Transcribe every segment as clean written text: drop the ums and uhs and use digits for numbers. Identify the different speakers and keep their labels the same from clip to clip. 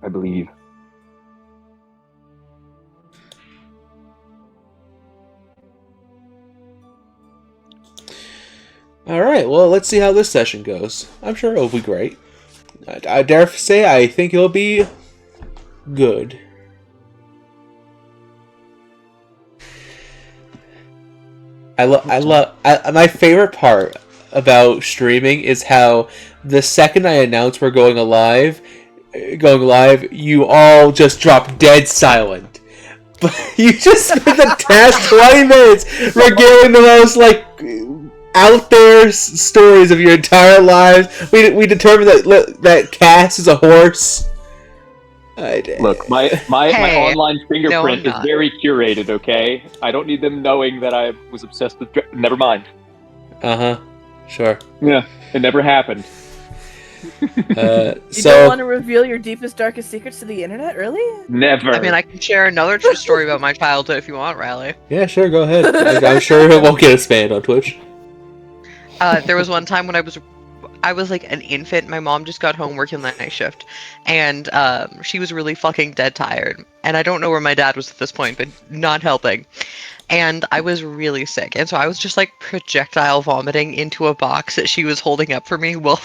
Speaker 1: I believe.
Speaker 2: Alright, well, let's see how this session goes. I'm sure it'll be great. I dare say I think it'll be good. My favorite part about streaming is how the second I announce we're going live, you all just drop dead silent. But you just spent the past 20 minutes regaling the most, like, out there stories of your entire lives. We determined that Cass is a horse.
Speaker 1: Look, my online fingerprint is very curated, okay? I don't need them knowing that I was obsessed with... Never mind.
Speaker 2: Uh-huh. Sure.
Speaker 1: Yeah, it never happened.
Speaker 3: You don't want to reveal your deepest, darkest secrets to the internet, really?
Speaker 1: Never.
Speaker 4: I mean, I can share another true story about my childhood if you want, Riley.
Speaker 2: Yeah, sure, go ahead. I'm sure it won't get us banned on Twitch.
Speaker 4: There was one time when I was like an infant. My mom just got home working the night shift, and she was really fucking dead tired. And I don't know where my dad was at this point, but not helping. And I was really sick, and so I was just like projectile vomiting into a box that she was holding up for me while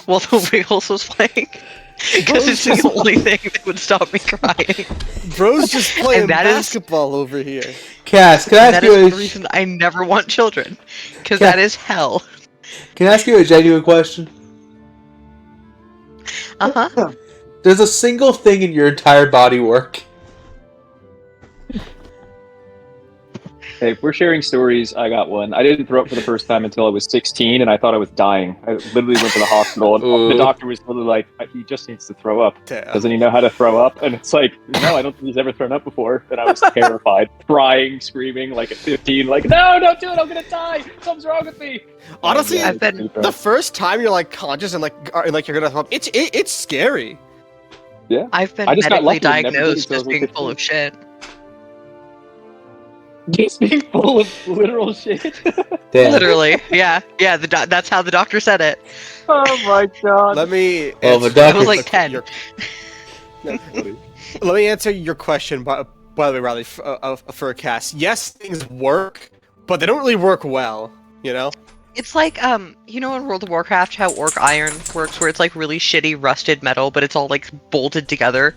Speaker 4: the Wiggles was playing. Because it's the only thing that would stop me crying.
Speaker 5: Bro's just playing basketball over here.
Speaker 2: Cass, can I ask you
Speaker 4: That is the reason I never want children. Because that is hell.
Speaker 2: Can I ask you a genuine question?
Speaker 4: Uh-huh.
Speaker 2: Does a single thing in your entire body work?
Speaker 1: Hey, if we're sharing stories, I got one. I didn't throw up for the first time until I was 16, and I thought I was dying. I literally went to the hospital, and the doctor was literally like, he just needs to throw up.
Speaker 5: Damn.
Speaker 1: Doesn't he know how to throw up? And it's like, no, I don't think he's ever thrown up before. And I was terrified, crying, screaming, like at 15, like, no, don't do it, I'm gonna die! Something's wrong with me!
Speaker 5: Honestly, the first time you're like conscious and like you're gonna throw up, it's scary.
Speaker 1: Yeah.
Speaker 4: I've been medically diagnosed as being full of shit.
Speaker 1: Just being full of literal shit.
Speaker 2: Damn.
Speaker 4: Literally, yeah. That's how the doctor said it.
Speaker 1: Oh my god.
Speaker 5: Let me.
Speaker 2: Well, the doctor
Speaker 4: I was like 10.
Speaker 5: Let me answer your question. By the way, Riley, for a cast, yes, things work, but they don't really work well. You know.
Speaker 4: It's like you know in World of Warcraft how orc iron works, where it's like really shitty rusted metal, but it's all like bolted together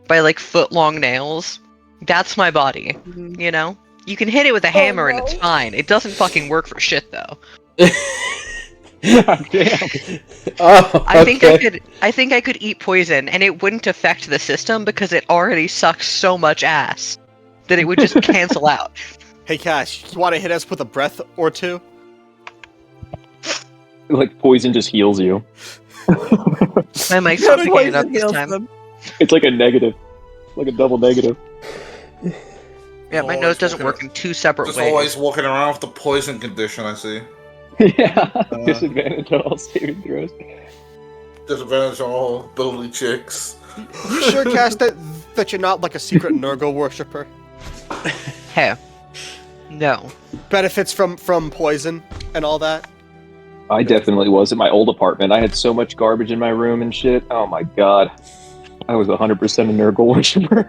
Speaker 4: by like foot-long nails. That's my body. You know. You can hit it with a hammer and it's fine. It doesn't fucking work for shit though.
Speaker 1: God damn.
Speaker 2: Oh, okay.
Speaker 4: I think I could eat poison and it wouldn't affect the system because it already sucks so much ass that it would just cancel out.
Speaker 5: Hey Cash, you want to hit us with a breath or two?
Speaker 1: Like poison just heals you.
Speaker 4: My mic's not picking it up this time.
Speaker 1: It's like a negative. Like a double negative.
Speaker 4: Yeah, my nose doesn't work in two separate ways.
Speaker 6: Just always walking around with the poison condition, I see.
Speaker 1: Yeah. Disadvantage on all saving throws.
Speaker 6: Disadvantage on all ability checks.
Speaker 5: You sure, Cash, that you're not like a secret Nurgle worshipper?
Speaker 4: Hey. No.
Speaker 5: Benefits from poison and all that?
Speaker 1: I definitely was in my old apartment. I had so much garbage in my room and shit. Oh my god. I was 100% a Nurgle worshiper.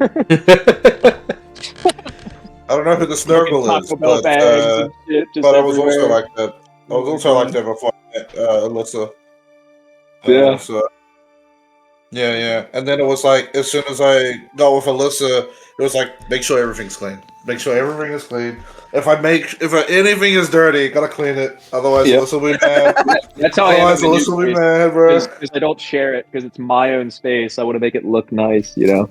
Speaker 6: I don't know who the Snurgle is, but I was also like that. I was also like that before I met Alyssa.
Speaker 1: Yeah.
Speaker 6: Yeah. And then it was like, as soon as I got with Alyssa, it was like, make sure everything's clean. Make sure everything is clean. If anything is dirty, gotta clean it. Otherwise, Alyssa will be mad.
Speaker 1: That's how I am.
Speaker 6: Alyssa will be mad, bro.
Speaker 1: Because I don't share it, because it's my own space. I want to make it look nice, you know?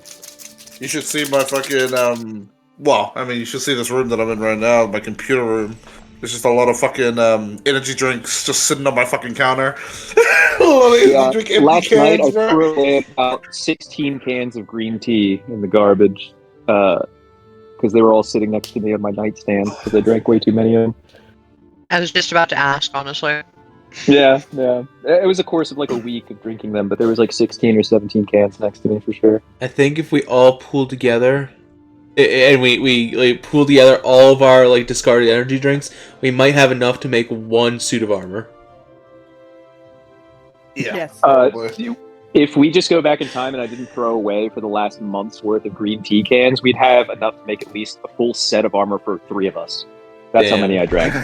Speaker 6: You should see my fucking, well, I mean, you should see this room that I'm in right now, my computer room. There's just a lot of fucking energy drinks just sitting on my fucking counter.
Speaker 1: Last night I threw away about 16 cans of green tea in the garbage because they were all sitting next to me on my nightstand because I drank way too many of them.
Speaker 4: I was just about to ask, honestly.
Speaker 1: Yeah. It was a course of like a week of drinking them, but there was like 16 or 17 cans next to me for sure.
Speaker 2: I think if we all pool together, and we like pool together all of our like discarded energy drinks, we might have enough to make one suit of armor.
Speaker 6: Yeah.
Speaker 3: Yes.
Speaker 1: If we just go back in time and I didn't throw away for the last month's worth of green tea cans, we'd have enough to make at least a full set of armor for 3 of us. That's how
Speaker 2: Damn.
Speaker 1: many I drank.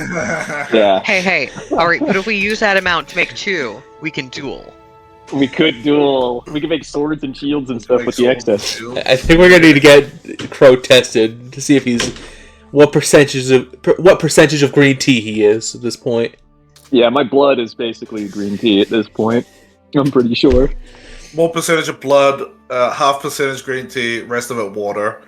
Speaker 1: Yeah.
Speaker 4: Hey. All right, but if we use that amount to make 2, we can duel.
Speaker 1: We could duel. We could make swords and shields and stuff with the excess.
Speaker 2: I think we're gonna need to get Crow tested to see if he's what percentage of green tea he is at this point.
Speaker 1: Yeah, my blood is basically green tea at this point. I'm pretty sure.
Speaker 6: More percentage of blood, half percentage green tea, rest of it water.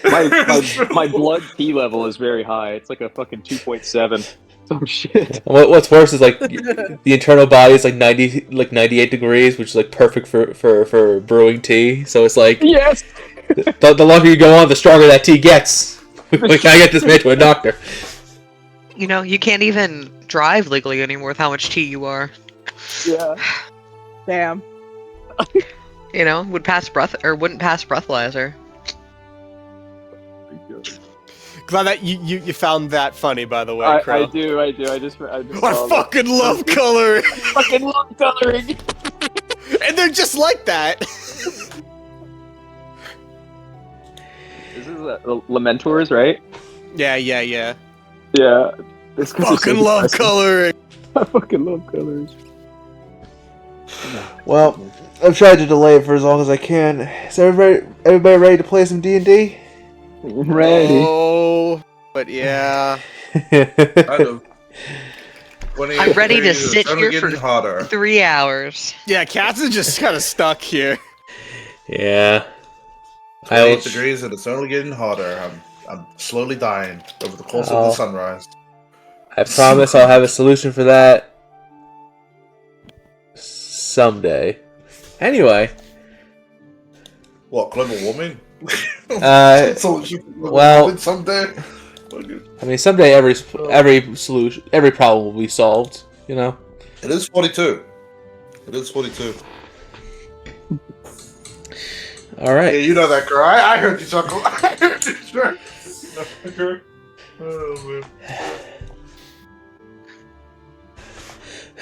Speaker 1: My blood tea level is very high. It's like a fucking 2.7. Some shit.
Speaker 2: What's worse is like the internal body is like 98 degrees, which is like perfect for brewing tea. So it's like
Speaker 1: Yes.
Speaker 2: the longer you go on, the stronger that tea gets. We gotta get this man to a doctor.
Speaker 4: You know, you can't even drive legally anymore with how much tea you are.
Speaker 1: Yeah.
Speaker 3: Damn.
Speaker 4: You know, wouldn't pass breathalyzer.
Speaker 5: Glad that you found that funny, by the way,
Speaker 1: I
Speaker 5: Crow.
Speaker 1: do. I just
Speaker 5: I fucking love coloring!
Speaker 1: fucking love coloring.
Speaker 5: And they're just like that!
Speaker 1: This is Lamentors, right?
Speaker 5: Yeah.
Speaker 1: Yeah. This
Speaker 5: Fucking love coloring!
Speaker 1: I fucking love colors.
Speaker 2: Well, I've tried to delay it for as long as I can. Is everybody ready to play some D&D?
Speaker 1: Ready.
Speaker 5: Oh, but yeah.
Speaker 6: Kind of.
Speaker 4: I'm ready to sit here for
Speaker 6: hotter.
Speaker 4: 3 hours.
Speaker 5: Yeah, Cats is just kind of stuck here.
Speaker 2: Yeah.
Speaker 6: 28 degrees and it's only getting hotter. I'm slowly dying over the course of the sunrise.
Speaker 2: I promise I'll have a solution for that someday. Anyway.
Speaker 6: What, global warming?
Speaker 2: Well,
Speaker 6: someday.
Speaker 2: I mean, someday every problem will be solved. You know.
Speaker 6: It is 42. It is 42.
Speaker 2: All right.
Speaker 6: Yeah, you know that, girl. I heard you chuckle. I heard you chuckle. Oh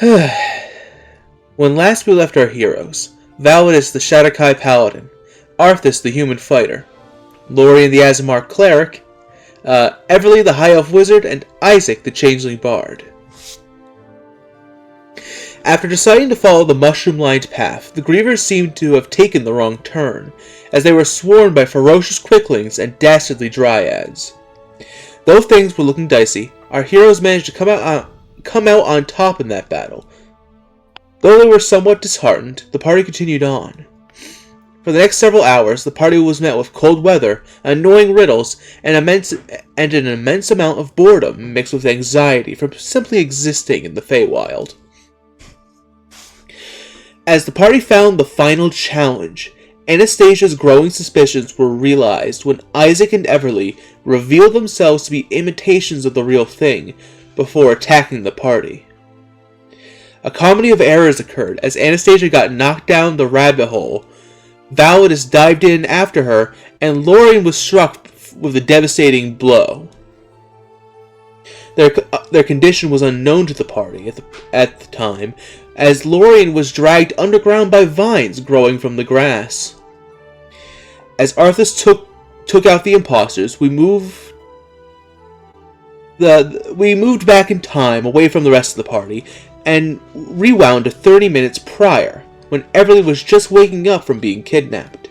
Speaker 2: man. When last we left our heroes, Validus the Shadowkai Paladin, Arthas the Human Fighter, Lorien the Azamar Cleric, Everly the High Elf Wizard, and Isaac the Changeling Bard. After deciding to follow the mushroom-lined path, the Grievers seemed to have taken the wrong turn, as they were swarmed by ferocious quicklings and dastardly dryads. Though things were looking dicey, our heroes managed to come out on top in that battle. Though they were somewhat disheartened, the party continued on. For the next several hours, the party was met with cold weather, annoying riddles, and an immense amount of boredom mixed with anxiety from simply existing in the Feywild. As the party found the final challenge, Anastasia's growing suspicions were realized when Isaac and Everly revealed themselves to be imitations of the real thing before attacking the party. A comedy of errors occurred as Anastasia got knocked down the rabbit hole, Validus dived in after her, and Lorien was struck with a devastating blow. Their condition was unknown to the party at the time, as Lorien was dragged underground by vines growing from the grass. As Arthas took out the imposters, we moved back in time away from the rest of the party, and rewound to 30 minutes prior, when Everly was just waking up from being kidnapped.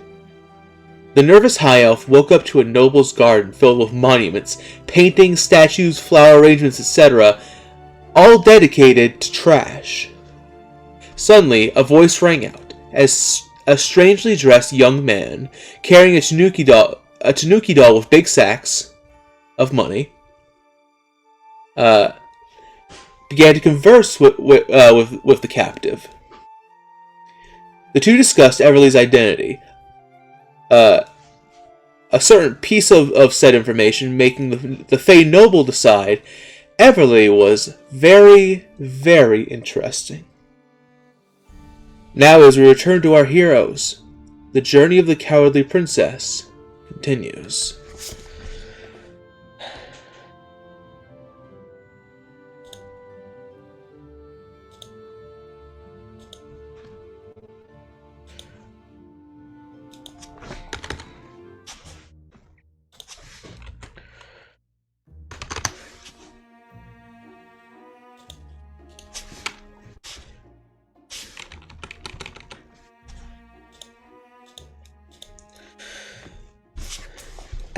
Speaker 2: The nervous High Elf woke up to a noble's garden filled with monuments, paintings, statues, flower arrangements, etc., all dedicated to trash. Suddenly, a voice rang out, as a strangely dressed young man, carrying a tanuki doll with big sacks of money, began to converse with the captive. The two discussed Everly's identity, a certain piece of said information making the Fey noble decide Everly was very, very interesting. Now, as we return to our heroes, the journey of the cowardly princess continues.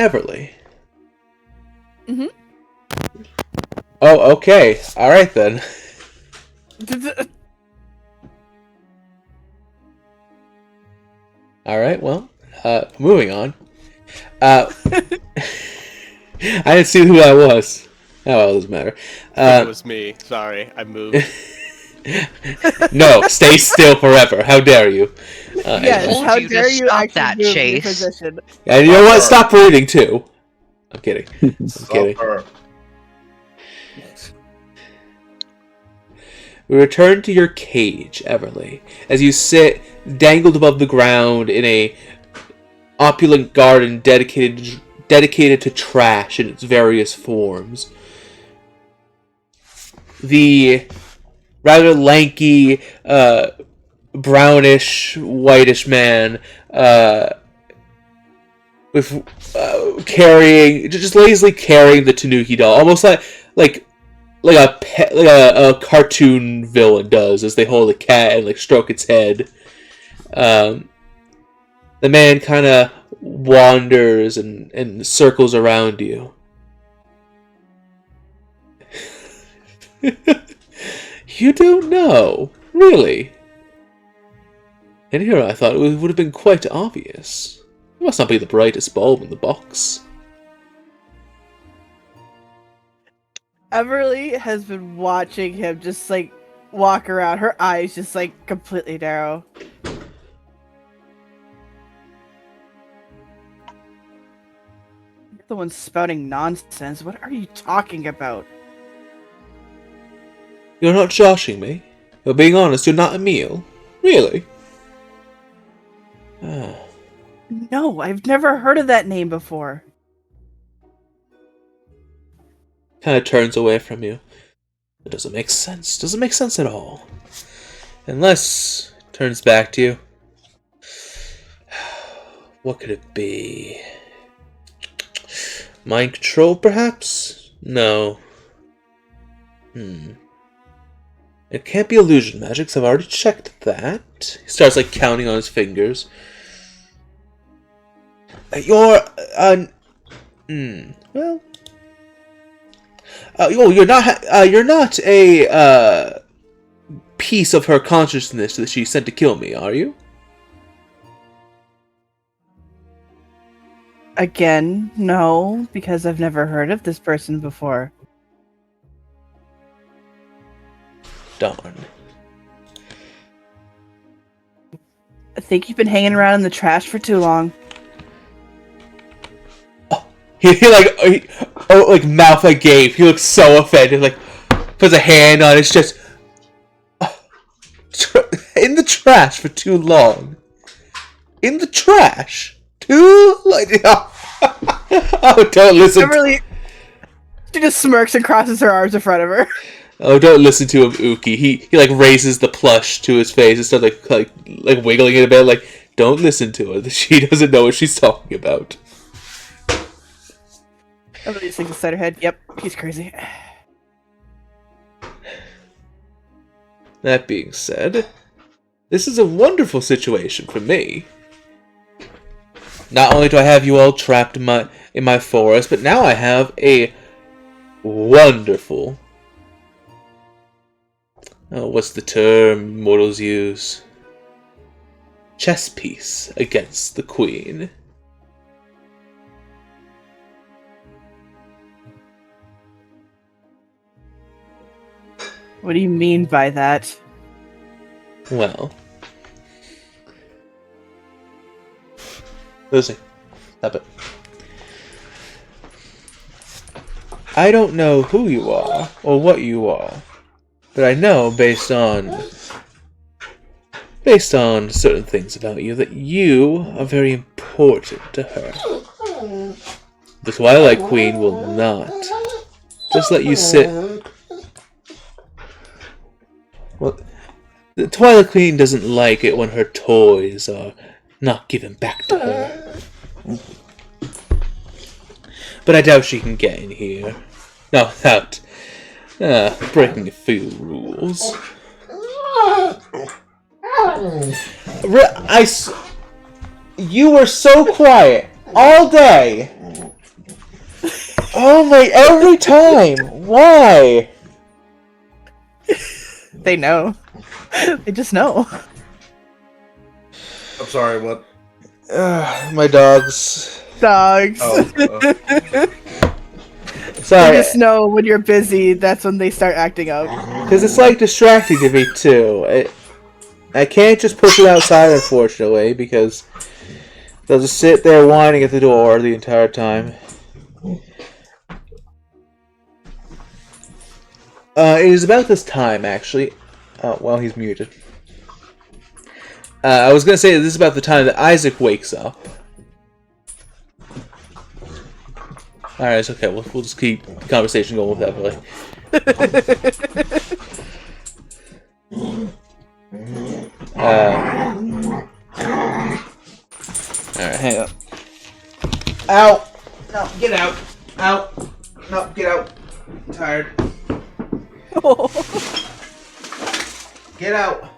Speaker 2: Everly.
Speaker 3: Mm-hmm.
Speaker 2: Oh, okay. Alright then. Alright, well, moving on. I didn't see who that was. Oh, well, it doesn't matter.
Speaker 5: It was me. Sorry, I moved.
Speaker 2: No, stay still forever. How dare you?
Speaker 3: Yes,
Speaker 2: Anyway.
Speaker 3: how
Speaker 4: you to
Speaker 3: dare you
Speaker 4: stop
Speaker 3: actually
Speaker 4: that,
Speaker 3: move your
Speaker 4: Chase.
Speaker 3: position?
Speaker 2: And you know what? Stop breathing, too. I'm kidding. I'm kidding.
Speaker 6: Her.
Speaker 2: We return to your cage, Everly, as you sit dangled above the ground in a opulent garden dedicated to trash in its various forms. The rather lanky, brownish, whitish man with just lazily carrying the Tanuki doll, almost like a cartoon villain does, as they hold a cat and stroke its head. The man kind of wanders and circles around you. You don't know, really. And here I thought it would have been quite obvious. You must not be the brightest bulb in the box.
Speaker 3: Everly has been watching him just walk around. Her eyes just completely narrow. You're the one spouting nonsense. What are you talking about?
Speaker 2: You're not joshing me. You're being honest, you're not Emil. Really? Ah.
Speaker 3: No, I've never heard of that name before.
Speaker 2: Kind of turns away from you. It doesn't make sense. Doesn't make sense at all. Unless turns back to you. What could it be? Mind control, perhaps? No. It can't be illusion magic, so I've already checked that. He starts counting on his fingers. You're well. You're not a piece of her consciousness that she sent to kill me, are you?
Speaker 3: Again, no, because I've never heard of this person before.
Speaker 2: Darn.
Speaker 3: I think you've been hanging around in the trash for too long.
Speaker 2: He mouth agape. He looks so offended. Puts a hand on his chest. In the trash for too long. In the trash. Oh, don't listen.
Speaker 3: She just smirks and crosses her arms in front of her.
Speaker 2: Oh, don't listen to him, Uki. He raises the plush to his face and starts wiggling it a bit. Don't listen to her. She doesn't know what she's talking about.
Speaker 3: Everybody just thinks inside her head, yep, he's crazy.
Speaker 2: That being said, this is a wonderful situation for me. Not only do I have you all trapped in my forest, but now I have a wonderful... Oh, what's the term mortals use? Chess piece against the queen.
Speaker 3: What do you mean by that?
Speaker 2: Well... Lucy, stop it. I don't know who you are, or what you are, but I know based on certain things about you that you are very important to her. The Twilight Queen will not just let you sit. Well, the Twilight Queen doesn't like it when her toys are not given back to her. But I doubt she can get in here. No, without breaking a few rules. You were so quiet all day. Oh my! Every time. Why?
Speaker 3: They know. They just know.
Speaker 6: I'm sorry, what?
Speaker 2: My dogs.
Speaker 3: Dogs.
Speaker 6: Oh,
Speaker 3: They
Speaker 2: Sorry,
Speaker 3: just know when you're busy, that's when they start acting up.
Speaker 2: because it's like distracting to me too. I can't just push them outside, unfortunately, because they'll just sit there whining at the door the entire time. It is about this time, actually. Oh, well, he's muted. I was going to say that this is about the time that Isaac wakes up. Alright, it's okay. We'll just keep the conversation going with that, Billy. Alright, hang on. Ow! No, get out! Out! No, get out! I'm tired. Get out!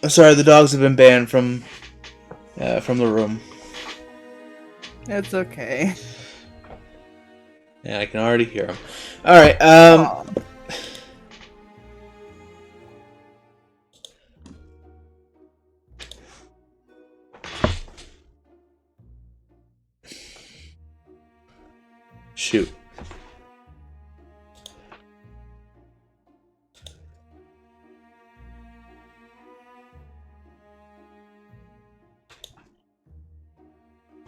Speaker 2: Sorry, the dogs have been banned from the room.
Speaker 3: It's okay.
Speaker 2: Yeah, I can already hear them. All right.
Speaker 3: Aw.
Speaker 2: Shoot.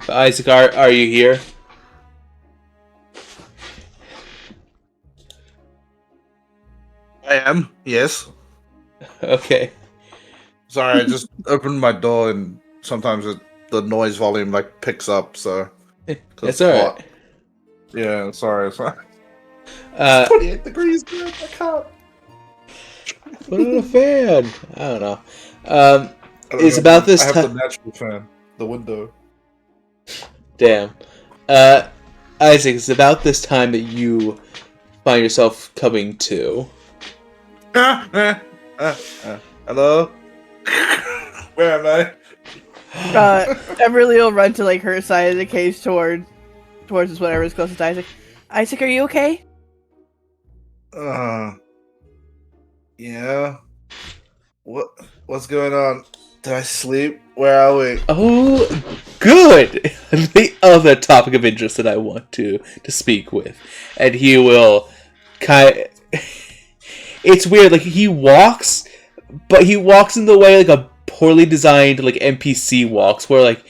Speaker 2: Isaac, are you here?
Speaker 6: I am. Yes.
Speaker 2: Okay.
Speaker 6: Sorry, I just opened my door and sometimes the noise volume like picks up. So
Speaker 2: That's alright.
Speaker 6: Yeah, sorry. 28 degrees, man. I can't.
Speaker 2: Put on a fan. I don't know.
Speaker 6: I don't
Speaker 2: It's
Speaker 6: know.
Speaker 2: about this
Speaker 6: I have
Speaker 2: time.
Speaker 6: the natural fan, the window.
Speaker 2: Damn. Isaac, it's about this time that you find yourself coming to.
Speaker 6: Hello? Where am I?
Speaker 3: Everly will run to like her side of the cage towards whatever's closest to Isaac. Isaac, are you okay?
Speaker 6: Yeah. What's going on? Did I sleep? Where are we?
Speaker 2: Oh, good! The other topic of interest that I want to speak with. And he will It's weird, like, he walks, but he walks in the way, like, a poorly designed, like, NPC walks, where, like,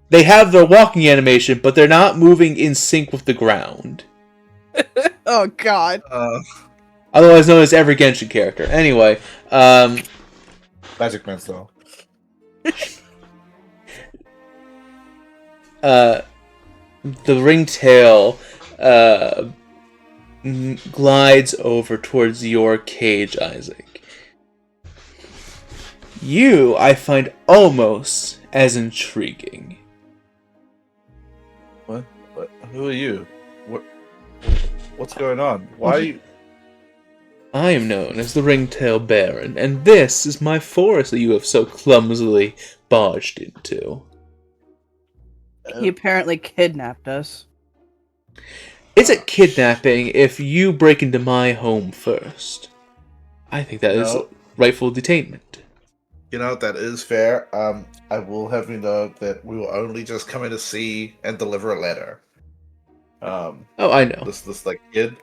Speaker 2: they have their walking animation, but they're not moving in sync with the ground.
Speaker 3: Oh God.
Speaker 2: Otherwise known as every Genshin character. Anyway,
Speaker 6: Magic Man style.
Speaker 2: the ringtail glides over towards your cage, Isaac. You, I find almost as intriguing.
Speaker 6: What? Who are you? What's going on? Why are you...
Speaker 2: I am known as the Ringtail Baron, and this is my forest that you have so clumsily barged into.
Speaker 3: He apparently kidnapped us.
Speaker 2: It's a kidnapping if you break into my home first. I think that is
Speaker 6: No.
Speaker 2: rightful detainment.
Speaker 6: You know, that is fair. I will have you know that we will only just come in to see and deliver a letter.
Speaker 2: Oh, I know.
Speaker 6: This like kid.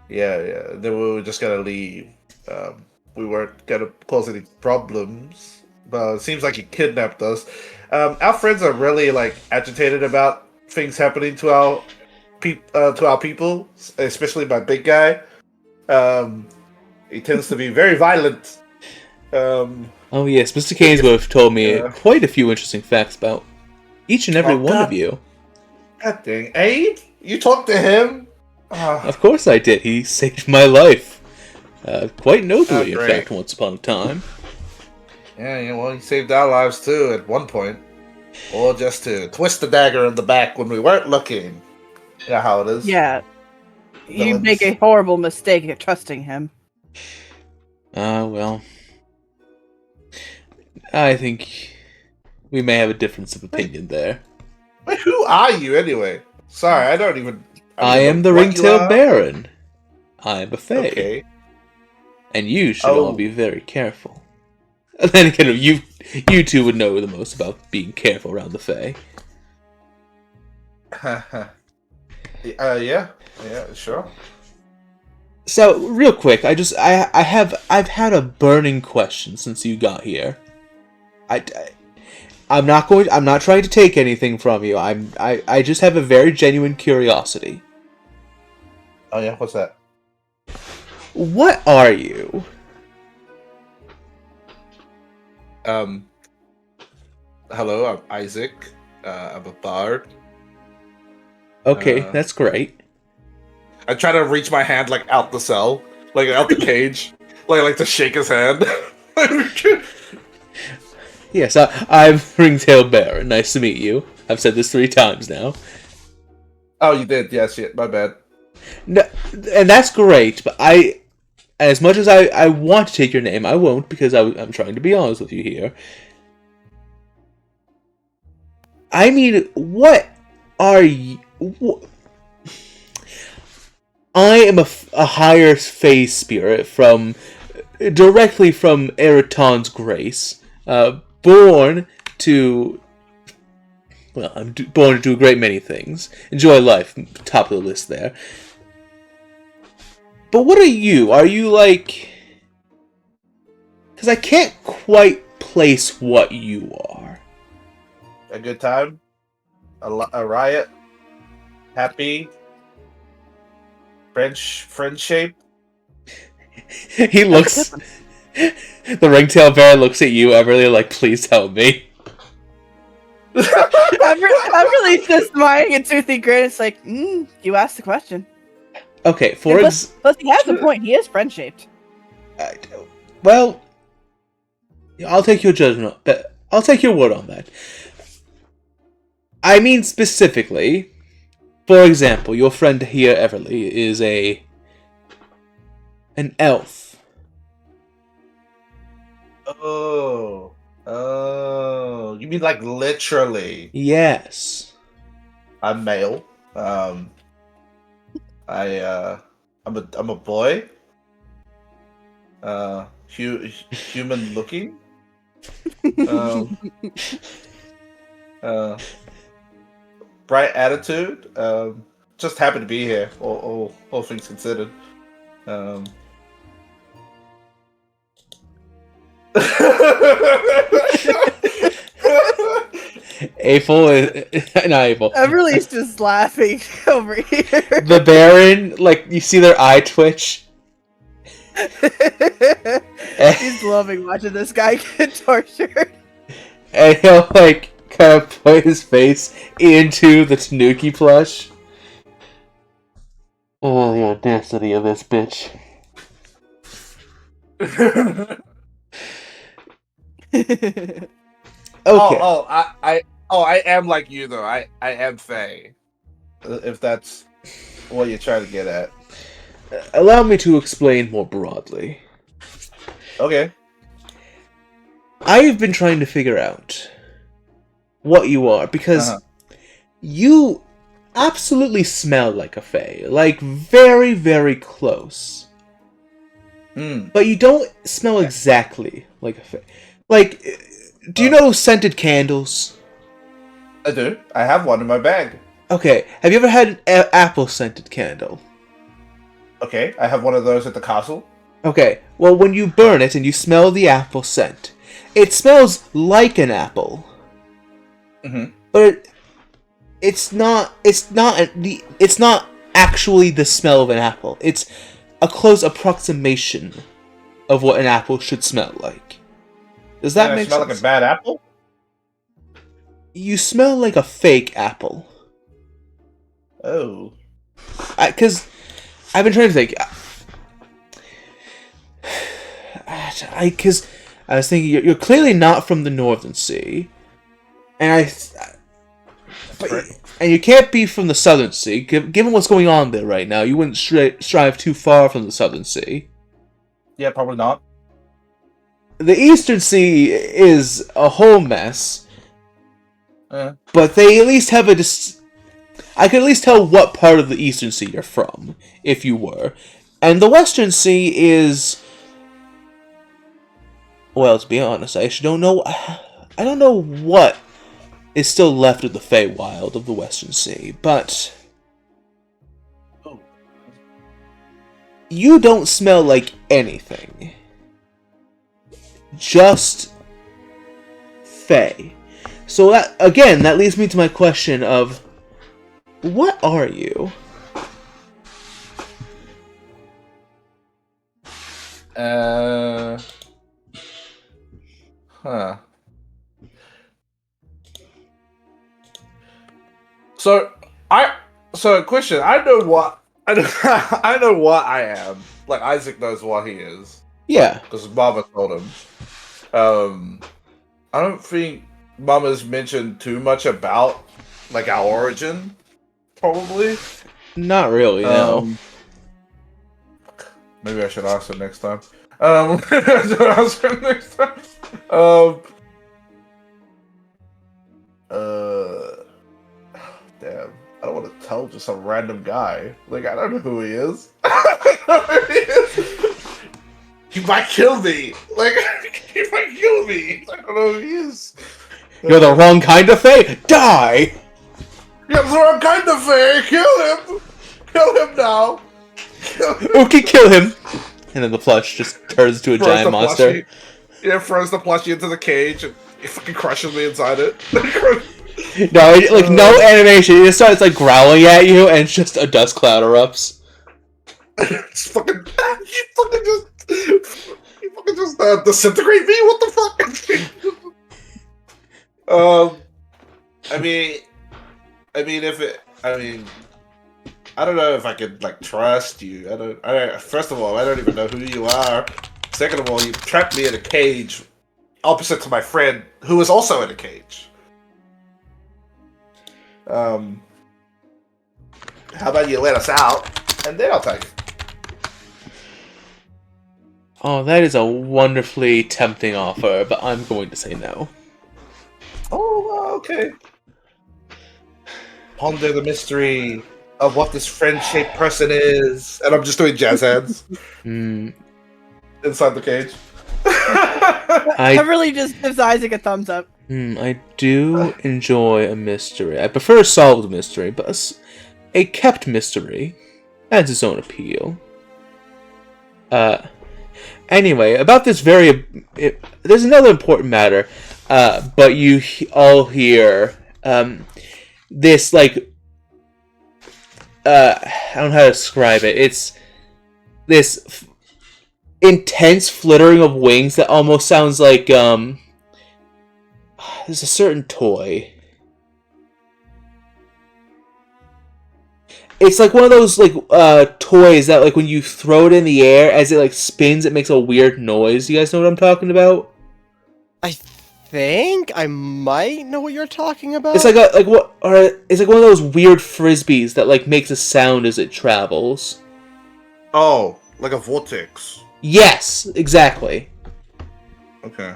Speaker 6: Yeah. Then we were just gonna leave. We weren't gonna cause any problems. But it seems like he kidnapped us. Our friends are really like agitated about things happening to our people, especially my big guy. He tends to be very violent.
Speaker 2: Oh yes, Mr. Kainsworth told me quite a few interesting facts about each and every one of you.
Speaker 6: God dang, Abe, you talked to him?
Speaker 2: Of course I did. He saved my life. Quite nobly, in
Speaker 6: great.
Speaker 2: fact, once upon a time.
Speaker 6: Yeah, well, he saved our lives too at one point. Or just to twist the dagger in the back when we weren't looking. You know how it is.
Speaker 3: Yeah. You make a horrible mistake at trusting him.
Speaker 2: Well, I think we may have a difference of opinion there.
Speaker 6: Wait, who are you anyway? Sorry, I don't even
Speaker 2: am the
Speaker 6: know what you
Speaker 2: Ringtail
Speaker 6: are.
Speaker 2: Baron. I am a fae.
Speaker 6: Okay.
Speaker 2: And you should all be very careful. And then again, you two would know the most about being careful around the fae.
Speaker 6: Yeah, sure.
Speaker 2: So, real quick, I've had a burning question since you got here. I'm not trying to take anything from you. I just have a very genuine curiosity.
Speaker 6: Oh yeah, what's that?
Speaker 2: What are you?
Speaker 6: Hello, I'm Isaac. I'm a bard.
Speaker 2: Okay, that's great.
Speaker 6: I try to reach my hand like out the cell, like out the cage, like to shake his hand.
Speaker 2: Yes, I'm Ringtail Baron. Nice to meet you. I've said this 3 times now.
Speaker 6: Oh, you did? Yes, yeah, my bad.
Speaker 2: No, and that's great, but as much as I want to take your name, I won't because I'm trying to be honest with you here. I mean, what are you? I am a higher phase spirit directly from Eraton's grace, born to. Well, I'm born to do a great many things. Enjoy life, top of the list there. But what are you? Are you like... Because I can't quite place what you are.
Speaker 6: A good time? A riot? Happy? Friend shape?
Speaker 2: He looks... The Ringtail Bear looks at you, Everly, like, please help me.
Speaker 3: I'm really just smiling and toothy grin. It's like, you asked the question.
Speaker 2: Okay,
Speaker 3: plus he has a point. He is friend-shaped.
Speaker 2: Well, I'll take your judgment. But I'll take your word on that. I mean specifically, for example, your friend here, Everly, is an elf.
Speaker 6: Oh, you mean like literally?
Speaker 2: Yes.
Speaker 6: I'm male. I'm a boy. Human looking. Bright attitude. Just happy to be here. All things considered.
Speaker 2: April is not April.
Speaker 3: Everly's just laughing over here.
Speaker 2: The Baron, like, you see their eye twitch.
Speaker 3: He's loving watching this guy get tortured.
Speaker 2: And he'll, like, kind of put his face into the Tanuki plush. Oh, the audacity of this bitch. Okay.
Speaker 6: I am like you though. I am Faye. If that's what you're trying to get at.
Speaker 2: Allow me to explain more broadly.
Speaker 6: Okay.
Speaker 2: I've been trying to figure out what you are, because you absolutely smell like a fae. Like, very, very close. But you don't smell exactly like a fae. Like, do you know scented candles?
Speaker 6: I do. I have one in my bag.
Speaker 2: Okay, have you ever had an apple-scented candle?
Speaker 6: Okay, I have one of those at the castle.
Speaker 2: Okay, well, when you burn it and you smell the apple scent, it smells like an apple. But it's not actually the smell of an apple. It's a close approximation of what an apple should smell like. Does that make sense?
Speaker 6: Smell like a bad apple?
Speaker 2: You smell like a fake apple.
Speaker 6: Oh.
Speaker 2: Because I've been trying to think. Because I was thinking, you're clearly not from the Northern Sea. And And you can't be from the Southern Sea. Given what's going on there right now, you wouldn't strive too far from the Southern Sea.
Speaker 6: Yeah, probably not.
Speaker 2: The Eastern Sea is a whole mess. But they at least have I can at least tell what part of the Eastern Sea you're from, if you were. And the Western Sea is... Well, to be honest, I actually don't know... I don't know what is still left of the Feywild of the Western Sea, but... You don't smell like anything. Just... Fey. So that, again, that leads me to my question of... What are you?
Speaker 6: Huh. So question. I know what I know what I am. Like Isaac knows what he is.
Speaker 2: Yeah.
Speaker 6: Because Mama told him. I don't think Mama's mentioned too much about like our origin. Probably.
Speaker 2: Not really, no.
Speaker 6: Maybe I should ask her next time. I should ask her next time. Damn. I don't want to tell just some random guy. Like, I don't know who he is. I don't know who he is. He might kill me. Like, he might kill me. I don't know who he is.
Speaker 2: You're the wrong kind of Fae! Die!
Speaker 6: You're the wrong kind of Fae! Kill him! Kill him now! Kill him.
Speaker 2: Okay, kill him! And then the plush just turns into a
Speaker 6: Throws
Speaker 2: giant
Speaker 6: the
Speaker 2: monster.
Speaker 6: plushie. Yeah, throws the plushie into the cage and it fucking crushes me inside it.
Speaker 2: No, no animation. It just starts like growling at you, and it's just a dust cloud erupts.
Speaker 6: It's fucking. You fucking just disintegrate me. What the fuck? I mean, I don't know if I could like trust you. First of all, I don't even know who you are. Second of all, you trapped me in a cage, opposite to my friend who was also in a cage. How about you let us out, and then I'll take it.
Speaker 2: Oh, that is a wonderfully tempting offer, but I'm going to say no.
Speaker 6: Oh, okay. Ponder the mystery of what this friend-shaped person is, and I'm just doing jazz hands inside the cage.
Speaker 3: I really just gives Isaac a thumbs up.
Speaker 2: I do enjoy a mystery. I prefer a solved mystery, but a kept mystery has its own appeal. Anyway, about this there's another important matter, but you all hear, this, like, I don't know how to describe it. It's this intense flittering of wings that almost sounds like, there's a certain toy. It's like one of those like toys that like when you throw it in the air as it like spins, it makes a weird noise. You guys know what I'm talking about?
Speaker 5: I think I might know what you're talking about.
Speaker 2: It's like it's like one of those weird frisbees that like makes a sound as it travels.
Speaker 6: Oh, like a vortex.
Speaker 2: Yes, exactly.
Speaker 6: Okay.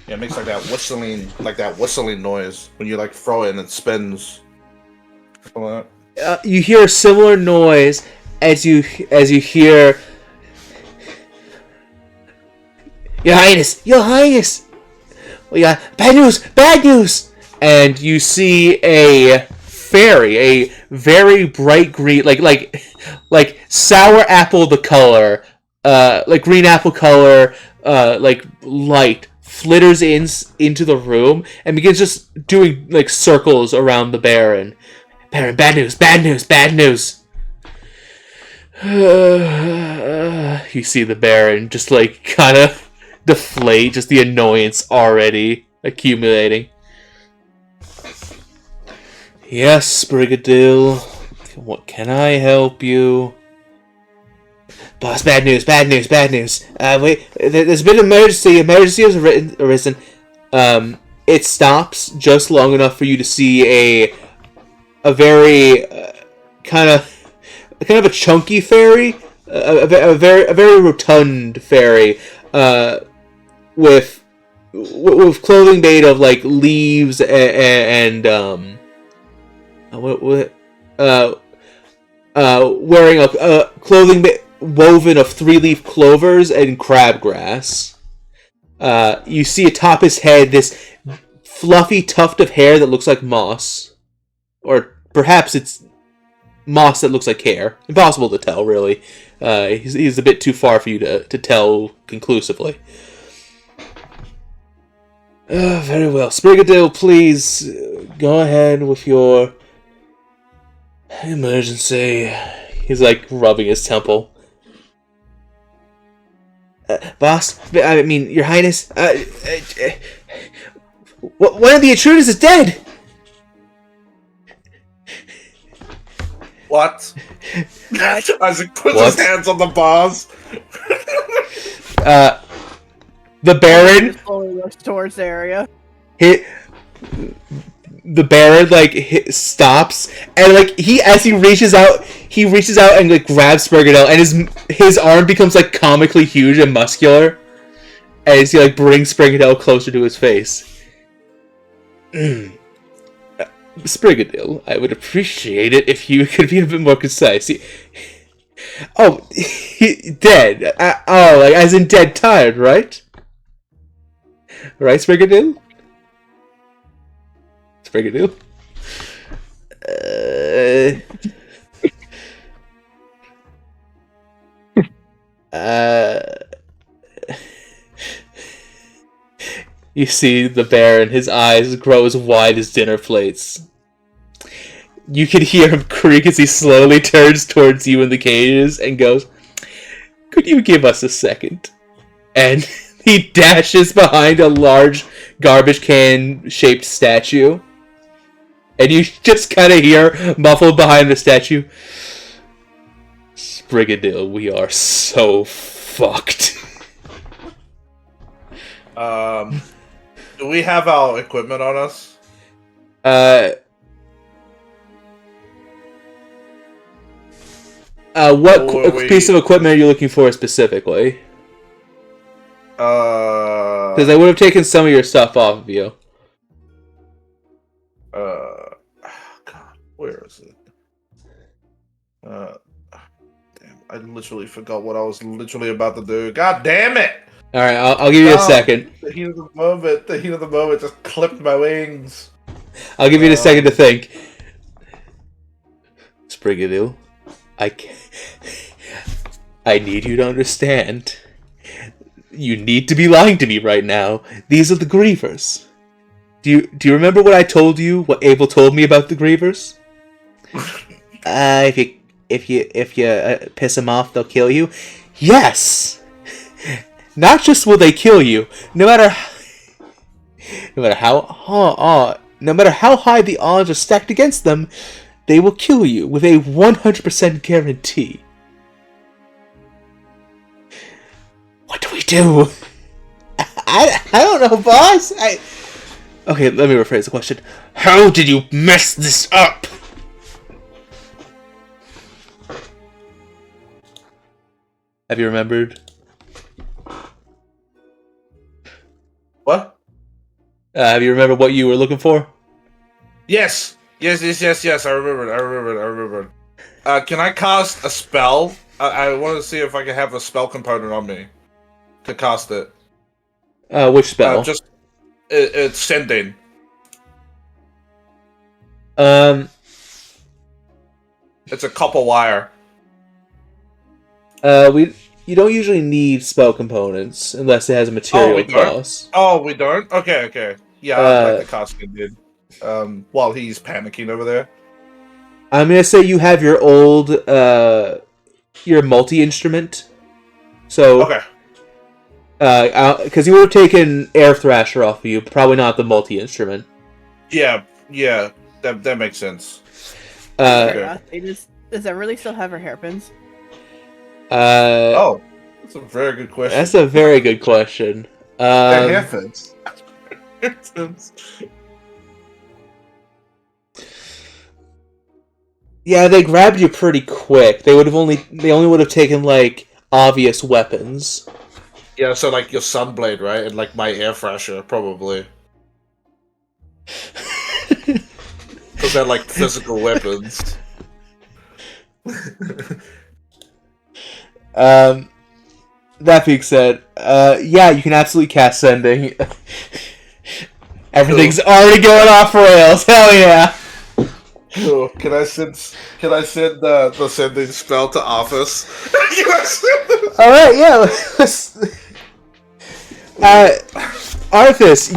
Speaker 2: Yeah,
Speaker 6: it makes like that whistling noise when you like throw it and it spins. Like
Speaker 2: you hear a similar noise as you hear, Your Highness, Your Highness. We got bad news, and you see a fairy, a very bright green, like sour apple the color, like green apple color, like light flitters into the room and begins just doing like circles around the Baron. Baron, bad news. You see the Baron just like kind of deflate, just the annoyance already accumulating. Yes, Brigadier. What can I help you? Boss, bad news. Wait, there's been an emergency. Emergency has arisen. it stops just long enough for you to see a very kind of a chunky fairy, a very rotund fairy, with clothing made of like leaves and wearing a clothing woven of 3-leaf clovers and crabgrass. You see atop his head this fluffy tuft of hair that looks like moss, or perhaps it's moss that looks like hair. Impossible to tell, really. He's a bit too far for you to tell conclusively. Very well. Sprigadil, please go ahead with your emergency. He's like rubbing his temple. Boss, I mean, Your Highness, one of the intruders is dead!
Speaker 6: What? Isaac puts his hands on the bars.
Speaker 2: The Baron
Speaker 3: slowly looks towards the area.
Speaker 2: the Baron stops and as he reaches out and like grabs Sprigadel, and his arm becomes like comically huge and muscular as he like brings Sprigadel closer to his face. Sprigadel, I would appreciate it if you could be a bit more concise. He dead. As in dead tired, right? Right, Sprigadel? Sprigadel? You see the Baron, his eyes grow as wide as dinner plates. You can hear him creak as he slowly turns towards you in the cages and goes, "Could you give us a second?" And he dashes behind a large garbage can-shaped statue. And you just kind of hear, muffled behind the statue, "Sprigadil, we are so fucked."
Speaker 6: Do we have our equipment on us?
Speaker 2: What piece of equipment are you looking for specifically? Because I would have taken some of your stuff off of you.
Speaker 6: God, where is it? Damn, I literally forgot what I was literally about to do. God damn it!
Speaker 2: Alright, I'll give you a second.
Speaker 6: The heat of the moment just clipped my wings.
Speaker 2: I'll give you a second to think. Sprigadil, I need you to understand. You need to be lying to me right now. These are the Grievers. Do you remember what I told you? What Abel told me about the Grievers? If you piss them off, they'll kill you. Yes. Not just will they kill you, no matter how high the odds are stacked against them, they will kill you with a 100% guarantee. What do we do? I don't know, boss. Okay, let me rephrase the question. How did you mess this up? Have you remembered?
Speaker 6: What?
Speaker 2: Have you remembered what you were looking for?
Speaker 6: Yes. I remembered. Can I cast a spell? I want to see if I can have a spell component on me to cast it.
Speaker 2: Which spell?
Speaker 6: It's sending. It's a copper wire.
Speaker 2: You don't usually need spell components unless it has a material cost.
Speaker 6: Oh, we don't? Okay. Yeah, I'd like to cast it, dude. While he's panicking over there.
Speaker 2: I'm gonna say you have your old, your multi-instrument. So,
Speaker 6: okay.
Speaker 2: Because you would have taken Air Thrasher off of you, probably not the multi-instrument.
Speaker 6: Yeah, that makes sense.
Speaker 3: Does that really still have her hairpins?
Speaker 6: That's a very good question.
Speaker 2: That's a very good question.
Speaker 6: Hairpins. inheritance.
Speaker 2: Yeah, they grabbed you pretty quick. They only would have taken like obvious weapons.
Speaker 6: Yeah, so like your sunblade, right, and like my air fresher, probably, because they're like physical weapons.
Speaker 2: That being said, yeah, you can absolutely cast sending. Everything's already going off rails. Hell yeah!
Speaker 6: Cool. Can I send the sending spell to Office? Can I send this?
Speaker 2: All right, yeah. Arthas,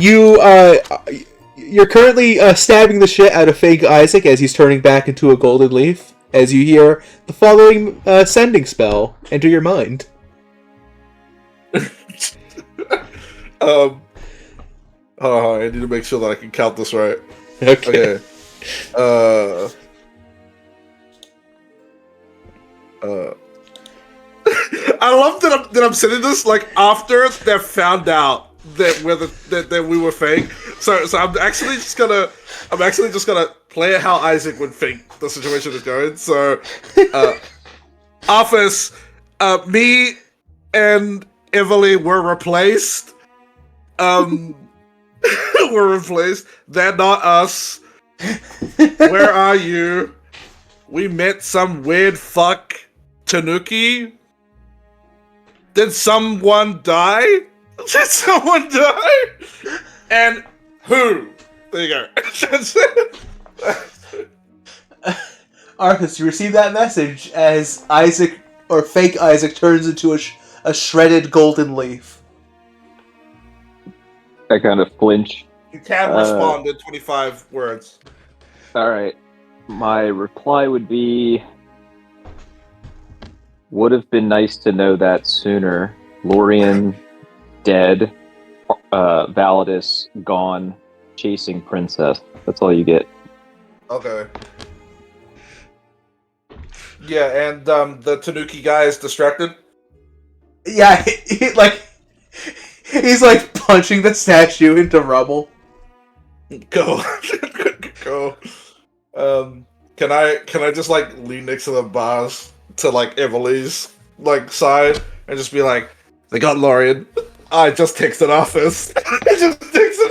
Speaker 2: you're currently stabbing the shit out of fake Isaac as he's turning back into a golden leaf. As you hear the following sending spell enter your mind.
Speaker 6: Oh, I need to make sure that I can count this right.
Speaker 2: Okay.
Speaker 6: I love that I'm sending this like after they found out that we were fake. So I'm actually just gonna play how Isaac would think the situation is going. So, Office, me and Everly were replaced. Were replaced. They're not us. Where are you? We met some weird fuck Tanuki. Did someone die? Did someone die? And who? There you go. That's it.
Speaker 2: Arthas, you receive that message as Isaac, or fake Isaac, turns into a shredded golden leaf.
Speaker 1: I kind of flinch.
Speaker 6: You can respond in 25 words.
Speaker 1: Alright. My reply would be... Would have been nice to know that sooner. Lorien dead. Validus gone. Chasing princess. That's all you get.
Speaker 6: Okay. Yeah, and the Tanuki guy is distracted.
Speaker 2: Yeah, he's like punching the statue into rubble.
Speaker 6: Go. Go. Can I just like lean next to the bars to like Emily's like side and just be like, they got Lorien. I just texted Office. I just texted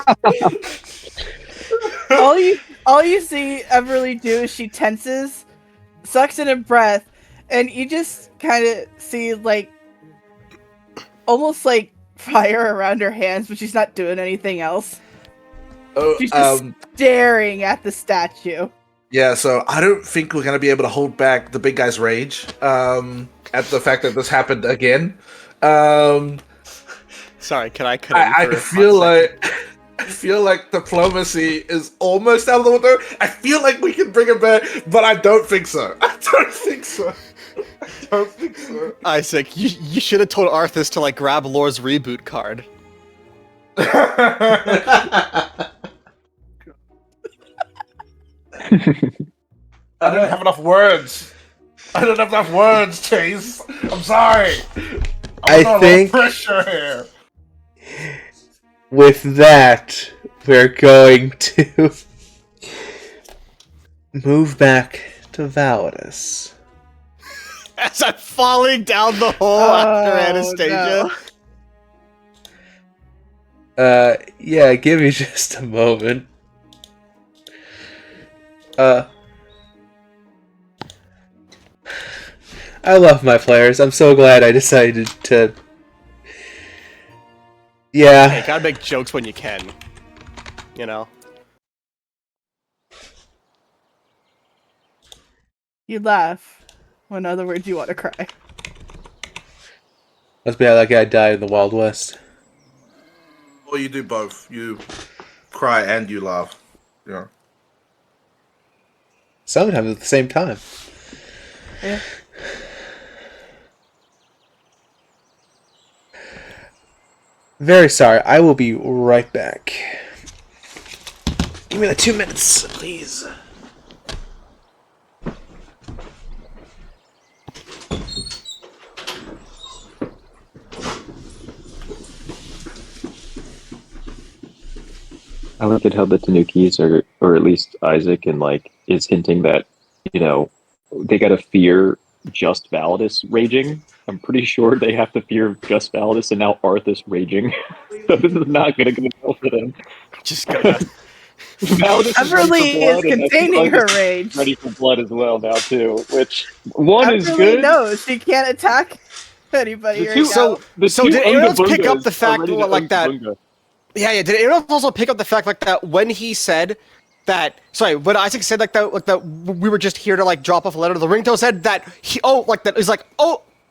Speaker 6: Office.
Speaker 3: all you see Everly do is she tenses, sucks in a breath, and you just kind of see like almost like fire around her hands, but she's not doing anything else. She's just staring at the statue.
Speaker 6: Yeah, so I don't think we're gonna be able to hold back the big guy's rage at the fact that this happened again.
Speaker 5: Sorry, can I cut in
Speaker 6: I
Speaker 5: for a
Speaker 6: feel
Speaker 5: hot second?
Speaker 6: like I feel like diplomacy is almost out of the window. I feel like we can bring it back, but I don't think so. I don't think so. I don't think so.
Speaker 5: Isaac, you should have told Arthas to like grab Lore's reboot card.
Speaker 6: I don't have enough words. I don't have enough words, Chase. I'm sorry.
Speaker 2: I
Speaker 6: under a lot of
Speaker 2: think-
Speaker 6: pressure here.
Speaker 2: With that, we're going to move back to Validus.
Speaker 5: As I'm falling down the hole after Anastasia.
Speaker 3: No.
Speaker 2: Yeah, give me just a moment. I love my players. I'm so glad I decided to... Yeah.
Speaker 5: Hey, gotta make jokes when you can. You know?
Speaker 3: You laugh. When in other words, you want to cry.
Speaker 2: Must be how that guy died in the Wild West.
Speaker 6: Well, you do both. You cry and you laugh. Yeah.
Speaker 2: Sometimes at the same time.
Speaker 3: Yeah.
Speaker 2: Very sorry. I will be right back. Give me the 2 minutes, please.
Speaker 1: I look at how the Tanukis are, or at least Isaac, and like is hinting that they got to fear just Validus raging. I'm pretty sure they have to fear just Validus, and now Arthas raging. So this is not going to go well for them.
Speaker 5: Just gonna.
Speaker 1: Validus is ready
Speaker 3: Everly
Speaker 1: for
Speaker 3: is
Speaker 1: blood, and
Speaker 3: containing her
Speaker 1: Arthas is
Speaker 3: rage.
Speaker 1: ready for blood as well now too. Which one is
Speaker 3: Everly
Speaker 1: good?
Speaker 3: knows she can't attack anybody
Speaker 1: The
Speaker 3: right
Speaker 1: two-
Speaker 3: now.
Speaker 5: So did anyone else pick up the fact
Speaker 1: are ready to
Speaker 5: like that?
Speaker 1: Unga.
Speaker 5: Yeah. Did anyone else also pick up the fact like that when he said that? Sorry, when Isaac said like that we were just here to like drop off a letter. The ringtone said that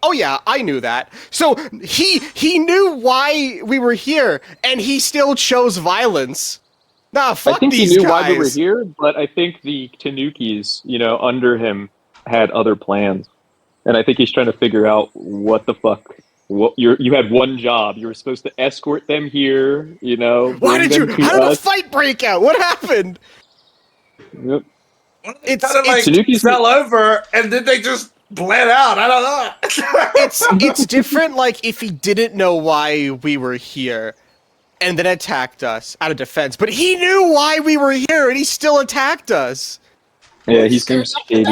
Speaker 5: oh yeah, I knew that. So he knew why we were here, and he still chose violence. Nah, fuck
Speaker 1: I think
Speaker 5: these
Speaker 1: he knew
Speaker 5: guys.
Speaker 1: why we were here, but I think the Tanukis, under him, had other plans, and I think he's trying to figure out what the fuck. You had one job. You were supposed to escort them here.
Speaker 5: Why
Speaker 1: bring
Speaker 5: did you?
Speaker 1: them to
Speaker 5: How did a
Speaker 1: us.
Speaker 5: fight break out? What happened?
Speaker 1: Yep.
Speaker 6: It's kind of like
Speaker 1: Tanukis
Speaker 6: fell over, and then they just bled out. I don't know.
Speaker 5: It's different. Like if he didn't know why we were here, and then attacked us out of defense, but he knew why we were here, and he still attacked us.
Speaker 1: Yeah, he seems shady.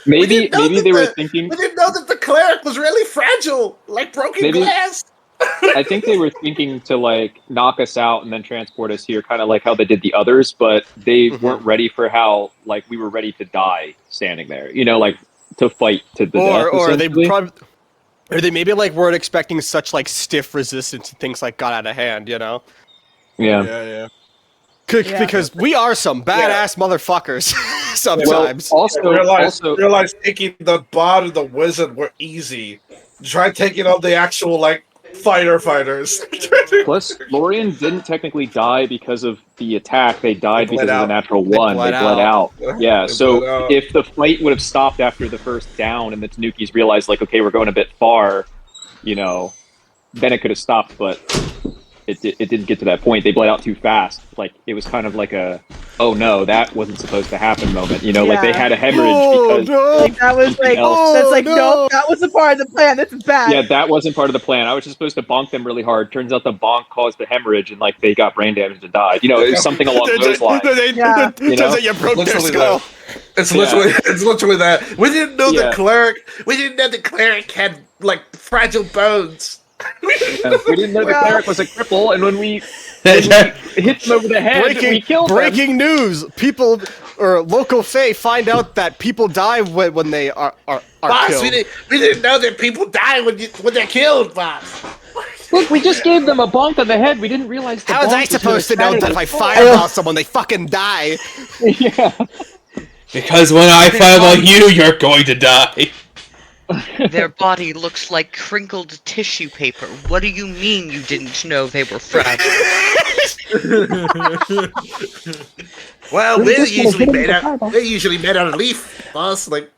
Speaker 1: Maybe they were thinking.
Speaker 6: We didn't know that the cleric was really fragile, like broken
Speaker 1: Maybe-
Speaker 6: glass.
Speaker 1: I think they were thinking to like knock us out and then transport us here, kind of like how they did the others, but they weren't ready for how like we were ready to die standing there. Like to fight to the death.
Speaker 5: Or they
Speaker 1: essentially.
Speaker 5: probably, or they maybe like weren't expecting such like stiff resistance and things like got out of hand.
Speaker 1: Yeah.
Speaker 6: Yeah.
Speaker 5: Because we are some badass motherfuckers sometimes.
Speaker 1: Well, also,
Speaker 6: realize taking the bot and the wizard were easy. Try taking on the actual like fighters.
Speaker 1: plus Lorian didn't technically die because of the attack. They died
Speaker 6: They
Speaker 1: because
Speaker 6: bled
Speaker 1: of
Speaker 6: out.
Speaker 1: the natural
Speaker 5: They
Speaker 1: one.
Speaker 5: bled
Speaker 1: They bled out. Yeah.
Speaker 6: They
Speaker 1: So
Speaker 6: bled out.
Speaker 1: if the fight would have stopped after the first down and the Tanukis realized like, okay, we're going a bit far, then it could have stopped, but it didn't get to that point. They bled out too fast. Like it was kind of like a, oh no, that wasn't supposed to happen moment. Like they had a hemorrhage because
Speaker 3: Like that was like
Speaker 1: else.
Speaker 3: that's like no, that wasn't part of the plan. This is bad.
Speaker 1: yeah, that wasn't part of the plan. I was just supposed to bonk them really hard. Turns out the bonk caused the hemorrhage and like they got brain damage and died. It was something along those lines.
Speaker 3: Yeah.
Speaker 5: Turns out you broke their
Speaker 6: Literally
Speaker 5: skull.
Speaker 6: It's literally that. We didn't know
Speaker 1: Yeah.
Speaker 6: the cleric. We didn't know the cleric had like fragile bones.
Speaker 1: We didn't know the cleric was a cripple, and when we hit him over the head, we killed him.
Speaker 5: Breaking news! People or local fae find out that people die when they are
Speaker 6: Boss,
Speaker 5: killed.
Speaker 6: we didn't know that people die when they're killed, boss.
Speaker 1: Look, we just gave them a bonk on the head. We didn't realize.
Speaker 5: How was I supposed to know that if I fireball someone, they fucking die?
Speaker 1: Yeah.
Speaker 2: Because when I fireball you, you're going to die.
Speaker 4: Their body looks like crinkled tissue paper. What do you mean you didn't know they were fragile?
Speaker 6: Well, we're usually made out of leaf, boss. Like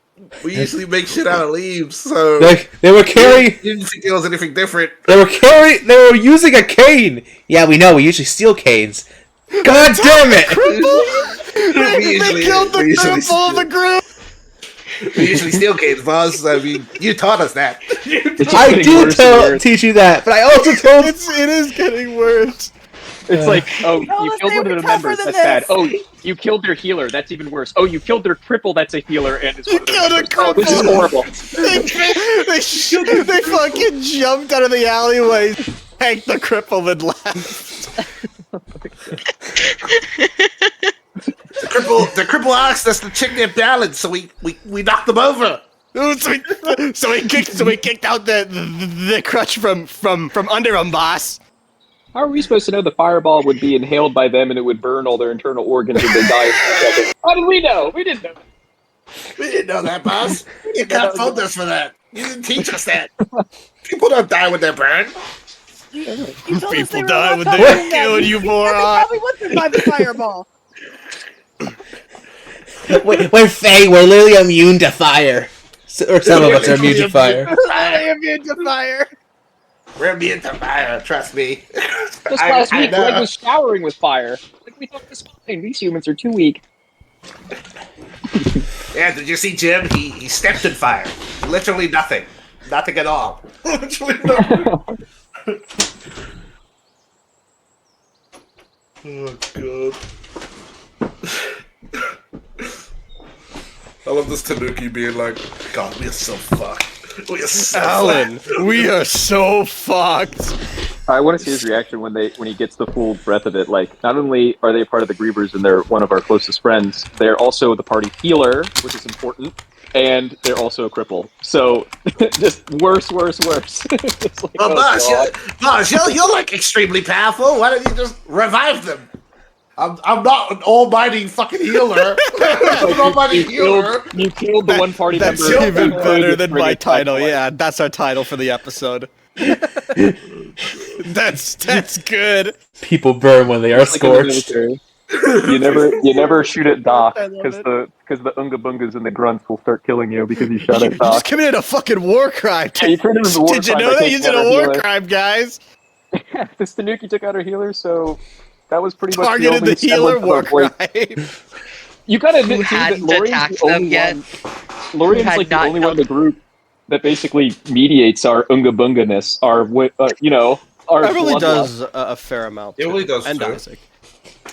Speaker 6: we usually make shit out of leaves, so
Speaker 2: They were carrying.
Speaker 6: didn't think it was anything different.
Speaker 2: They were using a cane. Yeah, we know. We usually steal canes. God damn it!
Speaker 5: They killed the cripple of the group.
Speaker 6: We usually steal canes, boss. I mean, you taught us that.
Speaker 2: I did teach you that, but I also told.
Speaker 5: It is getting worse.
Speaker 1: It's like, oh,
Speaker 3: Told
Speaker 1: you
Speaker 3: us
Speaker 1: killed
Speaker 3: they
Speaker 1: one of
Speaker 3: were
Speaker 1: the
Speaker 3: tougher
Speaker 1: members.
Speaker 3: than
Speaker 1: That's bad.
Speaker 3: this.
Speaker 1: Oh, you killed their healer. That's even worse. Oh, you killed their cripple. That's a healer, and it's one of their
Speaker 5: killed a
Speaker 1: members. Oh, this is
Speaker 5: cripple.
Speaker 1: horrible.
Speaker 5: They fucking jumped out of the alleyway, tanked the cripple, and left.
Speaker 6: The cripple asked us to check their balance, so we knocked them over.
Speaker 5: So we kicked out the crutch from under him, boss.
Speaker 1: How are we supposed to know the fireball would be inhaled by them and it would burn all their internal organs and they die in a second? How did we know? We didn't know.
Speaker 6: We didn't know that, boss. You can't fault us for that. You didn't teach us that. People don't die when they're burned.
Speaker 3: You told us they
Speaker 5: People
Speaker 3: were
Speaker 5: die
Speaker 3: not
Speaker 5: when
Speaker 3: tougher
Speaker 5: they're
Speaker 3: than that.
Speaker 5: killed, you
Speaker 3: They
Speaker 5: moron.
Speaker 3: probably would survive the fireball.
Speaker 2: We're Fae. We're literally immune to fire. Or some of us are immune to fire.
Speaker 3: I am into fire.
Speaker 6: We're immune to fire, trust me.
Speaker 1: Just last week, Greg was showering with fire. Like, we thought it was fine. These humans are too weak.
Speaker 6: Yeah, did you see Jim? He stepped in fire. Literally nothing. Nothing at all. Literally nothing. Oh god. I love this Tanuki being like, God, we are so fucked. We are so
Speaker 5: Alan,
Speaker 6: fucked.
Speaker 5: we are so fucked.
Speaker 1: I want to see his reaction when he gets the full breadth of it. Like, not only are they a part of the Grievers and they're one of our closest friends, they're also the party healer, which is important, and they're also a cripple. So, just worse. Just like,
Speaker 6: Well,
Speaker 1: oh,
Speaker 6: Boss, you're like extremely powerful. Why don't you just revive them? I'm not an almighty fucking healer. I'm an almighty healer.
Speaker 1: You killed the one party
Speaker 5: That's
Speaker 1: member.
Speaker 5: even better than my
Speaker 1: Friggin'
Speaker 5: title.
Speaker 1: Blacklight.
Speaker 5: Yeah, that's our title for the episode. That's good.
Speaker 2: People burn when they are
Speaker 1: Just like in the
Speaker 2: scorched.
Speaker 1: military. You never shoot at Doc
Speaker 3: I love
Speaker 1: because
Speaker 3: it.
Speaker 1: the Unga Bungas and the grunts will start killing you because you shot
Speaker 5: You
Speaker 1: at
Speaker 5: just
Speaker 1: Doc.
Speaker 5: committed a fucking war crime.
Speaker 1: Yeah, you turned it into a war
Speaker 5: Did you
Speaker 1: crime
Speaker 5: know
Speaker 1: by
Speaker 5: that you
Speaker 1: taking
Speaker 5: did
Speaker 1: out
Speaker 5: a
Speaker 1: our
Speaker 5: war
Speaker 1: healer.
Speaker 5: crime, guys?
Speaker 1: This Tanuki took out our healer, so that was pretty much
Speaker 5: Targeted
Speaker 1: the only
Speaker 5: the healer
Speaker 1: semblance
Speaker 5: war
Speaker 1: of, like,
Speaker 5: crime.
Speaker 1: You gotta
Speaker 4: Who
Speaker 1: admit too that
Speaker 4: hadn't
Speaker 1: Lorian's
Speaker 4: attacked
Speaker 1: the
Speaker 4: them
Speaker 1: only
Speaker 4: yet?
Speaker 1: one. Lorian's
Speaker 4: had
Speaker 1: like the
Speaker 4: not
Speaker 1: only one in the group that basically mediates our Unga Bunga-ness, our our
Speaker 5: Beverly
Speaker 1: bloodlust.
Speaker 5: does a fair amount.
Speaker 6: Yeah,
Speaker 5: too.
Speaker 6: well, he does
Speaker 5: and
Speaker 6: too.
Speaker 5: Isaac.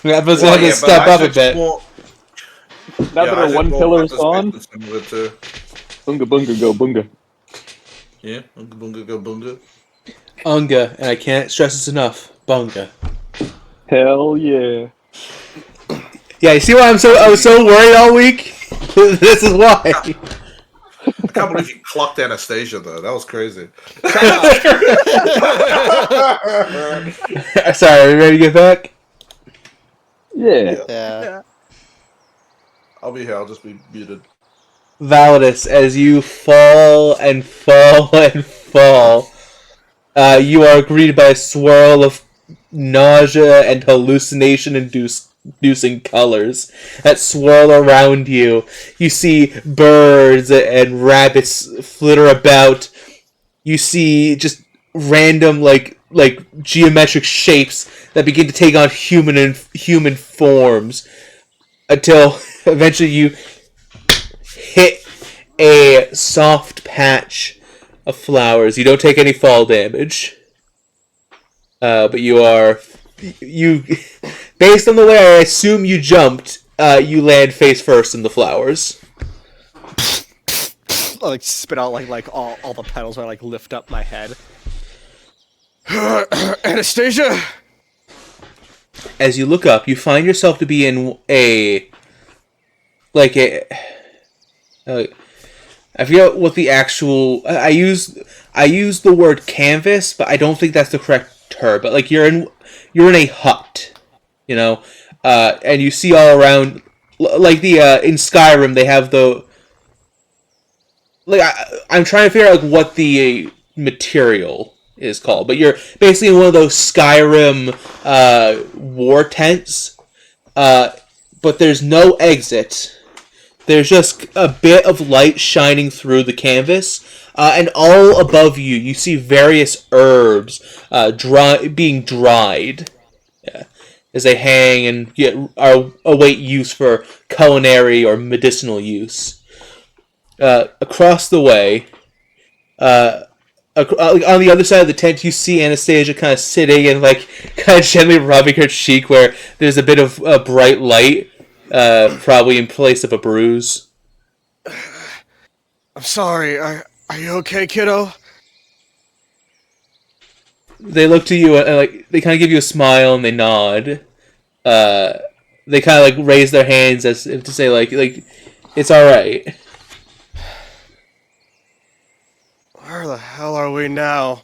Speaker 2: Yeah, but
Speaker 6: Well,
Speaker 2: have to
Speaker 6: yeah,
Speaker 2: step
Speaker 6: but
Speaker 2: up a
Speaker 6: Isaac's
Speaker 2: bit.
Speaker 6: more-
Speaker 1: Now that our
Speaker 6: Isaac's
Speaker 1: one
Speaker 6: more
Speaker 1: pillar's on,
Speaker 6: participation with it,
Speaker 1: Unga Bunga go Bunga.
Speaker 6: yeah, Bunga Bunga go Bunga.
Speaker 2: Unga, and I can't stress this enough. Bunga.
Speaker 1: Hell yeah.
Speaker 2: Yeah, you see why I was so worried all week? This is why.
Speaker 6: I can't believe you clocked Anastasia though. That was crazy.
Speaker 2: Sorry, are you ready to get back?
Speaker 1: Yeah.
Speaker 5: Yeah.
Speaker 6: I'll be here. I'll just be muted.
Speaker 2: Validus, as you fall and fall and fall, you are greeted by a swirl of nausea and hallucination-inducing colors that swirl around you. You see birds and rabbits flitter about. You see just random, like geometric shapes that begin to take on human forms until eventually you hit a soft patch of flowers. You don't take any fall damage. But you based on the way I assume you jumped, you land face first in the flowers.
Speaker 5: I like spit out like all the petals when I like lift up my head. Anastasia.
Speaker 2: As you look up, you find yourself to be in I forget what the actual. I use the word canvas, but I don't think that's the correct term. But like you're in a hut, you know, and you see all around, like in Skyrim they have the. Like I'm trying to figure out like what the material is called, but you're basically in one of those Skyrim war tents, but there's no exit. There's just a bit of light shining through the canvas, and all above you, you see various herbs being dried, as they hang and await use for culinary or medicinal use. Across the way, on the other side of the tent, you see Anastasia kind of sitting and like kind of gently rubbing her cheek, where there's a bit of bright light. Probably in place of a bruise.
Speaker 5: I'm sorry. Are you okay, kiddo?
Speaker 2: They look to you and like they kind of give you a smile and they nod. They kind of like raise their hands as if to say like it's all right.
Speaker 5: Where the hell are we now?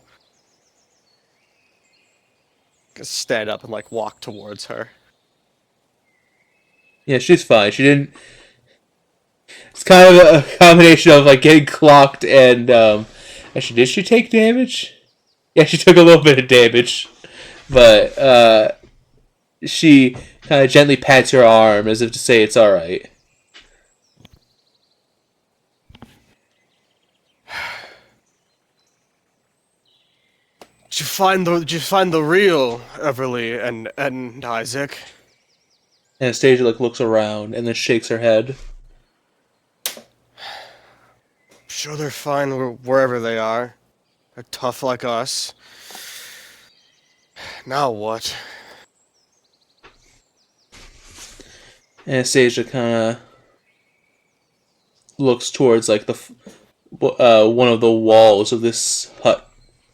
Speaker 5: Just stand up and like walk towards her.
Speaker 2: Yeah, she's fine. She didn't. It's kind of a combination of like getting clocked and actually, did she take damage? Yeah, she took a little bit of damage, but she kind of gently pats your arm as if to say it's all right.
Speaker 5: Did you find the real Everly and Isaac?
Speaker 2: Anastasia looks around and then shakes her head.
Speaker 5: Sure, they're fine wherever they are. They're tough like us. Now what?
Speaker 2: Anastasia kind of looks towards like one of the walls of this hut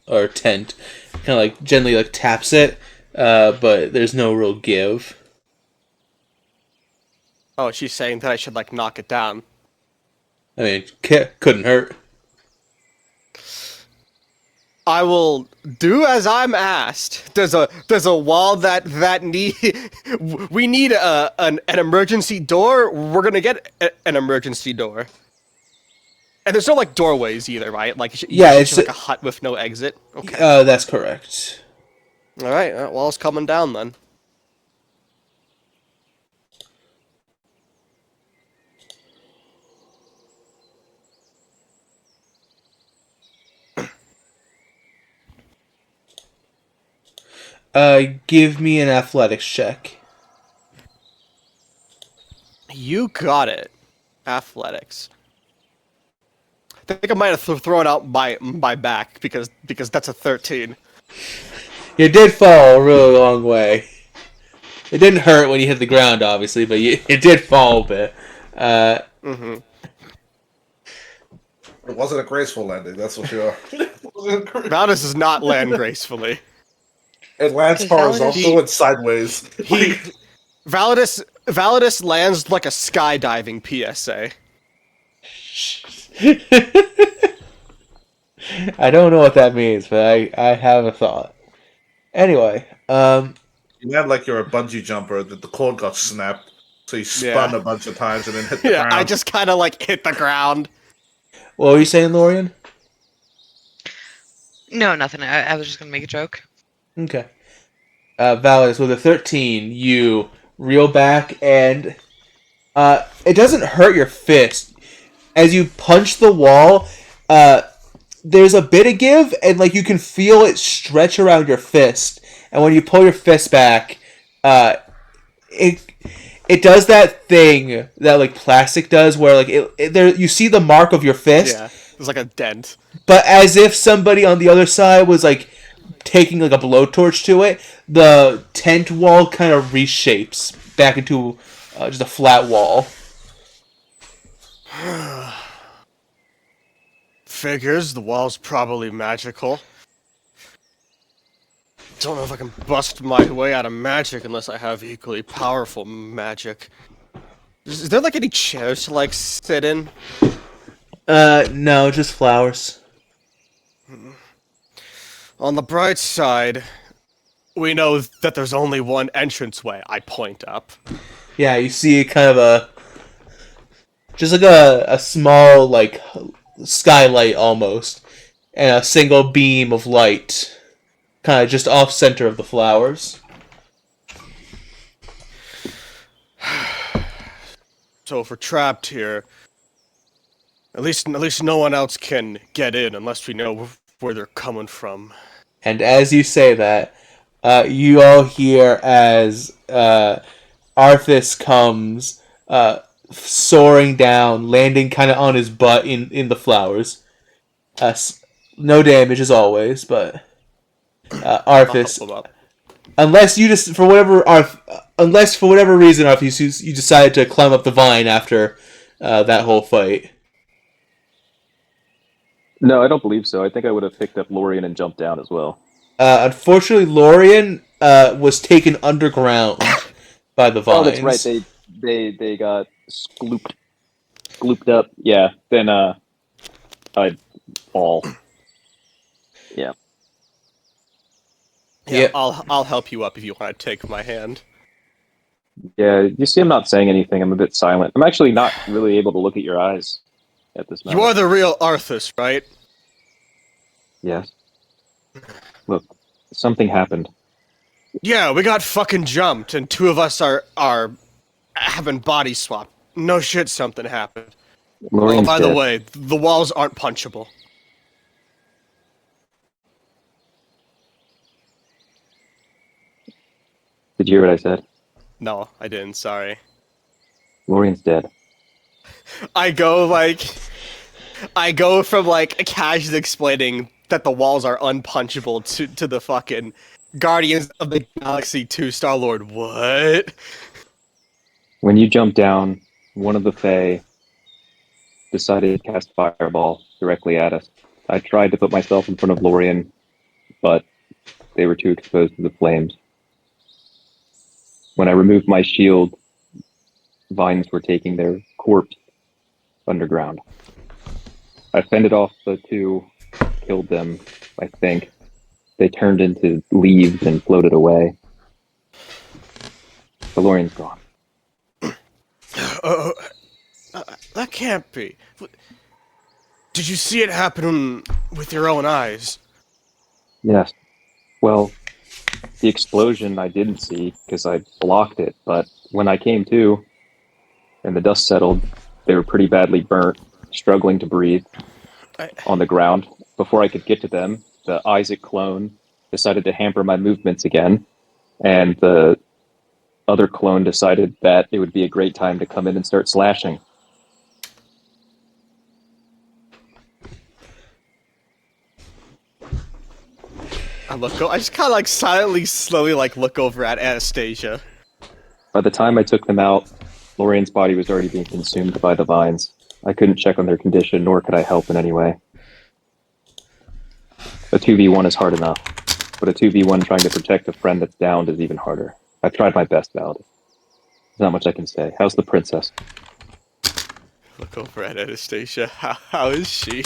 Speaker 2: or tent, kind of like gently like taps it, but there's no real give.
Speaker 5: Oh, she's saying that I should like knock it down.
Speaker 2: I mean, couldn't hurt.
Speaker 5: I will do as I'm asked. There's a wall that need we need an emergency door. We're gonna get an emergency door. And there's no like doorways either, right? Like
Speaker 2: Yeah,
Speaker 5: it's
Speaker 2: it's
Speaker 5: just like a hut with no exit. Okay.
Speaker 2: That's correct.
Speaker 5: All right. Wall's coming down then.
Speaker 2: Give me an athletics check.
Speaker 5: You got it. Athletics. I think I might have thrown out my back because that's a 13.
Speaker 2: You did fall a really long way. It didn't hurt when you hit the ground, obviously, but it did fall a bit.
Speaker 5: Mm-hmm.
Speaker 6: It wasn't a graceful landing, that's for sure.
Speaker 5: Valdis does not land gracefully.
Speaker 6: It lands horizontal and sideways.
Speaker 5: Validus lands like a skydiving PSA.
Speaker 2: I don't know what that means, but I have a thought. Anyway,
Speaker 6: You land like you're a bungee jumper, that the cord got snapped, so you spun a bunch of times and then hit the ground.
Speaker 5: I just kind of like hit the ground.
Speaker 2: what were you saying, Lorian?
Speaker 4: No, nothing. I was just gonna make a joke.
Speaker 2: Okay. Validus, with a 13, you reel back, and it doesn't hurt your fist. As you punch the wall, there's a bit of give, and like you can feel it stretch around your fist. And when you pull your fist back, it does that thing that like plastic does, where like there you see the mark of your fist.
Speaker 5: Yeah, there's like a dent.
Speaker 2: But as if somebody on the other side was like taking like a blowtorch to it, the tent wall kind of reshapes back into just a flat wall.
Speaker 5: Figures, the wall's probably magical. Don't know if I can bust my way out of magic unless I have equally powerful magic. Is there like any chairs to like sit in?
Speaker 2: No, just flowers.
Speaker 5: On the bright side, we know that there's only one entranceway. I point up.
Speaker 2: Yeah, you see kind of just like a small like skylight almost, and a single beam of light, kind of just off center of the flowers.
Speaker 5: So if we're trapped here, at least no one else can get in unless we know where they're coming from.
Speaker 2: And as you say that, you all hear as Arthas comes soaring down, landing kind of on his butt in the flowers. No damage as always, but Arthas,
Speaker 5: I'll help him up.
Speaker 2: unless for whatever reason, Arthas, you decided to climb up the vine after that whole fight.
Speaker 1: No, I don't believe so. I think I would have picked up Lorian and jumped down as well.
Speaker 2: Unfortunately, Lorian was taken underground by the vines.
Speaker 1: Oh, that's right. They got scooped up. Yeah. Then I'd fall. Yeah.
Speaker 5: Yeah,
Speaker 2: Yep.
Speaker 5: I'll help you up if you want to take my hand.
Speaker 1: Yeah. You see, I'm not saying anything. I'm a bit silent. I'm actually not really able to look at your eyes at this moment.
Speaker 5: You are the real Arthas, right?
Speaker 1: Yes. Look, something happened.
Speaker 5: Yeah, we got fucking jumped, and two of us are having body swap. No shit, something happened. Oh,
Speaker 1: Lorian's
Speaker 5: by the
Speaker 1: dead.
Speaker 5: way, the walls aren't punchable.
Speaker 1: Did you hear what I said?
Speaker 5: No, I didn't. Sorry.
Speaker 1: Lorian's dead.
Speaker 5: I go from like casually explaining that the walls are unpunchable to the fucking Guardians of the Galaxy 2 Star-Lord. What?
Speaker 1: When you jumped down, one of the Fae decided to cast Fireball directly at us. I tried to put myself in front of Lorien, but they were too exposed to the flames. When I removed my shield, vines were taking their corpse underground. I fended off the two, killed them, I think. They turned into leaves and floated away. The Lorien's gone.
Speaker 5: That can't be. Did you see it happen with your own eyes?
Speaker 1: Yes. Well, the explosion I didn't see because I blocked it, but when I came to and the dust settled, they were pretty badly burnt, struggling to breathe on the ground. Before I could get to them, the Isaac clone decided to hamper my movements again, and the other clone decided that it would be a great time to come in and start slashing.
Speaker 5: I just kind of like silently, slowly like look over at Anastasia.
Speaker 1: By the time I took them out, Lorien's body was already being consumed by the vines. I couldn't check on their condition, nor could I help in any way. A 2v1 is hard enough, but a 2v1 trying to protect a friend that's downed is even harder. I tried my best, Valdez. There's not much I can say. How's the princess?
Speaker 5: Look over at Anastasia. How is she?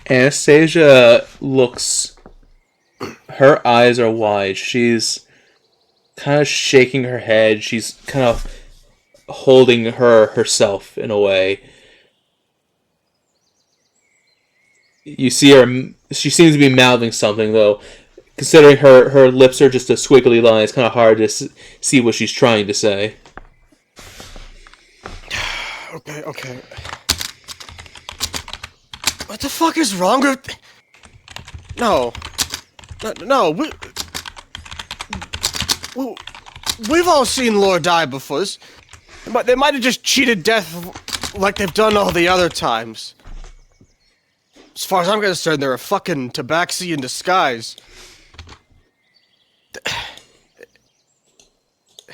Speaker 2: Anastasia looks... Her eyes are wide. She's kind of shaking her head. She's kind of holding herself in a way. You see her... She seems to be mouthing something, though. Considering her lips are just a squiggly line, it's kind of hard to see what she's trying to say.
Speaker 5: Okay. What the fuck is wrong with... No. We've all seen Lore die before. They might have just cheated death like they've done all the other times. As far as I'm concerned, they're a fucking tabaxi in disguise.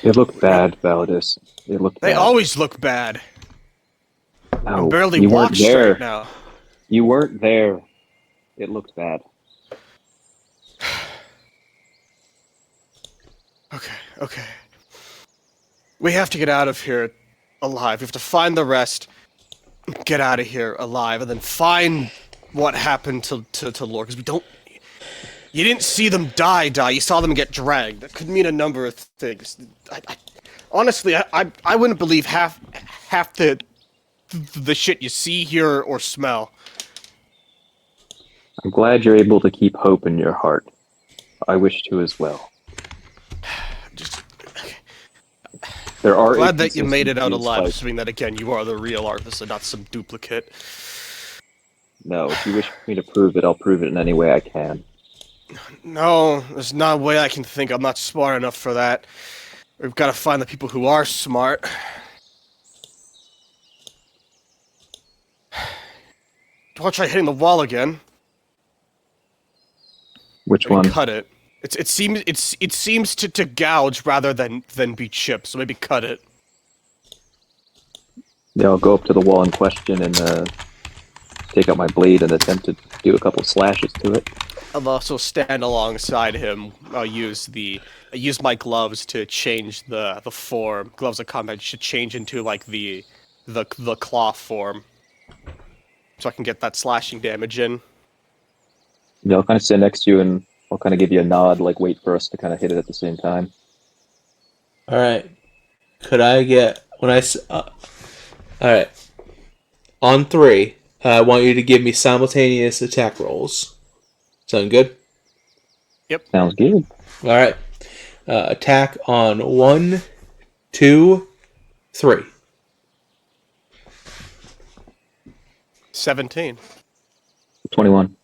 Speaker 1: It looked bad, Valdez. It looked bad.
Speaker 5: They always look bad.
Speaker 1: No,
Speaker 5: I barely
Speaker 1: you
Speaker 5: walk
Speaker 1: weren't there.
Speaker 5: straight now.
Speaker 1: You weren't there. It looked bad.
Speaker 5: Okay. We have to get out of here alive. We have to find the rest, get out of here alive, and then find what happened to Lore, because we don't... You didn't see them die. You saw them get dragged. That could mean a number of things. Honestly, I wouldn't believe half the shit you see, hear, or smell.
Speaker 1: I'm glad you're able to keep hope in your heart. I wish to as well. There are
Speaker 5: Glad that you made it out alive,
Speaker 1: like...
Speaker 5: assuming that, again, you are the real artist and not some duplicate.
Speaker 1: No, if you wish me to prove it, I'll prove it in any way I can.
Speaker 5: No, there's not a way I can think. I'm not smart enough for that. We've got to find the people who are smart. Do I try hitting the wall again?
Speaker 1: Which
Speaker 5: Maybe
Speaker 1: one?
Speaker 5: Cut it. It seems to gouge rather than be chipped. So maybe cut it.
Speaker 1: Yeah, I'll go up to the wall in question and take out my blade and attempt to do a couple slashes to it.
Speaker 5: I'll also stand alongside him. I use my gloves to change the form. Gloves of combat should change into like the claw form, so I can get that slashing damage in.
Speaker 1: Yeah, I'll kind of stand next to you and I'll kind of give you a nod, like wait for us to kind of hit it at the same time.
Speaker 2: All right. Could I get all right. On 3, I want you to give me simultaneous attack rolls. Sound good?
Speaker 5: Yep.
Speaker 1: Sounds good.
Speaker 2: All right. Attack on 1, 2, 3.
Speaker 5: 17.
Speaker 1: 21.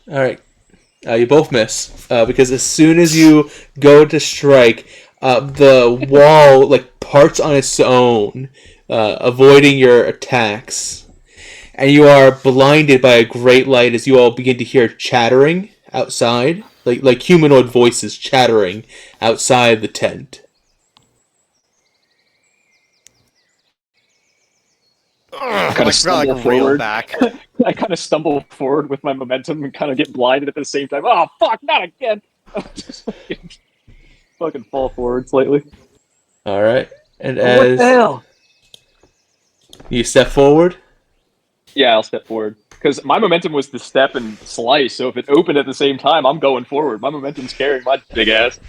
Speaker 2: All right. You both miss because as soon as you go to strike, the wall like parts on its own, avoiding your attacks, and you are blinded by a great light as you all begin to hear chattering outside, like humanoid voices chattering outside the tent.
Speaker 1: kind of
Speaker 5: like
Speaker 1: stumble
Speaker 5: real
Speaker 1: forward.
Speaker 5: back.
Speaker 1: I kind of stumble forward with my momentum and kind of get blinded at the same time. Oh fuck! Not again! Just fucking fall forward slightly.
Speaker 2: All right, and
Speaker 1: Oh, what the
Speaker 2: as
Speaker 1: hell?
Speaker 2: you step forward,
Speaker 1: Yeah, I'll step forward because my momentum was to step and slice. So if it opened at the same time, I'm going forward. My momentum's carrying my big ass.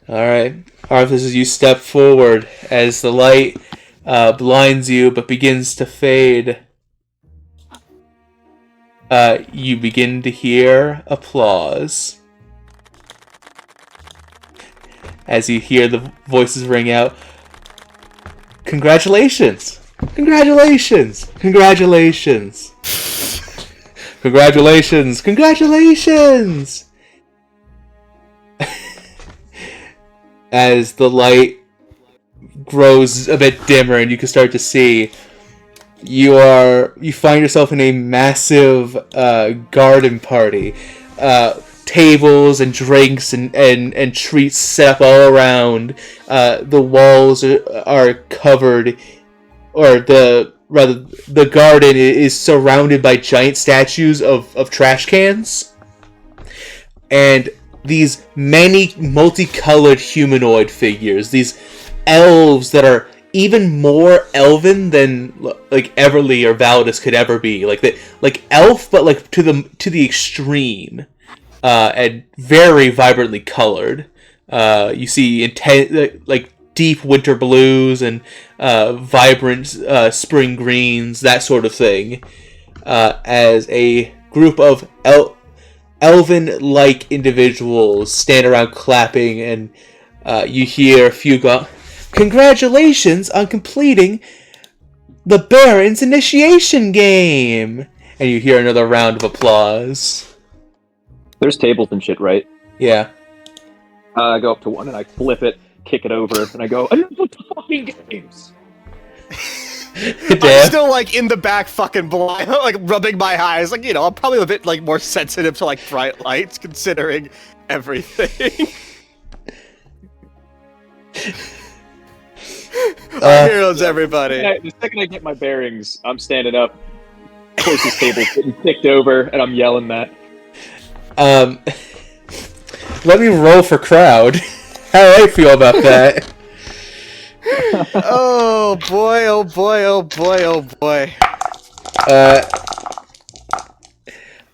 Speaker 2: all right, Arthur, as you step forward, as the light blinds you but begins to fade, you begin to hear applause. As you hear the voices ring out, "Congratulations! Congratulations! Congratulations! Congratulations! Congratulations!" As the light grows a bit dimmer and you can start to see, you find yourself in a massive garden party. Tables and drinks and treats set up all around. The walls are covered, or the garden is surrounded by giant statues of trash cans. And these many multicolored humanoid figures, these elves that are even more elven than like Everly or Valdis could ever be. Like elf, but like to the extreme. And very vibrantly colored. You see intense, like deep winter blues and vibrant spring greens, that sort of thing. As a group of elven-like individuals stand around clapping, and you hear a few go, "Congratulations on completing the Baron's initiation game!" And you hear another round of applause.
Speaker 1: There's tables and shit, right?
Speaker 2: Yeah.
Speaker 1: I go up to one and I flip it, kick it over, and I go, "I didn't put the fucking games."
Speaker 5: I'm still like in the back, fucking blind, like rubbing my eyes. Like, you know, I'm probably a bit like more sensitive to like bright lights, considering everything. Our heroes, everybody.
Speaker 1: The second I get my bearings, I'm standing up, closest table, getting kicked over, and I'm yelling that.
Speaker 2: Let me roll for crowd. How do I feel about that?
Speaker 5: Oh boy, oh boy, oh boy, oh boy.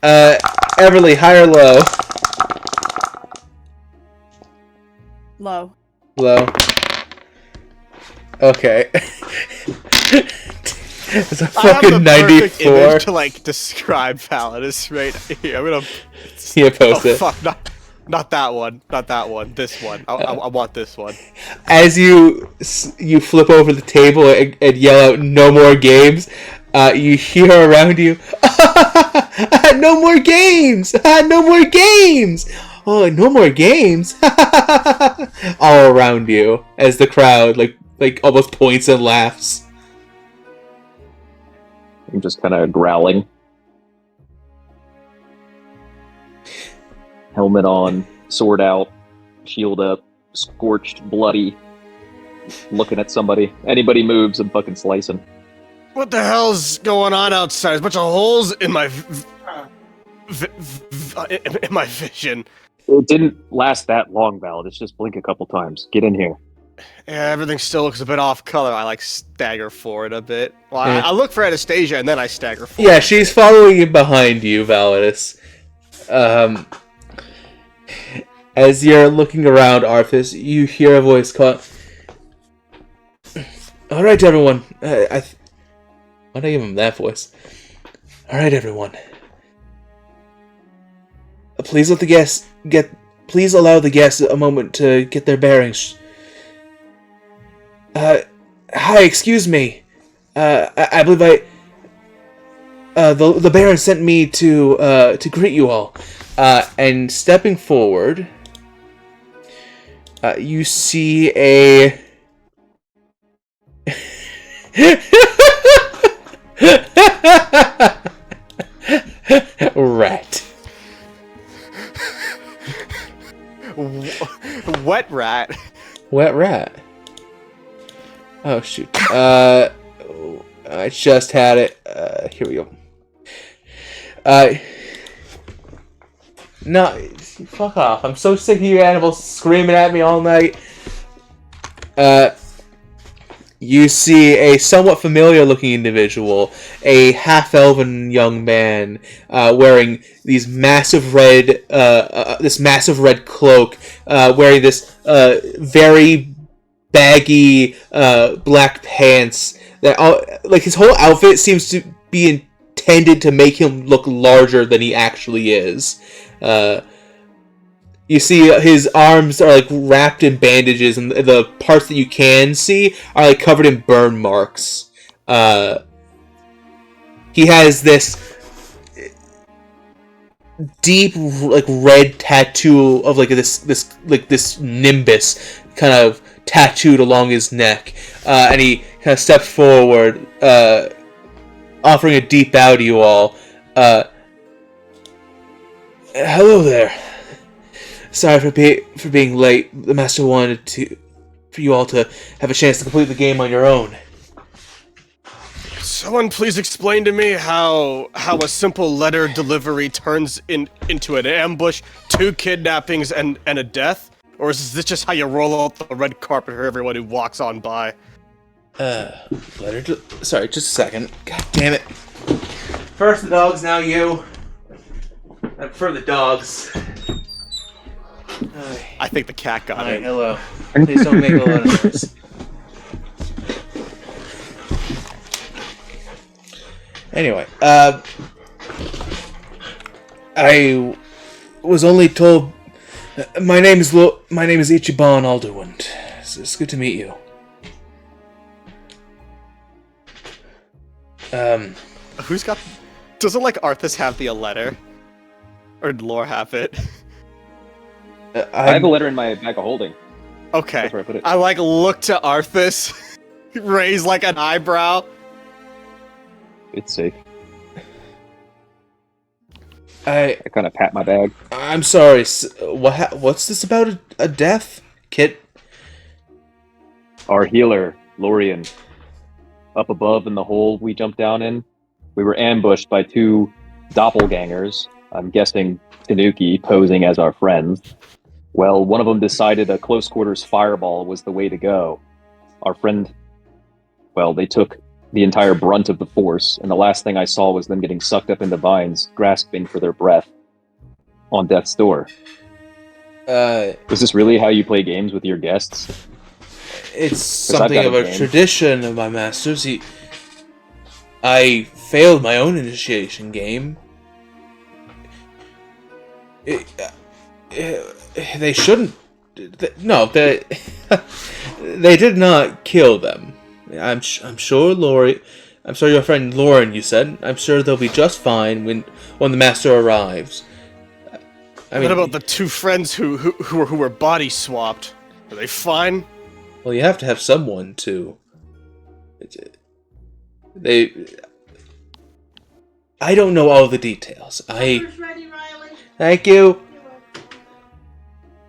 Speaker 2: Everly, high or low?
Speaker 3: Low.
Speaker 2: Low. Okay. It's a
Speaker 5: I have the
Speaker 2: fucking
Speaker 5: perfect
Speaker 2: 94.
Speaker 5: image to like describe Validus right here. I'm gonna.
Speaker 2: Yeah, post it.
Speaker 5: Fuck, not that one, not that one. This one. I want this one.
Speaker 2: As you flip over the table and yell out, "No more games," you hear around you, "No more games! No more games! Oh, no more games!" All around you, as the crowd like almost points and laughs.
Speaker 1: I'm just kind of growling. Helmet on, sword out, shield up, scorched, bloody, looking at somebody. Anybody moves, I'm fucking slicing.
Speaker 5: What the hell's going on outside? There's a bunch of holes in my in my vision.
Speaker 1: It didn't last that long, Val. It's just blink a couple times. Get in here.
Speaker 5: Yeah, everything still looks a bit off color. I like stagger forward a bit. Well,
Speaker 2: Yeah.
Speaker 5: I look for Anastasia and then I stagger forward.
Speaker 2: Yeah, she's following behind you, Validus. As you're looking around, Arthas, you hear a voice call. "All right, everyone. Why'd I give him that voice? All right, everyone. Please let the guests Please allow the guests a moment to get their bearings. Hi, excuse me. I believe the Baron sent me to greet you all." And stepping forward, you see a rat.
Speaker 5: Wet rat.
Speaker 2: Wet rat. Oh shoot. I just had it. Here we go. Uh, no, fuck off. I'm so sick of you animals screaming at me all night. You see a somewhat familiar-looking individual, a half-elven young man, wearing these massive red, this massive red cloak, wearing this very baggy black pants. That like his whole outfit seems to be intended to make him look larger than he actually is. You see his arms are like wrapped in bandages, and the parts that you can see are like covered in burn marks. He has this deep like red tattoo of like this nimbus kind of tattooed along his neck, and he kind of steps forward, offering a deep bow to you all. Hello there. Sorry for being late. The master wanted for you all to have a chance to complete the game on your own.
Speaker 5: Someone please explain to me how a simple letter delivery turns into an ambush, 2 kidnappings, and a death? Or is this just how you roll out the red carpet for everyone who walks on by?
Speaker 2: Sorry, just a second. God damn it. First the dogs, now you. I prefer the dogs.
Speaker 5: I think the cat got
Speaker 2: Hi,
Speaker 5: it.
Speaker 2: hello. Please don't make a lot of noise. Anyway, I was only told. My name is Ichiban Alderwind. It's good to meet you.
Speaker 5: Who's got? Doesn't like Arthas have the letter, or did Lore have it?
Speaker 1: I have a letter in my bag of holding.
Speaker 5: Okay.
Speaker 1: That's where I put it.
Speaker 5: I like look to Arthas, raise like an eyebrow.
Speaker 1: It's safe.
Speaker 2: I
Speaker 1: kind of pat my bag.
Speaker 2: I'm sorry. What's this about a death, Kit?
Speaker 1: Our healer, Lorian, up above in the hole we jumped down in, we were ambushed by 2 doppelgangers. I'm guessing Tanuki posing as our friends. Well, one of them decided a close quarters fireball was the way to go. Our friend, well, they took the entire brunt of the force, and the last thing I saw was them getting sucked up into vines, grasping for their breath on death's door. Is this really how you play games with your guests?
Speaker 2: It's something of a tradition of my master's. I failed my own initiation game. They shouldn't. No, they did not kill them. I'm sure Lori. I'm sorry, your friend Lauren. You said. I'm sure they'll be just fine when the master arrives.
Speaker 5: What about the 2 friends who were body swapped? Are they fine?
Speaker 2: Well, you have to have someone to. I don't know all the details. Thank you.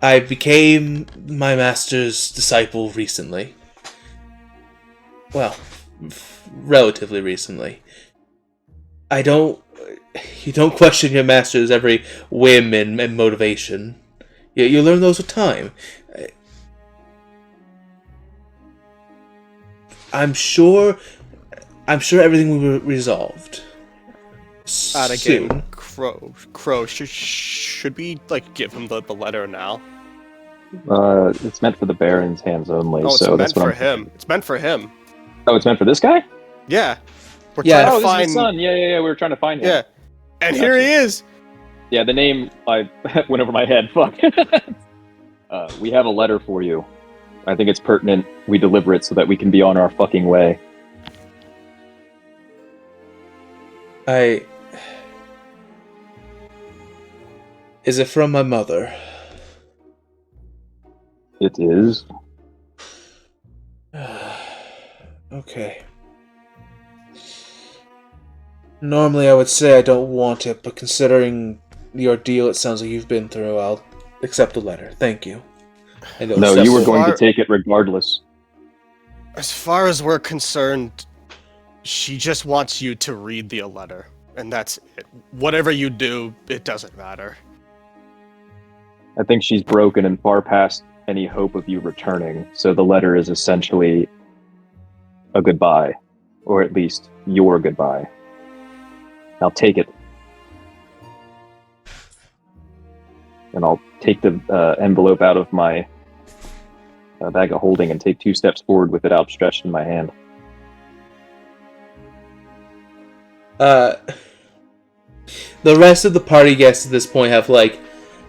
Speaker 2: I became my master's disciple recently. Well, relatively recently. You don't question your master's every whim and motivation. You learn those with time. I'm sure everything will be resolved.
Speaker 5: Again, Crow. Should we like give him the letter now?
Speaker 1: It's meant for the Baron's hands only.
Speaker 5: Oh, it's
Speaker 1: so
Speaker 5: meant for him. It's meant for him.
Speaker 1: Oh, it's meant for this guy?
Speaker 5: Yeah. We're
Speaker 2: Yeah.
Speaker 5: trying
Speaker 1: Oh,
Speaker 5: to
Speaker 1: this
Speaker 5: find.
Speaker 1: is his son. Yeah. We were trying to find him.
Speaker 5: Yeah. And
Speaker 1: Gotcha.
Speaker 5: here he is.
Speaker 1: Yeah, the name I went over my head. Fuck. We have a letter for you. I think it's pertinent we deliver it so that we can be on our fucking way.
Speaker 2: Is it from my mother?
Speaker 1: It is.
Speaker 2: Okay. Normally I would say I don't want it, but considering the ordeal it sounds like you've been through, I'll accept the letter. Thank you.
Speaker 1: No, you were going to take it regardless.
Speaker 5: As far as we're concerned, She just wants you to read the letter, and that's it. Whatever you do, it doesn't matter.
Speaker 1: I think she's broken and far past any hope of you returning, so the letter is essentially a goodbye, or at least your goodbye. Now take it. And I'll take the envelope out of my bag of holding and take 2 steps forward with it outstretched in my hand.
Speaker 2: The rest of the party guests at this point have, like,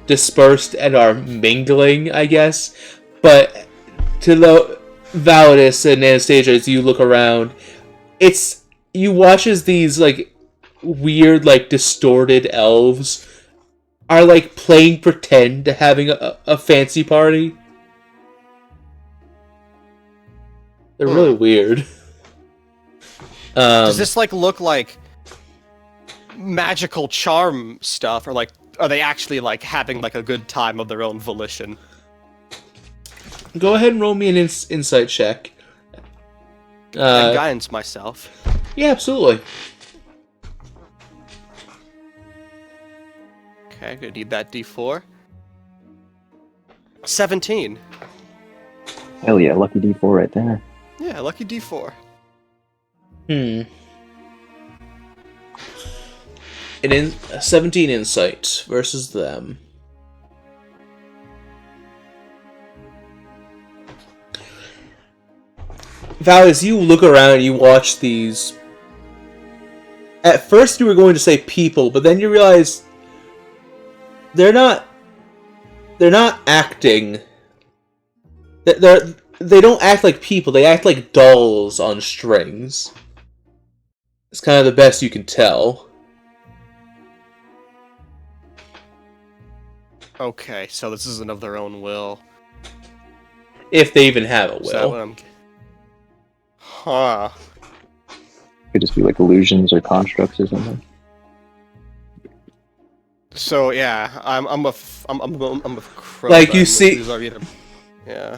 Speaker 2: dispersed and are mingling, I guess. But to the Validus and Anastasia, as you look around, you watch as these, like, weird, like, distorted elves are, like, playing pretend to having a fancy party. They're really weird.
Speaker 5: Does this, like, look like magical charm stuff, or, like, are they actually, like, having, like, a good time of their own volition?
Speaker 2: Go ahead and roll me an insight check.
Speaker 5: And guidance myself.
Speaker 2: Yeah, absolutely.
Speaker 5: Okay, gonna need that D4. 17.
Speaker 1: Hell yeah, lucky D4 right there.
Speaker 5: Yeah, lucky D4.
Speaker 2: A 17 insight versus them. Val, as you look around and you watch these, at first you were going to say people, but then you realize they're not acting. They don't act like people, they act like dolls on strings. It's kind of the best you can tell.
Speaker 5: Okay, so this isn't of their own will.
Speaker 2: If they even have a
Speaker 5: Is that what
Speaker 2: will.
Speaker 5: I'm... Huh.
Speaker 1: Could just be like illusions or constructs or something.
Speaker 5: So yeah, I'm a crow.
Speaker 2: Like,
Speaker 5: but
Speaker 2: you see-
Speaker 5: these are either- Yeah.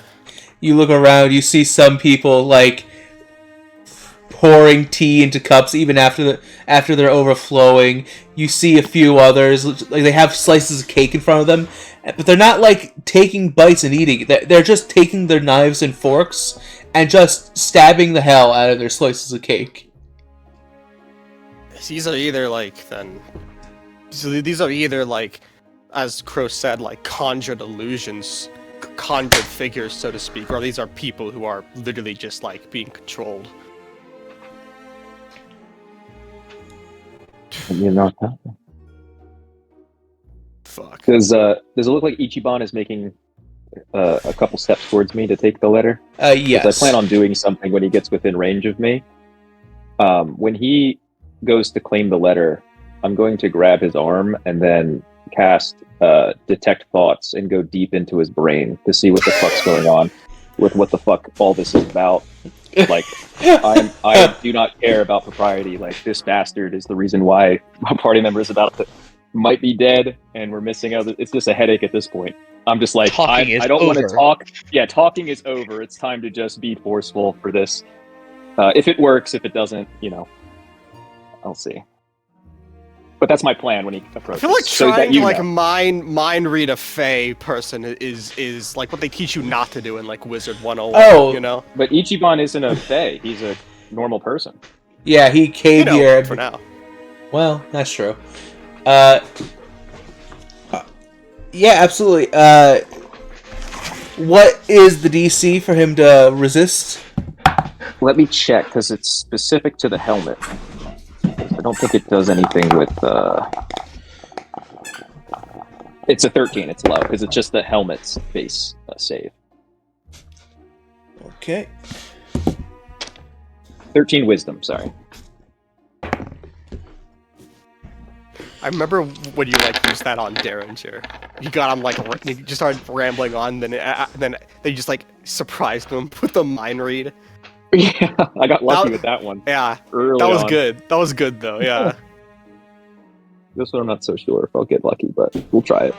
Speaker 2: You look around, you see some people, like, pouring tea into cups even after they're overflowing. You see a few others, like, they have slices of cake in front of them, but they're not, like, taking bites and eating. They're just taking their knives and forks and just stabbing the hell out of their slices of cake.
Speaker 5: These are either like then. So these are either like, as Crow said, like conjured illusions, conjured figures, so to speak, or these are people who are literally just like being controlled.
Speaker 1: You know,
Speaker 5: Fuck.
Speaker 1: does it look like Ichiban is making a couple steps towards me to take the letter?
Speaker 2: Yes.
Speaker 1: 'Cause I plan on doing something when he gets within range of me. When he goes to claim the letter, I'm going to grab his arm and then cast Detect Thoughts and go deep into his brain to see what the fuck's going on with what the fuck all this is about. Like, I do not care about propriety. Like, this bastard is the reason why my party member is might be dead, and we're missing out. It's just a headache at this point. I'm just like,
Speaker 4: Talking is
Speaker 1: I don't want to
Speaker 4: over.
Speaker 1: talk. Yeah, talking is over. It's time to just be forceful for this. If it works, if it doesn't, I'll see. But that's my plan when he approaches.
Speaker 5: I feel like
Speaker 1: so that
Speaker 5: trying
Speaker 1: you
Speaker 5: to like
Speaker 1: know.
Speaker 5: mind read a Fey person is like what they teach you not to do in like Wizard 101.
Speaker 2: Oh.
Speaker 5: You know,
Speaker 1: But Ichiban isn't a Fey. He's a normal person.
Speaker 2: Yeah, he came here.
Speaker 5: for now.
Speaker 2: Well, that's true. Yeah, absolutely. What is the DC for him to resist?
Speaker 1: Let me check, because it's specific to the helmet. I don't think it does anything with... It's a 13, it's low, because it's just the helmet's base save.
Speaker 2: Okay.
Speaker 1: 13 wisdom, sorry.
Speaker 5: I remember when you like used that on Derringer. You got him like you just started rambling on, then they just like surprised him with the mind read.
Speaker 1: Yeah, I got lucky with that one.
Speaker 5: Yeah,
Speaker 1: Early
Speaker 5: that was
Speaker 1: on.
Speaker 5: good. That was good though. Yeah.
Speaker 1: This one I'm not so sure if I'll get lucky, but we'll try it.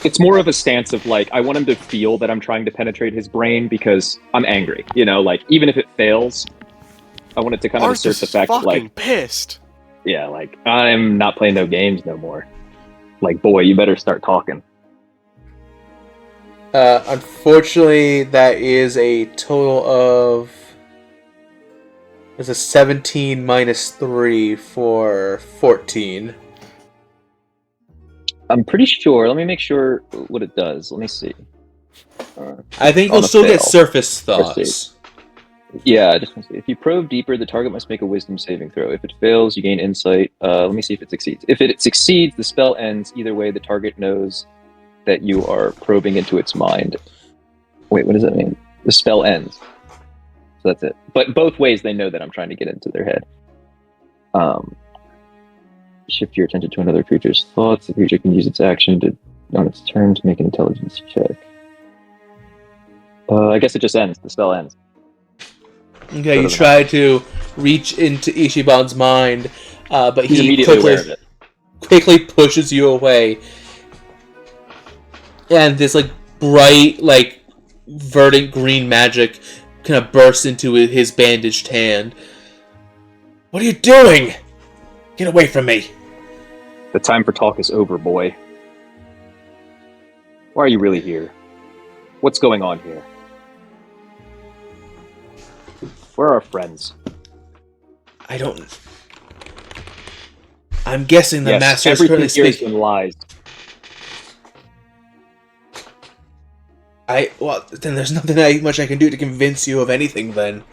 Speaker 1: It's more of a stance of like, I want him to feel that I'm trying to penetrate his brain because I'm angry. Like, even if it fails, I wanted to kind of assert
Speaker 5: Arthas
Speaker 1: the
Speaker 5: is
Speaker 1: fact that,
Speaker 5: fucking
Speaker 1: like,
Speaker 5: pissed.
Speaker 1: yeah, like, I'm not playing no games no more. Like, boy, you better start talking.
Speaker 2: Unfortunately, that is a total of... There's a 17 minus 3 for 14.
Speaker 1: I'm pretty sure. Let me make sure what it does. Let me see.
Speaker 2: I think
Speaker 1: On
Speaker 2: you'll
Speaker 1: a
Speaker 2: still get
Speaker 1: fail.
Speaker 2: surface
Speaker 1: Press
Speaker 2: thoughts.
Speaker 1: Yeah, I just want to see. If you probe deeper, the target must make a wisdom saving throw. If it fails, you gain insight. Let me see if it succeeds. If it succeeds, the spell ends. Either way, the target knows that you are probing into its mind. Wait, what does that mean? The spell ends. So that's it. But both ways, they know that I'm trying to get into their head. Shift your attention to another creature's thoughts. The creature can use its action on its turn to make an intelligence check. I guess it just ends. The spell ends.
Speaker 2: Okay,
Speaker 1: So
Speaker 2: you
Speaker 1: it
Speaker 2: try to reach into Ichiban's mind, but
Speaker 1: He's
Speaker 2: he
Speaker 1: immediately aware of it.
Speaker 2: quickly pushes you away. And this, like, bright, like, verdant green magic kind of bursts into his bandaged hand. What are you doing? Get away from me.
Speaker 1: The time for talk is over, boy. Why are you really here? What's going on here? Where are our friends?
Speaker 2: I don't... I'm guessing the
Speaker 1: Yes,
Speaker 2: master is
Speaker 1: everything
Speaker 2: currently
Speaker 1: here has
Speaker 2: speaking.
Speaker 1: been lies.
Speaker 2: Well, then there's nothing much I can do to convince you of anything, then.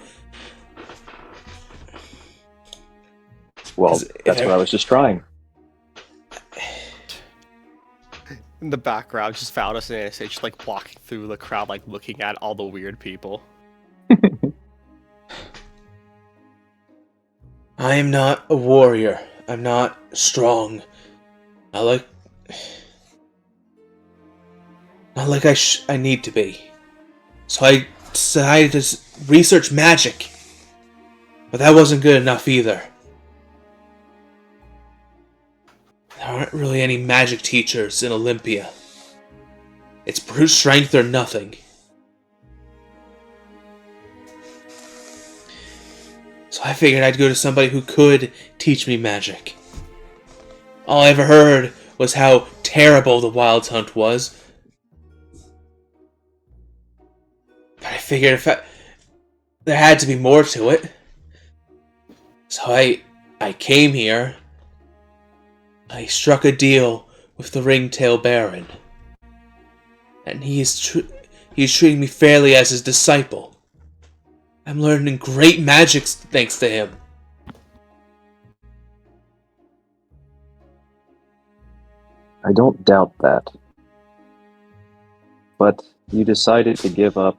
Speaker 1: Well,
Speaker 2: 'Cause
Speaker 1: that's what I was just trying.
Speaker 5: In the background, just found us in a just like walking through the crowd, like looking at all the weird people.
Speaker 2: I am not a warrior. I'm not strong. Not like I need to be. So I decided to research magic. But that wasn't good enough either. There aren't really any magic teachers in Olympia. It's brute strength or nothing. So I figured I'd go to somebody who could teach me magic. All I ever heard was how terrible the Wild Hunt was. But I figured there had to be more to it. So I came here. I struck a deal with the Ringtail Baron. And he's treating me fairly as his disciple. I'm learning great magic thanks to him.
Speaker 1: I don't doubt that. But you decided to give up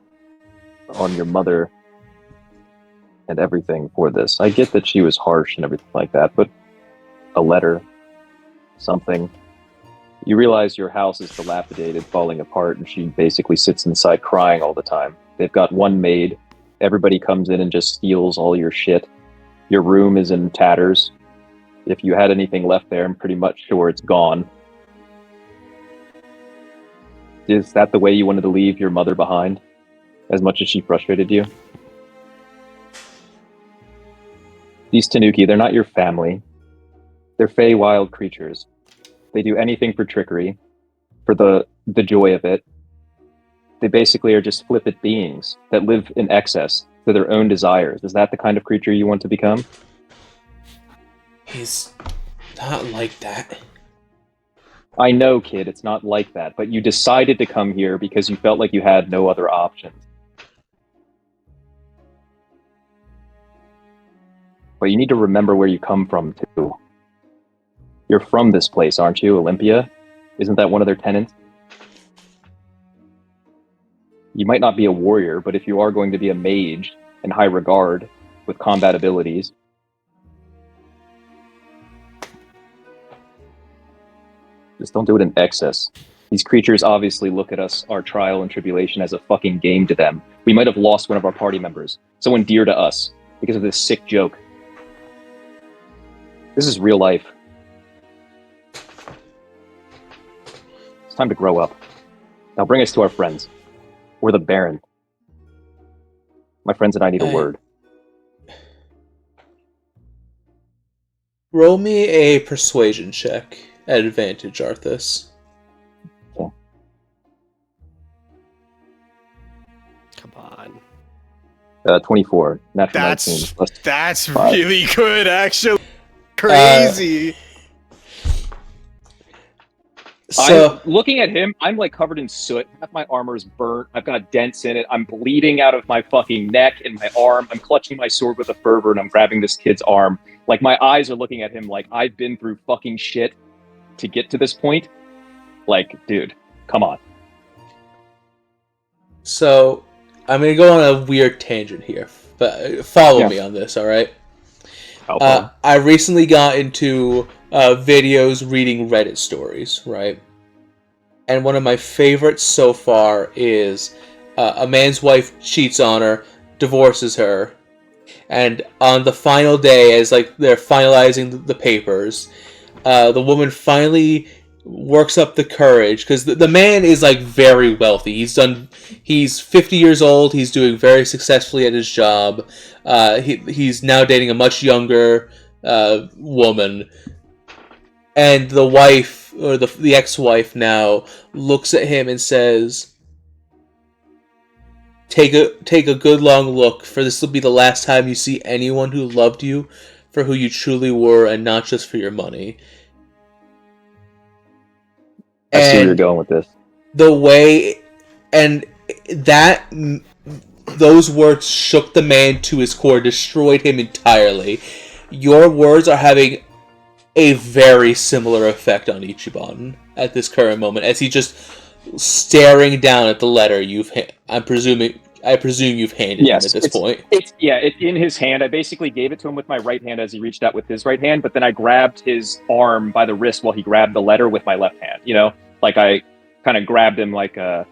Speaker 1: on your mother and everything for this. I get that she was harsh and everything like that, but a letter, something. You realize your house is dilapidated, falling apart, and she basically sits inside crying all the time. They've got one maid. Everybody comes in and just steals all your shit. Your room is in tatters. If you had anything left there, I'm pretty much sure it's gone. Is that the way you wanted to leave your mother behind? As much as she frustrated you? These Tanuki, they're not your family. They're fey wild creatures. They do anything for trickery, for the joy of it. They basically are just flippant beings that live in excess to their own desires. Is that the kind of creature you want to become?
Speaker 2: He's not like that.
Speaker 1: I know, kid, it's not like that, but you decided to come here because you felt like you had no other options. But you need to remember where you come from, too. You're from this place, aren't you, Olympia? Isn't that one of their tenets? You might not be a warrior, but if you are going to be a mage in high regard with combat abilities, just don't do it in excess. These creatures obviously look at us, our trial and tribulation, as a fucking game to them. We might have lost one of our party members, someone dear to us, because of this sick joke. This is real life. It's time to grow up. Now bring us to our friends. We're the Baron. My friends and I need a word.
Speaker 2: Roll me a persuasion check at advantage, Arthas.
Speaker 5: Come on.
Speaker 1: 24. Natural 19.
Speaker 5: That's
Speaker 1: five.
Speaker 5: really good, actually. Crazy.
Speaker 2: So,
Speaker 1: I'm looking at him, I'm like covered in soot. Half my armor's burnt. I've got dents in it. I'm bleeding out of my fucking neck and my arm. I'm clutching my sword with a fervor and I'm grabbing this kid's arm. Like, my eyes are looking at him like I've been through fucking shit to get to this point. Like, dude, come on.
Speaker 2: so I'm going to go on a weird tangent here, but follow me on this, alright? I recently got into videos reading Reddit stories, right? And one of my favorites so far is a man's wife cheats on her, divorces her, and on the final day, as like they're finalizing the papers, the woman finally works up the courage, because the man is like very wealthy. He's 50 years old. He's doing very successfully at his job. He's now dating a much younger woman, and the wife, or the ex-wife now, looks at him and says, take a good long look, for this will be the last time you see anyone who loved you for who you truly were and not just for your money.
Speaker 1: I see where you're going with this.
Speaker 2: The way, and those words shook the man to his core, destroyed him entirely. Your words are having a very similar effect on Ichiban at this current moment, as he's just staring down at the letter I presume you've handed him at this point.
Speaker 1: It's in his hand. I basically gave it to him with my right hand as he reached out with his right hand, but then I grabbed his arm by the wrist while he grabbed the letter with my left hand. You know, like I kind of grabbed him like to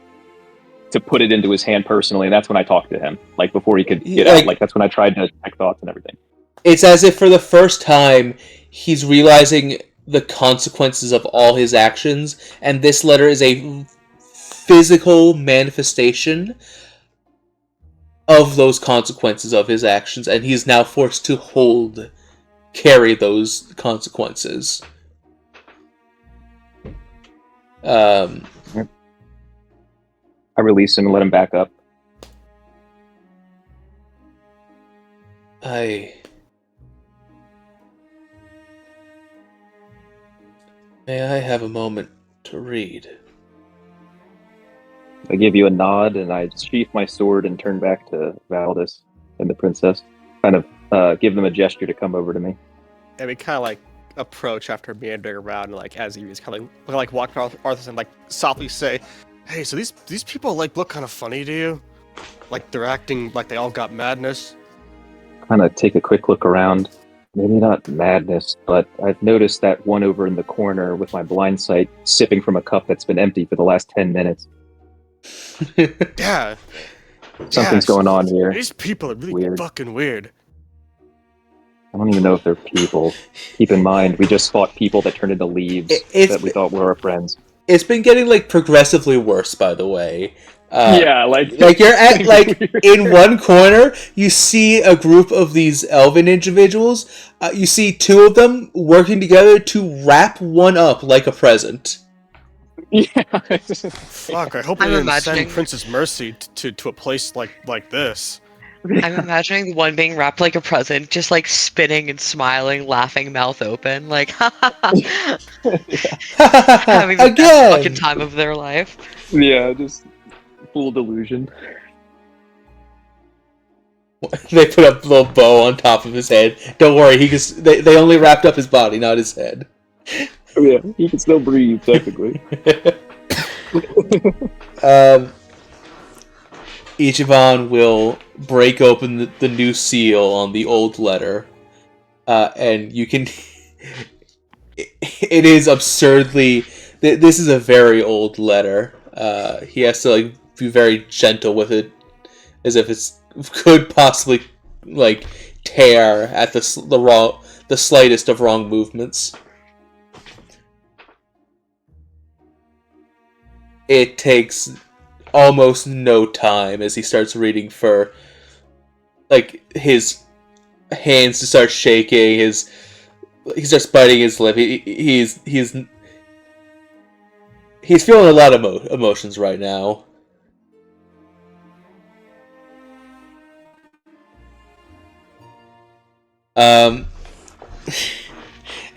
Speaker 1: put it into his hand personally, and that's when I talked to him, like before he could get out. Like that's when I tried to check thoughts and everything.
Speaker 2: It's as if for the first time he's realizing the consequences of all his actions, and this letter is a physical manifestation of those consequences of his actions, and he's now forced to carry those consequences.
Speaker 1: I release him and let him back up.
Speaker 2: May I have a moment to read?
Speaker 1: I give you a nod and I sheath my sword and turn back to Valdis and the princess. Kind of give them a gesture to come over to me.
Speaker 5: And we kind of like approach after meandering around, and like as Evie's kind of like walk past Arthur and like softly say, "Hey, so these people like look kind of funny to you? Like they're acting like they all got madness."
Speaker 1: Kind of take a quick look around. Maybe not madness, but I've noticed that one over in the corner with my blind sight sipping from a cup that's been empty for the last 10 minutes.
Speaker 5: Yeah.
Speaker 1: Something's going on here.
Speaker 5: These people are really
Speaker 1: Weird.
Speaker 5: fucking weird.
Speaker 1: I don't even know if they're people. Keep in mind, we just fought people that turned into leaves that we thought were our friends.
Speaker 2: It's been getting like progressively worse, by the way.
Speaker 1: Like
Speaker 2: you're at like in one corner, you see a group of these elven individuals. You see two of them working together to wrap one up like a present.
Speaker 1: Yeah.
Speaker 5: Fuck! I hope we
Speaker 4: I'm
Speaker 5: didn't
Speaker 4: imagining-
Speaker 5: send Princess Mercy to a place like this.
Speaker 4: I'm imagining the one being wrapped like a present, just like spinning and smiling, laughing, mouth open, like having the best fucking time of their life.
Speaker 1: Yeah, just full delusion.
Speaker 2: They put a little bow on top of his head. Don't worry, they only wrapped up his body, not his head.
Speaker 1: Yeah, he can still breathe, technically.
Speaker 2: Ichiban will break open the new seal on the old letter, and you can. It is absurdly. This is a very old letter. He has to like be very gentle with it, as if it could possibly like tear at the slightest of wrong movements. It takes almost no time as he starts reading for like his hands to start shaking, his He's just biting his lip. He's feeling a lot of emotions right now.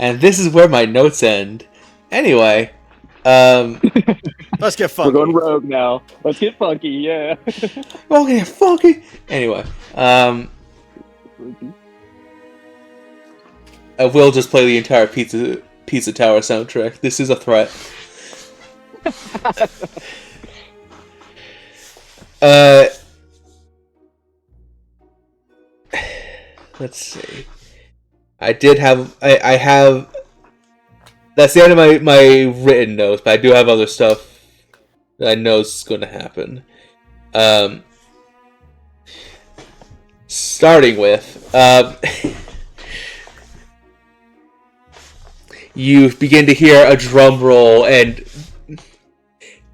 Speaker 2: And this is where my notes end. Anyway,
Speaker 5: Let's get funky.
Speaker 1: We're going rogue now. Let's get funky, yeah.
Speaker 2: okay, funky. Anyway, I will just play the entire Pizza Tower soundtrack. This is a threat. Let's see. I have. That's the end of my written notes, but I do have other stuff that I know is going to happen. Starting with, you begin to hear a drum roll and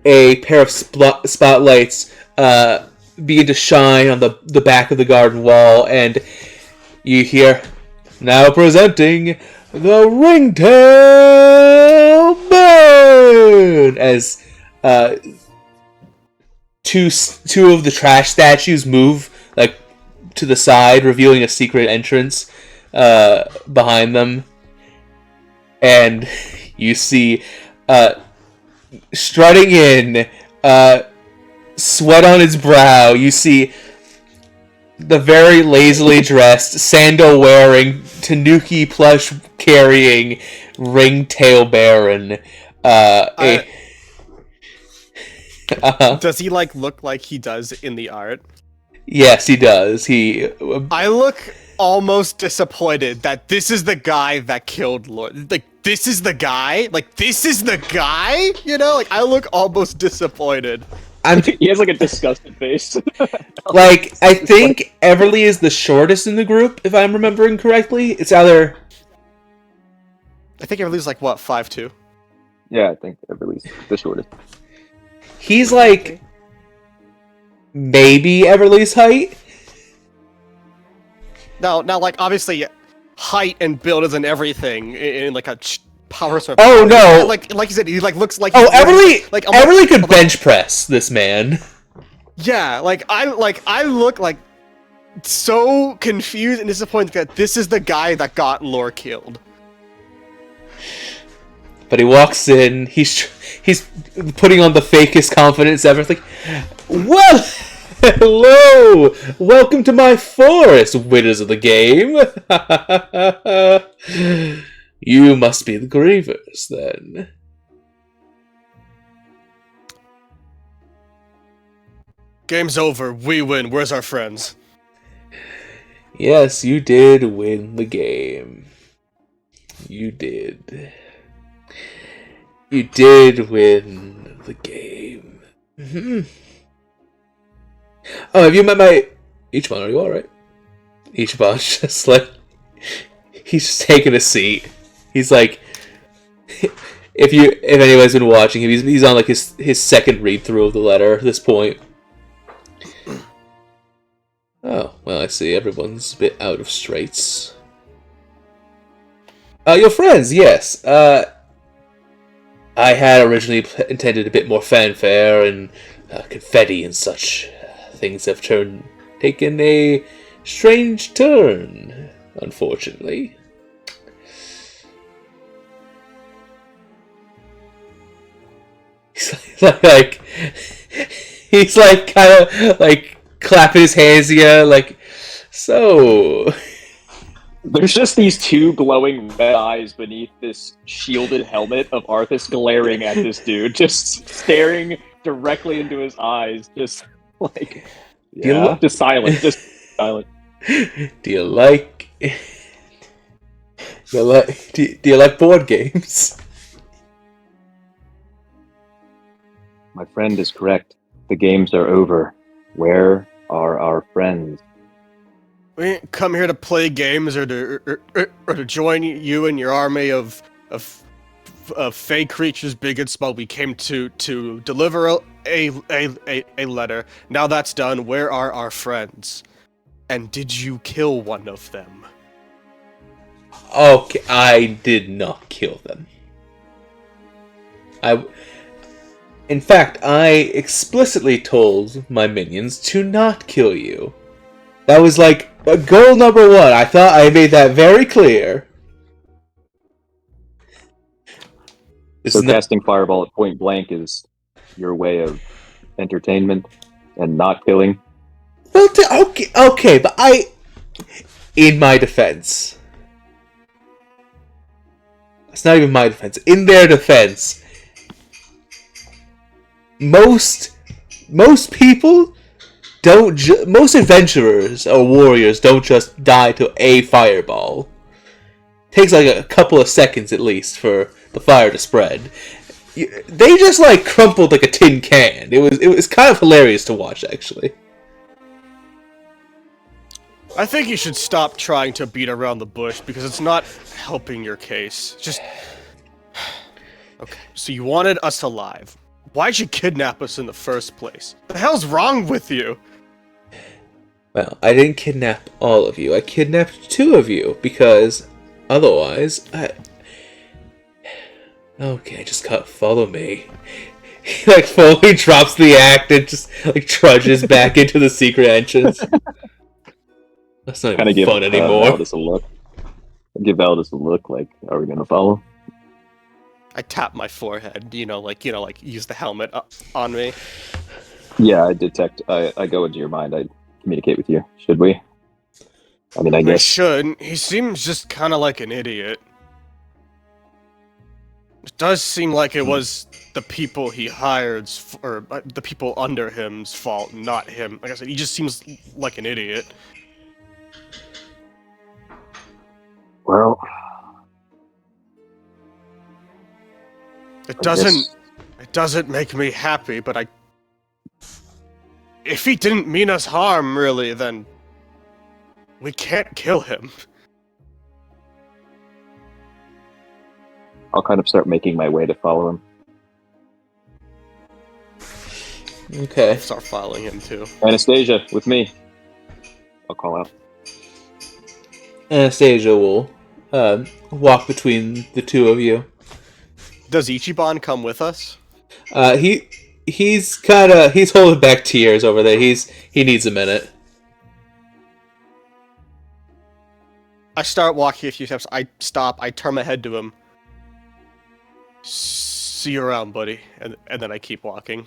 Speaker 2: a pair of spotlights begin to shine on the back of the garden wall, and you hear, now presenting the Ringtail Baron, as two of the trash statues move like to the side, revealing a secret entrance behind them, and you see strutting in, sweat on his brow, you see the very lazily dressed, sandal-wearing, Tanuki plush-carrying Ringtail Baron.
Speaker 5: Does he look like he does in the art?
Speaker 2: Yes, he does.
Speaker 5: I look almost disappointed that this is the guy that killed Lord. This is the guy? This is the guy? You know, I look almost disappointed.
Speaker 1: He has a disgusted face.
Speaker 2: I think Everly is the shortest in the group, if I'm remembering correctly. It's either...
Speaker 5: I think Everly's 5'2"?
Speaker 1: Yeah, I think Everly's the shortest.
Speaker 2: He's maybe Everly's height.
Speaker 5: Now, obviously, height and build isn't everything in a power source.
Speaker 2: Oh no!
Speaker 5: Like you said, he looks like.
Speaker 2: Oh, Everly!
Speaker 5: almost,
Speaker 2: Everly could bench press this man.
Speaker 5: Yeah, I look so confused and disappointed that this is the guy that got Lore killed.
Speaker 2: But he walks in. He's putting on the fakest confidence ever. Well, hello, welcome to my forest, winners of the game. You must be the Grievers, then.
Speaker 5: Game's over. We win. Where's our friends?
Speaker 2: Yes, you did win the game. You did. You did win the game. Mm-hmm. Oh, have you met my Ichiban? Are you alright? Ichiban's just he's just taking a seat. He's if anyone's been watching him, he's on his second read through of the letter at this point. Oh, well, I see everyone's a bit out of straits. Your friends, yes. I had originally intended a bit more fanfare and confetti and such. Things have taken a strange turn, unfortunately. He's kind of clapping his hands here, so.
Speaker 1: There's just these two glowing red eyes beneath this shielded helmet of Arthas glaring at this dude, just staring directly into his eyes, just just silent, just silent.
Speaker 2: Do you like board games?
Speaker 1: My friend is correct. The games are over. Where are our friends?
Speaker 5: We didn't come here to play games or to join you and your army of fake creatures, bigots, but we came to deliver a letter. Now that's done, where are our friends? And did you kill one of them?
Speaker 2: Okay, I did not kill them. In fact, I explicitly told my minions to not kill you. That was like goal number 1. I thought I made that very clear.
Speaker 1: So casting fireball at point blank is your way of entertainment and not killing.
Speaker 2: Well, okay, but in my defense, it's not even my defense. In their defense, most people don't. Most adventurers or warriors don't just die to a fireball. It takes like a couple of seconds at least for the fire to spread. They just like crumpled like a tin can. It was kind of hilarious to watch, actually.
Speaker 5: I think you should stop trying to beat around the bush because it's not helping your case. Just okay. So you wanted us alive. Why'd you kidnap us in the first place? The hell's wrong with you?
Speaker 2: Well, I didn't kidnap all of you. I kidnapped 2 of you because otherwise, okay, just follow me. He like fully drops the act and just like trudges back into the secret entrance. That's not even fun anymore.
Speaker 1: Valdis a look. Give Valdis a look. Like, are we gonna follow?
Speaker 5: I tap my forehead. Use the helmet on me.
Speaker 1: Yeah, I detect. I go into your mind. I communicate with you. Should we? I mean, I guess.
Speaker 5: Shouldn't. He seems just kind of like an idiot. It does seem like it was the people he hired, or the people under him's fault, not him. Like I said, he just seems like an idiot.
Speaker 1: Well,
Speaker 5: it doesn't make me happy, but if he didn't mean us harm, really, then we can't kill him.
Speaker 1: I'll kind of start making my way to follow him.
Speaker 2: Okay.
Speaker 5: I'll start following him too.
Speaker 1: Anastasia, with me. I'll call out.
Speaker 2: Anastasia will walk between the 2 of you.
Speaker 5: Does Ichiban come with us?
Speaker 2: He's holding back tears over there. He needs a minute.
Speaker 5: I start walking a few steps. I stop. I turn my head to him. See you around, buddy. And then I keep walking.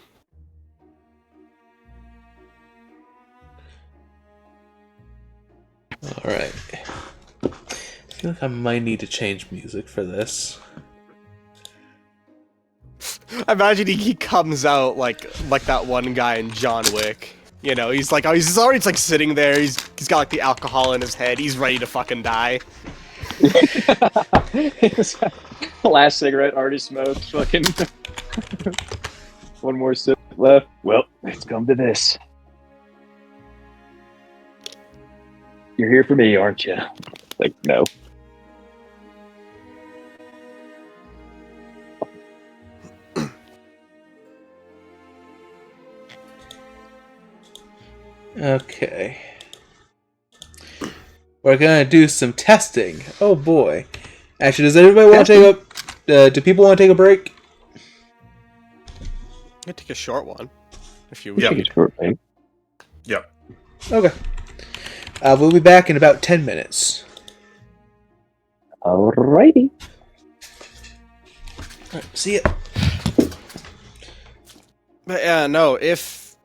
Speaker 2: Alright. I feel like I might need to change music for this.
Speaker 5: Imagine he comes out like that one guy in John Wick. You know, he's already like sitting there. He's got like the alcohol in his head. He's ready to fucking die.
Speaker 1: Last cigarette already smoked. Fucking one more sip left. Well, it's come to this. You're here for me, aren't you? Like, no.
Speaker 2: Okay. We're gonna do some testing. Oh boy. Actually, does everybody want to take a... do people want to take a break?
Speaker 5: I take a short one. If you
Speaker 6: Yeah.
Speaker 5: need.
Speaker 6: Yep.
Speaker 2: Okay. We'll be back in about 10 minutes.
Speaker 1: Alrighty.
Speaker 2: Alright, see ya.
Speaker 5: But yeah, no, if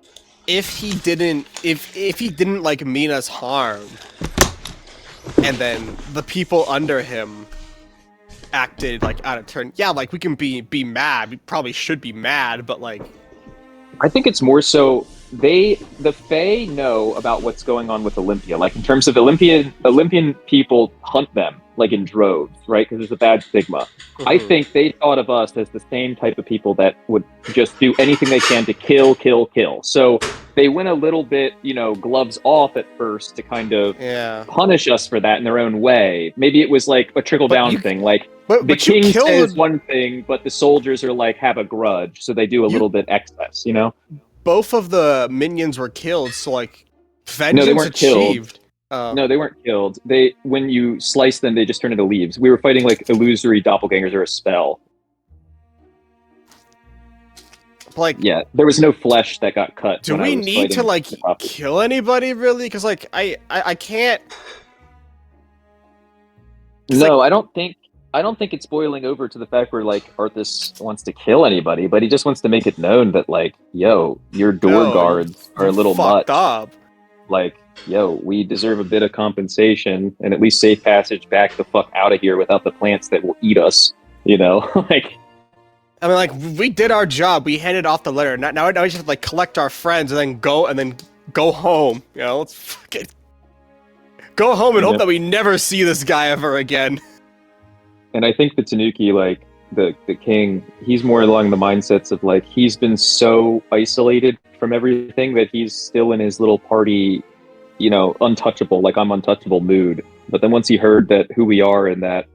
Speaker 5: he didn't like mean us harm, and then the people under him acted like out of turn, yeah, like we can be mad. We probably should be mad, but like,
Speaker 1: I think it's more so the Fae know about what's going on with Olympia. Like in terms of Olympian people hunt them like in droves, right? Because there's a bad stigma. I think they thought of us as the same type of people that would just do anything they can to kill. So they went a little bit, gloves off at first to kind of punish us for that in their own way. Maybe it was like a trickle down thing. Like the king says one thing, but the soldiers are like have a grudge, so they do a little bit excess,
Speaker 5: Both of the minions were killed, so like vengeance
Speaker 1: no, they weren't
Speaker 5: achieved.
Speaker 1: Killed. No, they weren't killed. When you slice them, they just turn into leaves. We were fighting like illusory doppelgangers or a spell.
Speaker 5: Like,
Speaker 1: Yeah, there was no flesh that got cut.
Speaker 5: do
Speaker 1: when I
Speaker 5: we
Speaker 1: was
Speaker 5: need to
Speaker 1: fighting
Speaker 5: like
Speaker 1: the doppel-
Speaker 5: kill anybody really? Because like I can't. 'Cause,
Speaker 1: No,
Speaker 5: like,
Speaker 1: I don't think it's boiling over to the fact where like Arthas wants to kill anybody, but he just wants to make it known that like, yo, your door
Speaker 5: no,
Speaker 1: guards are a
Speaker 5: you
Speaker 1: little
Speaker 5: fucked
Speaker 1: much.
Speaker 5: up.
Speaker 1: Like, yo, we deserve a bit of compensation and at least safe passage back the fuck out of here without the plants that will eat us. You know, like.
Speaker 5: I mean, like, we did our job. We handed off the letter. Now we just have to like collect our friends and then go home. You know, let's fucking go home and hope that we never see this guy ever again.
Speaker 1: And I think the Tanuki, like the king, he's more along the mindsets of like he's been so isolated from everything that he's still in his little party, you know, untouchable, like I'm untouchable mood. But then once he heard that who we are and that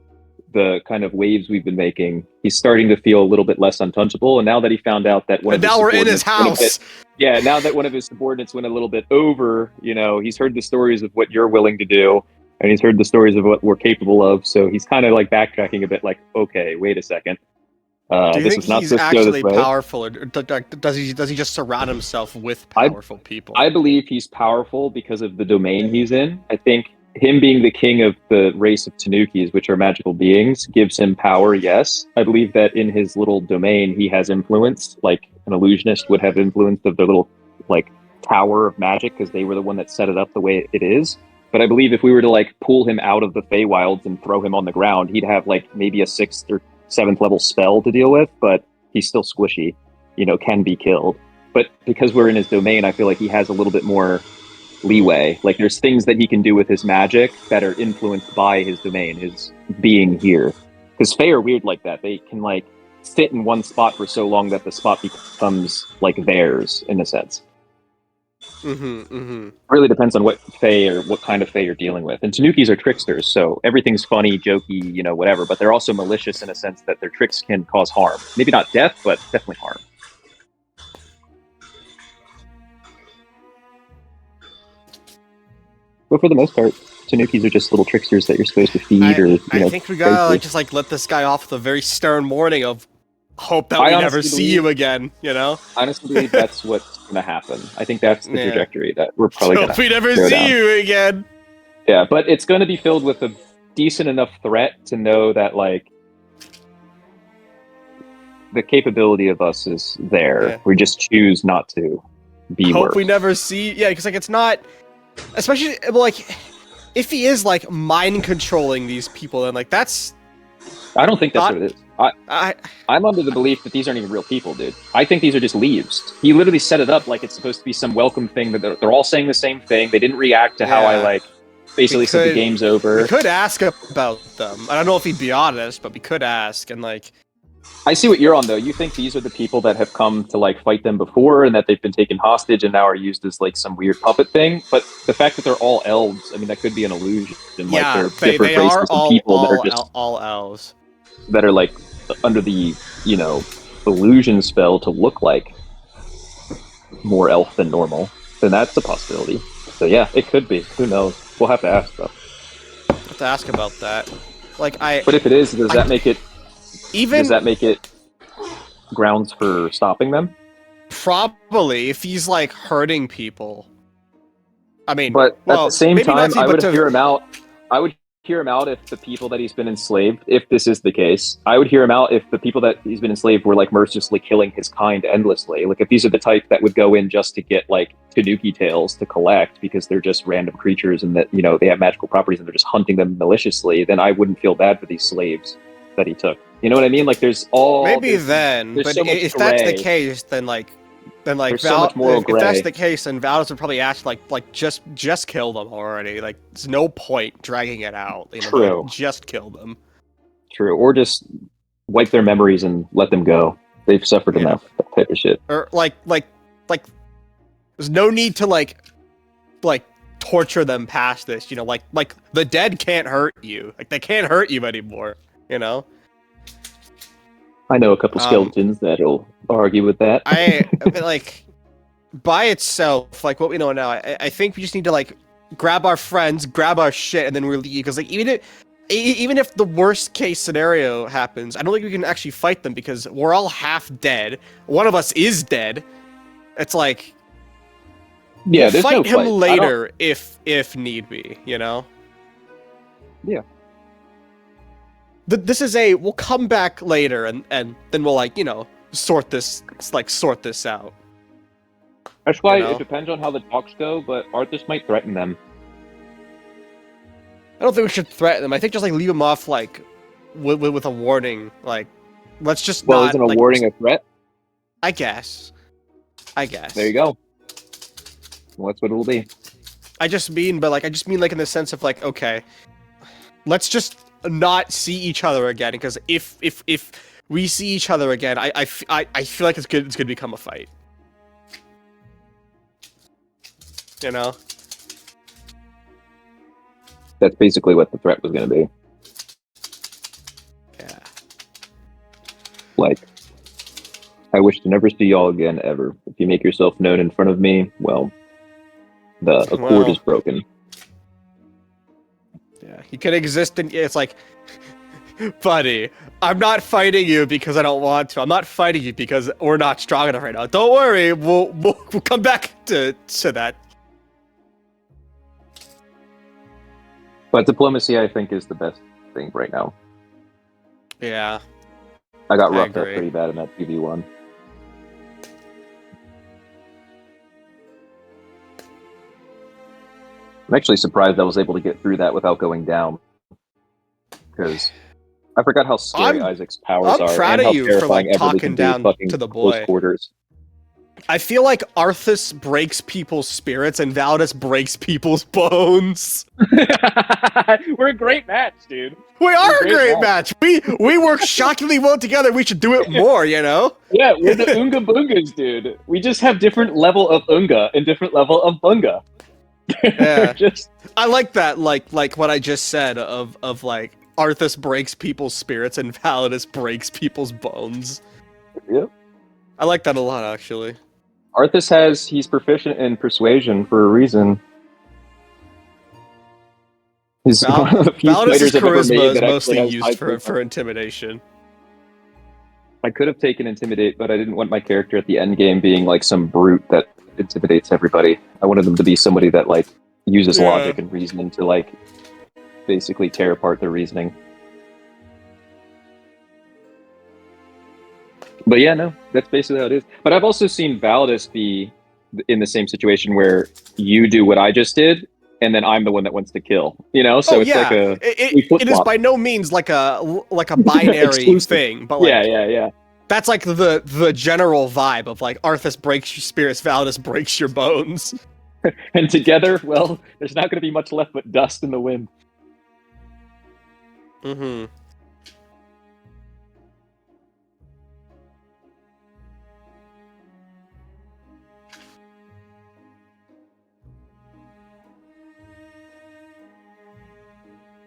Speaker 1: the kind of waves we've been making, he's starting to feel a little bit less untouchable. And now that he found out that
Speaker 5: now we're in his house.
Speaker 1: Now that one of his subordinates went a little bit over, you know, he's heard the stories of what you're willing to do. And he's heard the stories of what we're capable of, so he's kind of like backtracking a bit, like, okay, wait a second.
Speaker 5: Do you
Speaker 1: this
Speaker 5: think
Speaker 1: is not
Speaker 5: he's
Speaker 1: supposed to go
Speaker 5: actually
Speaker 1: this way.
Speaker 5: powerful, or does he just surround himself with powerful people?
Speaker 1: I believe he's powerful because of the domain he's in. I think him being the king of the race of Tanukis, which are magical beings, gives him power, yes. I believe that in his little domain, he has influence, like an illusionist would have influence of their little, like, tower of magic, because they were the one that set it up the way it is. But I believe if we were to like pull him out of the Feywilds and throw him on the ground, he'd have like maybe a 6th or 7th level spell to deal with, but he's still squishy, you know, can be killed. But because we're in his domain, I feel like he has a little bit more leeway. Like there's things that he can do with his magic that are influenced by his domain, his being here. Because Fey are weird like that. They can like sit in one spot for so long that the spot becomes like theirs in a sense. Really depends on what Fae or what kind of Fae you're dealing with. And Tanukis are tricksters, so everything's funny, jokey, you know, whatever. But they're also malicious in a sense that their tricks can cause harm. Maybe not death, but definitely harm. But for the most part, Tanukis are just little tricksters that you're supposed to feed
Speaker 5: I think we gotta like, just like let this guy off with a very stern warning of hope that we never see you again, you know?
Speaker 1: I honestly believe that's what's going to happen. I think that's the trajectory that we're probably going to
Speaker 5: we never see you again.
Speaker 1: Yeah, but it's going to be filled with a decent enough threat to know that, like, the capability of us is there. Yeah. We just choose not to be
Speaker 5: hope
Speaker 1: worse.
Speaker 5: We never see... Yeah, because, like, it's not... Especially, like, if he is, like, mind controlling these people, then, like, that's...
Speaker 1: I don't think that's what it is. I'm under the belief that these aren't even real people, dude. I think these are just leaves. He literally set it up like it's supposed to be some welcome thing that they're all saying the same thing. They didn't react to how I like basically said the game's over.
Speaker 5: We could ask about them. I don't know if he'd be honest, but we could ask and like.
Speaker 1: I see what you're on though. You think these are the people that have come to like fight them before and that they've been taken hostage and now are used as like some weird puppet thing. But the fact that they're all elves, I mean, that could be an illusion.
Speaker 5: Yeah,
Speaker 1: like they're different
Speaker 5: they
Speaker 1: races
Speaker 5: are
Speaker 1: of people that are just
Speaker 5: all elves.
Speaker 1: That are like under the, you know, illusion spell to look like more elf than normal, then that's a possibility. So yeah, it could be. Who knows? We'll have to ask though.
Speaker 5: Have to ask about that. Like
Speaker 1: But if it is, does that make it grounds for stopping them?
Speaker 5: Probably, if he's like hurting people. I mean,
Speaker 1: but at the same time, I would hear him out. I would hear him out if the people that he's been enslaved, if this is the case, I would hear him out if the people that he's been enslaved were like mercilessly killing his kind endlessly. Like if these are the type that would go in just to get like Tanuki tails to collect because they're just random creatures and that, you know, they have magical properties and they're just hunting them maliciously, then I wouldn't feel bad for these slaves that he took. You know what I mean? Like there's all
Speaker 5: maybe then, but so if that's the case, then like if that's the case, then Valdos would probably ask like just kill them already. Like there's no point dragging it out. You know,
Speaker 1: true.
Speaker 5: Like, just kill them.
Speaker 1: True. Or just wipe their memories and let them go. They've suffered enough. That type of shit.
Speaker 5: Or like there's no need to like torture them past this. You know, like the dead can't hurt you. Like they can't hurt you anymore. You know.
Speaker 1: I know a couple skeletons that'll argue with that.
Speaker 5: I mean, like, by itself, like what we know now, I think we just need to like grab our friends, grab our shit, and then we leave. Because like even if the worst case scenario happens, I don't think we can actually fight them because we're all half dead. One of us is dead. It's like
Speaker 1: Yeah,
Speaker 5: we'll
Speaker 1: there's
Speaker 5: fight
Speaker 1: no
Speaker 5: him
Speaker 1: fight.
Speaker 5: later if need be. You know.
Speaker 1: Yeah.
Speaker 5: This is we'll come back later and then we'll like sort this out.
Speaker 1: That's why
Speaker 5: You know?
Speaker 1: it depends on how the talks go, but Arthas might threaten them.
Speaker 5: I don't think we should threaten them. I think just like leave them off like with a warning. Like let's just
Speaker 1: Well,
Speaker 5: not.
Speaker 1: isn't a
Speaker 5: like,
Speaker 1: warning a threat?
Speaker 5: I guess.
Speaker 1: There you go. Well, that's what it'll be.
Speaker 5: I just mean like in the sense of like, okay, let's just not see each other again because if we see each other again, I feel like it's gonna become a fight. You know?
Speaker 1: That's basically what the threat was going to be.
Speaker 5: Yeah.
Speaker 1: Like, I wish to never see y'all again ever. If you make yourself known in front of me, well, the accord is broken.
Speaker 5: Yeah, he could exist in. It's like, buddy, I'm not fighting you because I don't want to. I'm not fighting you because we're not strong enough right now. Don't worry, we'll come back to that.
Speaker 1: But diplomacy, I think, is the best thing right now.
Speaker 5: Yeah.
Speaker 1: I got
Speaker 5: I
Speaker 1: roughed up
Speaker 5: agree.
Speaker 1: pretty bad in that 2v1. I'm actually surprised I was able to get through that without going down. Because I forgot how scary Isaac's powers are.
Speaker 5: I'm proud
Speaker 1: and
Speaker 5: of
Speaker 1: how
Speaker 5: you for
Speaker 1: terrifying
Speaker 5: like
Speaker 1: Everly
Speaker 5: talking
Speaker 1: can be
Speaker 5: down
Speaker 1: fucking
Speaker 5: to the
Speaker 1: close
Speaker 5: boy.
Speaker 1: quarters.
Speaker 5: I feel like Arthas breaks people's spirits and Validus breaks people's bones.
Speaker 1: We're a great match, dude.
Speaker 5: We are a
Speaker 1: Great
Speaker 5: great match. We work shockingly well together. We should do it more, you know?
Speaker 1: Yeah, we're the Unga Bungas, dude. We just have different level of Unga and different level of Bunga.
Speaker 5: Yeah.
Speaker 1: Just
Speaker 5: I like that, like what I just said of like Arthas breaks people's spirits and Validus breaks people's bones.
Speaker 1: Yep.
Speaker 5: I like that a lot, actually.
Speaker 1: Arthas he's proficient in persuasion for a reason. He's one of the few
Speaker 5: Validus's
Speaker 1: fighters I've ever
Speaker 5: charisma
Speaker 1: made
Speaker 5: is
Speaker 1: that actually
Speaker 5: mostly
Speaker 1: has high
Speaker 5: used for
Speaker 1: charisma.
Speaker 5: intimidation.
Speaker 1: I could have taken Intimidate, but I didn't want my character at the end game being like some brute that intimidates everybody. I wanted them to be somebody that like uses
Speaker 5: Yeah.
Speaker 1: logic and reasoning to like basically tear apart their reasoning. But yeah, no, that's basically how it is. But I've also seen Validus be in the same situation where you do what I just did, and then I'm the one that wants to kill. You know, so it's like a we
Speaker 5: it is
Speaker 1: flip-flop.
Speaker 5: by no means like a binary
Speaker 1: Exclusive.
Speaker 5: thing, but like
Speaker 1: yeah.
Speaker 5: that's like the general vibe of like Arthas breaks your spirits, Validus breaks your bones.
Speaker 1: And together, well, there's not going to be much left but dust in the wind.
Speaker 5: Mm-hmm.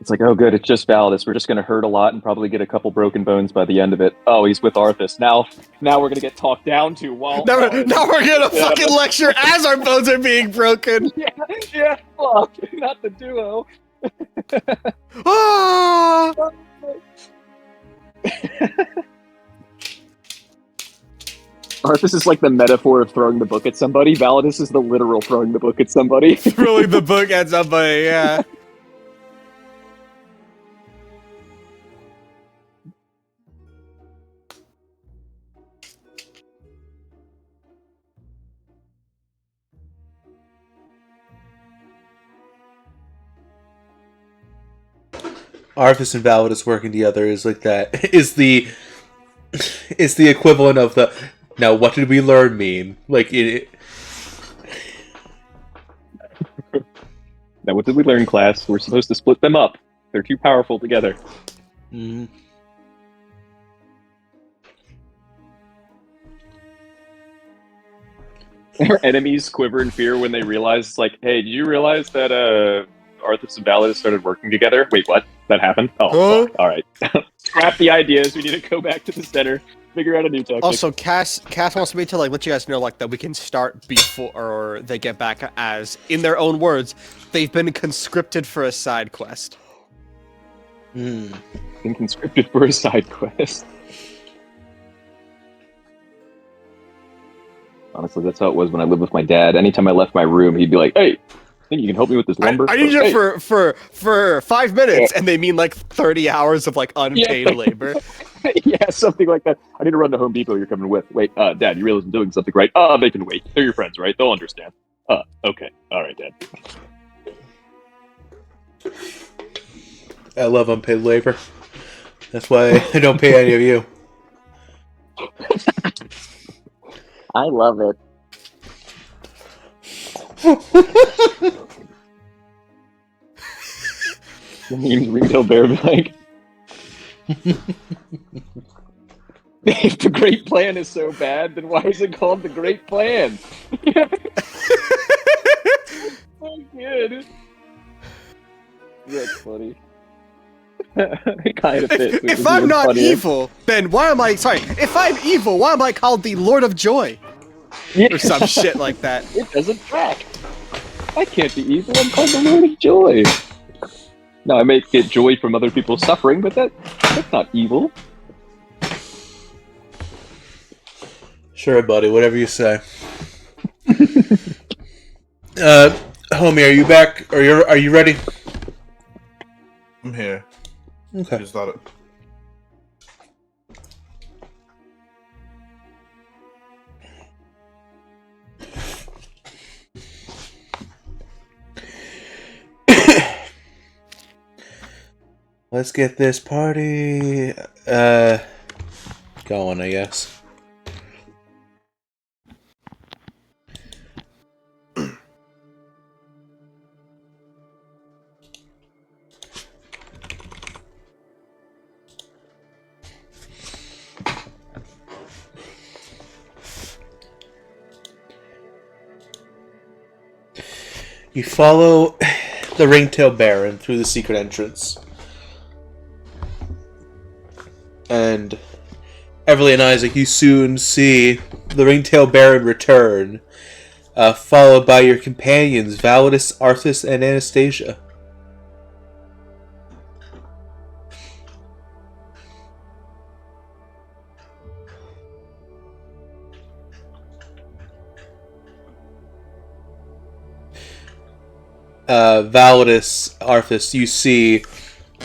Speaker 1: It's like, oh, good, it's just Validus. We're just going to hurt a lot and probably get a couple broken bones by the end of it. Oh, he's with Arthas. Now we're going to get talked down to while...
Speaker 5: Now we're gonna fucking lecture as our bones are being broken.
Speaker 1: Yeah, fuck. Not the duo.
Speaker 5: Ah!
Speaker 1: Arthas is like the metaphor of throwing the book at somebody. Validus is the literal throwing the book at somebody.
Speaker 5: Throwing the book at somebody, yeah.
Speaker 2: Arthas and Validus working together is like that. Is the equivalent of the now what did we learn meme. Like it.
Speaker 1: Now, what did we learn, class? We're supposed to split them up. They're too powerful together.
Speaker 2: Mm.
Speaker 1: Our enemies quiver in fear when they realize, like, hey, did you realize that Arthas and Validus started working together? Wait, what? That happened? Oh,
Speaker 5: Huh?
Speaker 1: fuck. All right. Scrap the ideas. We need to go back to the center. Figure out a new tactic.
Speaker 5: Also, Cass wants me to let you guys know that we can start before they get back, as in their own words, they've been conscripted for a side quest.
Speaker 1: Been conscripted for a side quest. Honestly, that's how it was when I lived with my dad. Anytime I left my room, he'd be like, "Hey, think you can help me with this lumber?
Speaker 5: I need you
Speaker 1: Hey.
Speaker 5: for 5 minutes," and they mean 30 hours of unpaid labor.
Speaker 1: Yeah, something like that. I need to run to Home Depot. You're coming with. Wait, Dad, you realize I'm doing something right? They can wait. They're your friends, right? They'll understand. Okay. All right, Dad.
Speaker 2: I love unpaid labor. That's why I don't pay any of you.
Speaker 1: I love it. The memes Ringtail Bear be like, if the Great Plan is so bad, then why is it called the Great Plan? So good. That's funny. It kind of fits.
Speaker 5: If I'm not evil, then why am I? Sorry, if I'm evil, why am I called the Lord of Joy? Or some shit like that.
Speaker 1: It doesn't track. I can't be evil. I'm called the Lord of Joy. Now I may get joy from other people's suffering, but that's not evil.
Speaker 2: Sure, buddy. Whatever you say. Homie, are you back? Are you ready?
Speaker 6: I'm here.
Speaker 2: Okay.
Speaker 6: Just thought it.
Speaker 2: Let's get this party going, I guess. You follow the Ringtail Baron through the secret entrance. And Everly and Isaac, you soon see the Ringtail Baron return, followed by your companions, Validus, Arthas, and Anastasia. Validus, Arthas, you see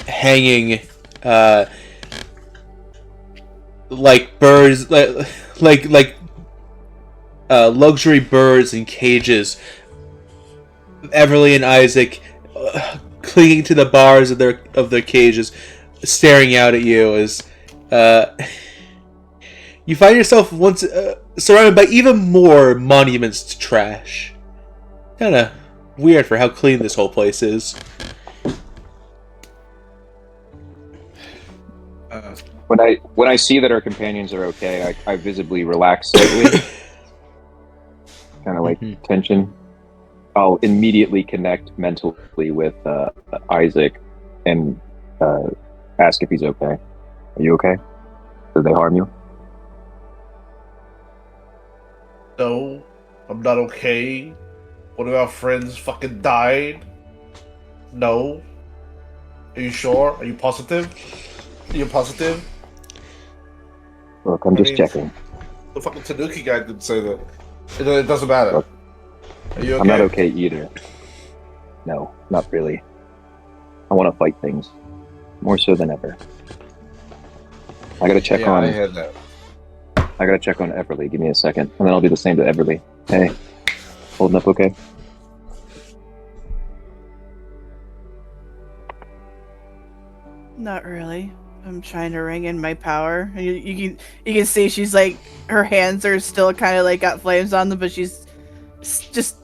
Speaker 2: hanging like birds, like luxury birds in cages. Everly and Isaac clinging to the bars of their cages, staring out at you as you find yourself once surrounded by even more monuments to trash. Kinda weird for how clean this whole place is.
Speaker 1: When I see that our companions are okay, I visibly relax slightly. Kind of like tension. I'll immediately connect mentally with Isaac and ask if he's okay. Are you okay? Did they harm you?
Speaker 6: No, I'm not okay. One of our friends fucking died. No. Are you sure? Are you positive? Are you positive?
Speaker 1: Look, I'm just checking.
Speaker 6: The fucking Tanuki guy didn't say that. It doesn't matter.
Speaker 1: Look,
Speaker 6: are you okay?
Speaker 1: I'm not okay either. No, not really. I want to fight things. More so than ever. I gotta check on...
Speaker 6: I heard that.
Speaker 1: I gotta check on Everly. Give me a second. And then I'll do the same to Everly. Hey, holding up okay?
Speaker 3: Not really. I'm trying to ring in my power. You can see she's like, her hands are still kind of like got flames on them, but she's just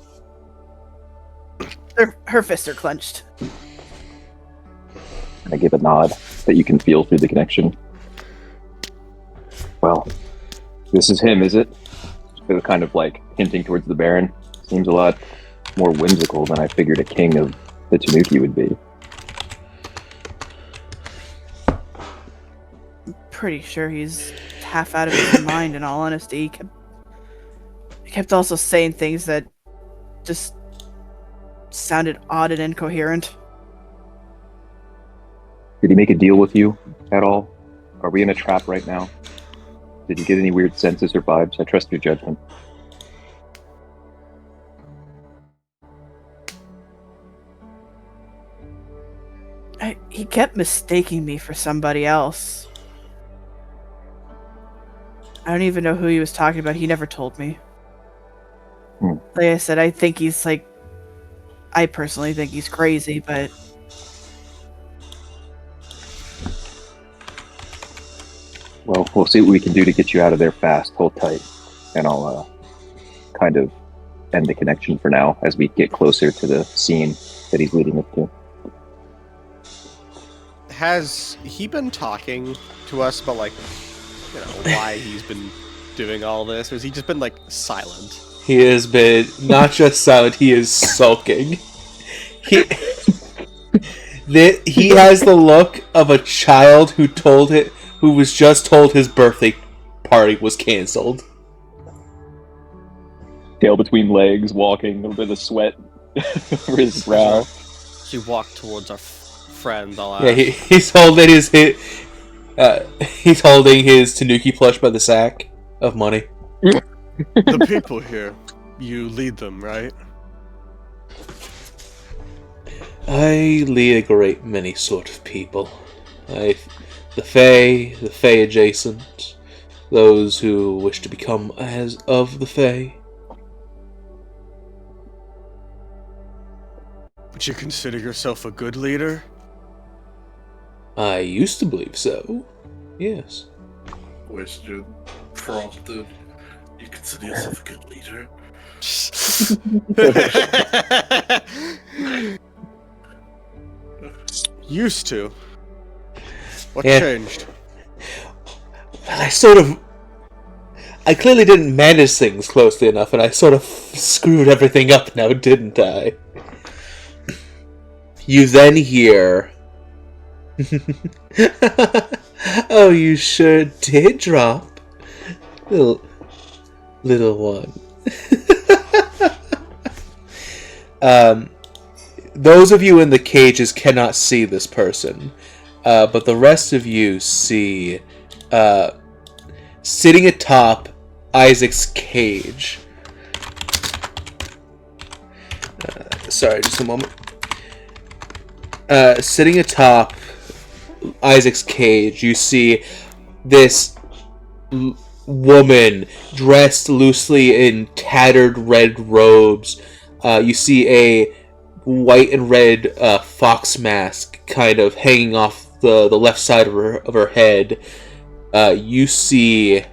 Speaker 3: her fists are clenched.
Speaker 1: I give a nod that you can feel through the connection. Well, this is him, is it? They're kind of like hinting towards the Baron. Seems a lot more whimsical than I figured a king of the Tanuki would be.
Speaker 3: Pretty sure he's half out of his mind, in all honesty. He kept also saying things that just sounded odd and incoherent.
Speaker 1: Did he make a deal with you at all? Are we in a trap right now? Did you get any weird senses or vibes? I trust your judgment.
Speaker 3: He kept mistaking me for somebody else. I don't even know who he was talking about. He never told me. Like I said, I think he's like... I personally think he's crazy, but...
Speaker 1: Well, we'll see what we can do to get you out of there fast. Hold tight. And I'll kind of end the connection for now as we get closer to the scene that he's leading us to.
Speaker 5: Has he been talking to us about, like, you know, why he's been doing all this? Or has he just been, like, silent?
Speaker 2: He has been not just silent, he is sulking. He has the look of a child who was just told his birthday party was cancelled.
Speaker 1: Tail between legs, walking, a little bit of sweat over his brow.
Speaker 5: She walked towards our friend.
Speaker 2: Yeah, he's holding he's holding his Tanuki plush by the sack of money.
Speaker 5: The people here, you lead them, right?
Speaker 2: I lead a great many sort of people. The Fae adjacent, those who wish to become as of the Fae.
Speaker 5: Would you consider yourself a good leader?
Speaker 2: I used to believe so. Yes.
Speaker 6: Question prompted. You consider yourself a good leader?
Speaker 5: Used to. What
Speaker 2: Yeah.
Speaker 5: changed?
Speaker 2: Well, I clearly didn't manage things closely enough, and I sort of screwed everything up now, didn't I? You then hear... Oh, you sure did drop. Little one. Those of you in the cages cannot see this person, but the rest of you see, sitting atop Isaac's cage. Sorry, just a moment. Sitting atop Isaac's cage, you see this woman dressed loosely in tattered red robes. You see a white and red fox mask kind of hanging off the left side of her head. You see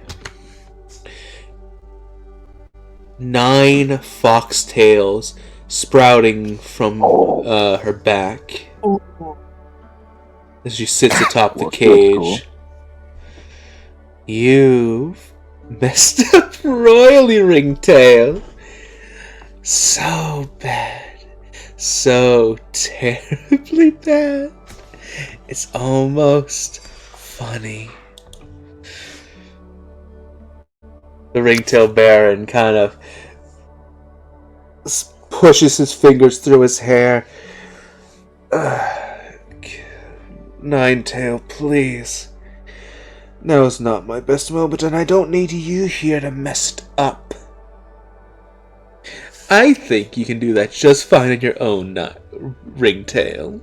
Speaker 2: 9 foxtails sprouting from her back as she sits atop the cage. Cool. You've messed up royally, Ringtail. So bad. So terribly bad. It's almost funny. The Ringtail Baron kind of pushes his fingers through his hair. Ninetail, please. Now's not my best moment, and I don't need you here to mess it up. I think you can do that just fine on your own, Ringtail.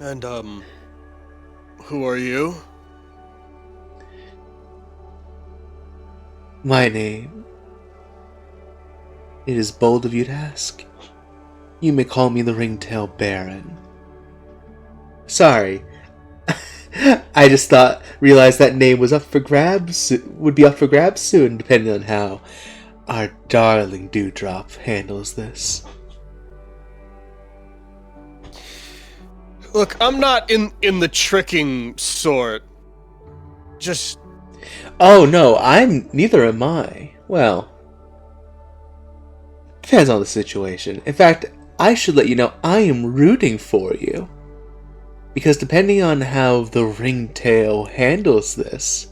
Speaker 5: And, who are you?
Speaker 2: My name. It is bold of you to ask. You may call me the Ringtail Baron. Sorry. I just realized that name was up for grabs, would be up for grabs soon, depending on how our darling Dewdrop handles this.
Speaker 5: Look, I'm not in the tricking sort. Just...
Speaker 2: Oh no, neither am I. Well, depends on the situation. In fact, I should let you know I am rooting for you. Because depending on how the ringtail handles this,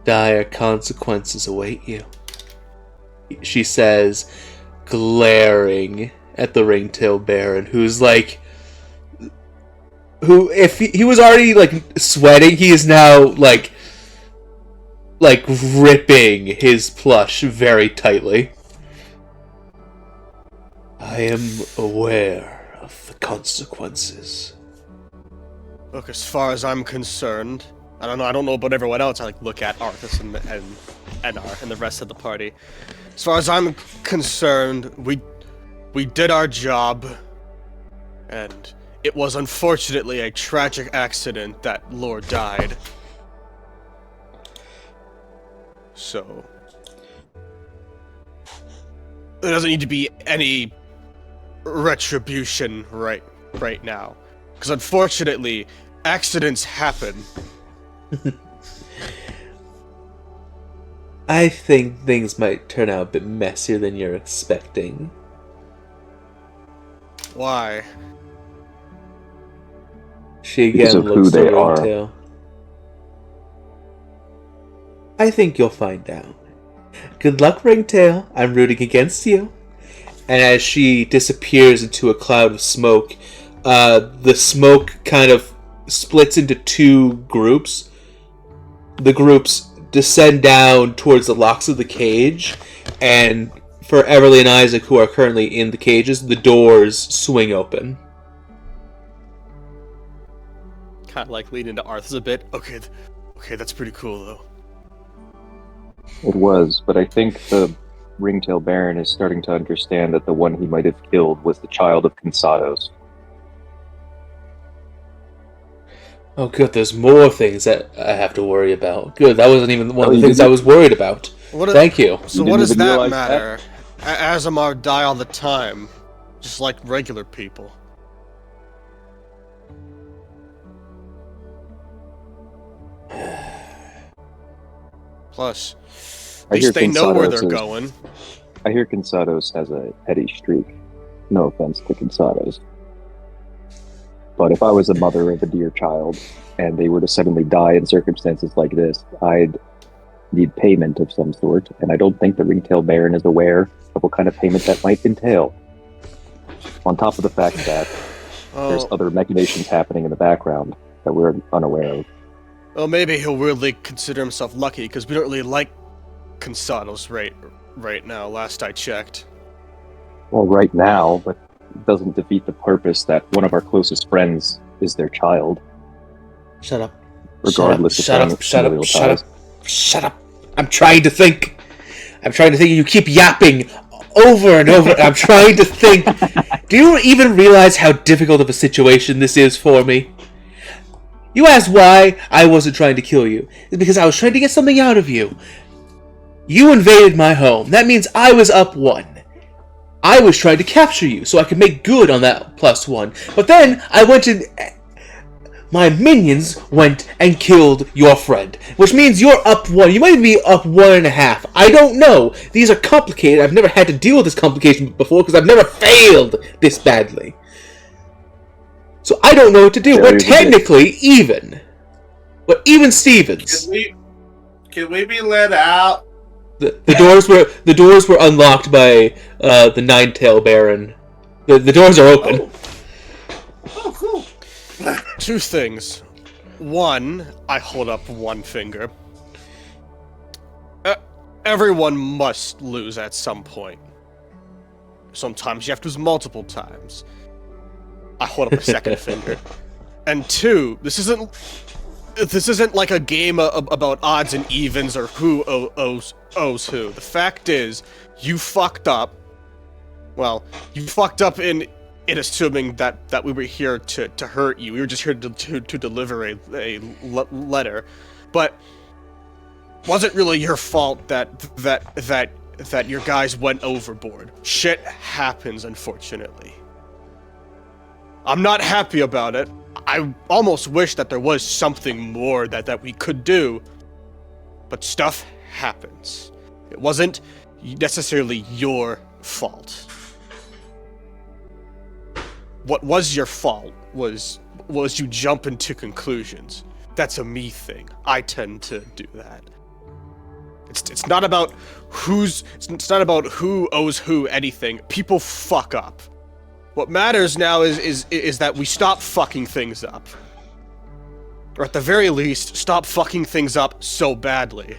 Speaker 2: dire consequences await you. She says, glaring at the ringtail baron, who's like, who, if he was already like sweating, he is now like gripping his plush very tightly. I am aware of the consequences.
Speaker 5: Look, as far as I'm concerned, I don't know about everyone else. I look at Arthas and Enar and the rest of the party. As far as I'm concerned, we did our job, and it was unfortunately a tragic accident that Lord died. So there doesn't need to be any retribution right now, because unfortunately, accidents happen.
Speaker 2: I think things might turn out a bit messier than you're expecting.
Speaker 5: Why?
Speaker 2: She
Speaker 1: Because
Speaker 2: again
Speaker 1: of
Speaker 2: looks
Speaker 1: who they
Speaker 2: to
Speaker 1: are.
Speaker 2: Ringtail. I think you'll find out. Good luck, Ringtail. I'm rooting against you. And as she disappears into a cloud of smoke, the smoke kind of splits into two groups. The groups descend down towards the locks of the cage, and for Everly and Isaac, who are currently in the cages, the doors swing open.
Speaker 5: Kind of like lean into Arthas a bit. Okay, that's pretty cool though.
Speaker 1: It was, but I think the Ringtail Baron is starting to understand that the one he might have killed was the child of Cansados.
Speaker 2: Oh, good, there's more things that I have to worry about. Good, that wasn't even one of the
Speaker 1: you
Speaker 2: things I
Speaker 1: didn't-
Speaker 2: was worried about. Thank you.
Speaker 5: So
Speaker 1: You
Speaker 5: what
Speaker 1: didn't
Speaker 5: does
Speaker 1: even
Speaker 5: that
Speaker 1: realize
Speaker 5: matter? Azamar die all the time, just like regular people. Plus, at
Speaker 1: I hear
Speaker 5: least they know where
Speaker 1: Cansados
Speaker 5: they're
Speaker 1: is-
Speaker 5: going.
Speaker 1: I hear Cansados has a petty streak. No offense to Cansados. But if I was a mother of a dear child, and they were to suddenly die in circumstances like this, I'd need payment of some sort, and I don't think the Ringtail Baron is aware of what kind of payment that might entail. On top of the fact that there's
Speaker 5: Oh,
Speaker 1: other machinations happening in the background that we're unaware of.
Speaker 5: well, maybe he'll really consider himself lucky because we don't really like Cansados right now. Last I checked.
Speaker 1: Well, right now, but it doesn't defeat the purpose that one of our closest friends is their child,
Speaker 2: Shut up.
Speaker 1: regardless
Speaker 2: Shut
Speaker 1: of
Speaker 2: up. Shut up.
Speaker 1: familial
Speaker 2: Shut
Speaker 1: ties.
Speaker 2: up. Shut up. I'm trying to think. You keep yapping over and over. I'm trying to think. Do you even realize how difficult of a situation this is for me? You asked why I wasn't trying to kill you. It's because I was trying to get something out of you. You invaded my home. That means I was up one. I was trying to capture you so I could make good on that +1. But then I went and... my minions went and killed your friend. Which means you're up 1. You might be up 1.5. I don't know. These are complicated. I've never had to deal with this complication before because I've never failed this badly. So I don't know what to do. We're technically even. But even Stevens.
Speaker 6: Can we be let out?
Speaker 2: The doors were unlocked by the Nine-Tail Baron. The doors are open.
Speaker 6: Oh, cool.
Speaker 5: Two things. One, I hold up one finger. Everyone must lose at some point. Sometimes you have to lose multiple times. I hold up a second finger. And two, this isn't like a game about odds and evens or who owes who. The fact is, you fucked up. Well, you fucked up in assuming that we were here to hurt you. We were just here to deliver a letter, but wasn't really your fault that your guys went overboard. Shit happens, unfortunately. I'm not happy about it. I almost wish that there was something more that we could do, but stuff happens. It wasn't necessarily your fault. What was your fault was you jumping to conclusions. That's a me thing. I tend to do that. It's not about it's not about who owes who anything. People fuck up. What matters now is that we stop fucking things up. Or at the very least, stop fucking things up so badly.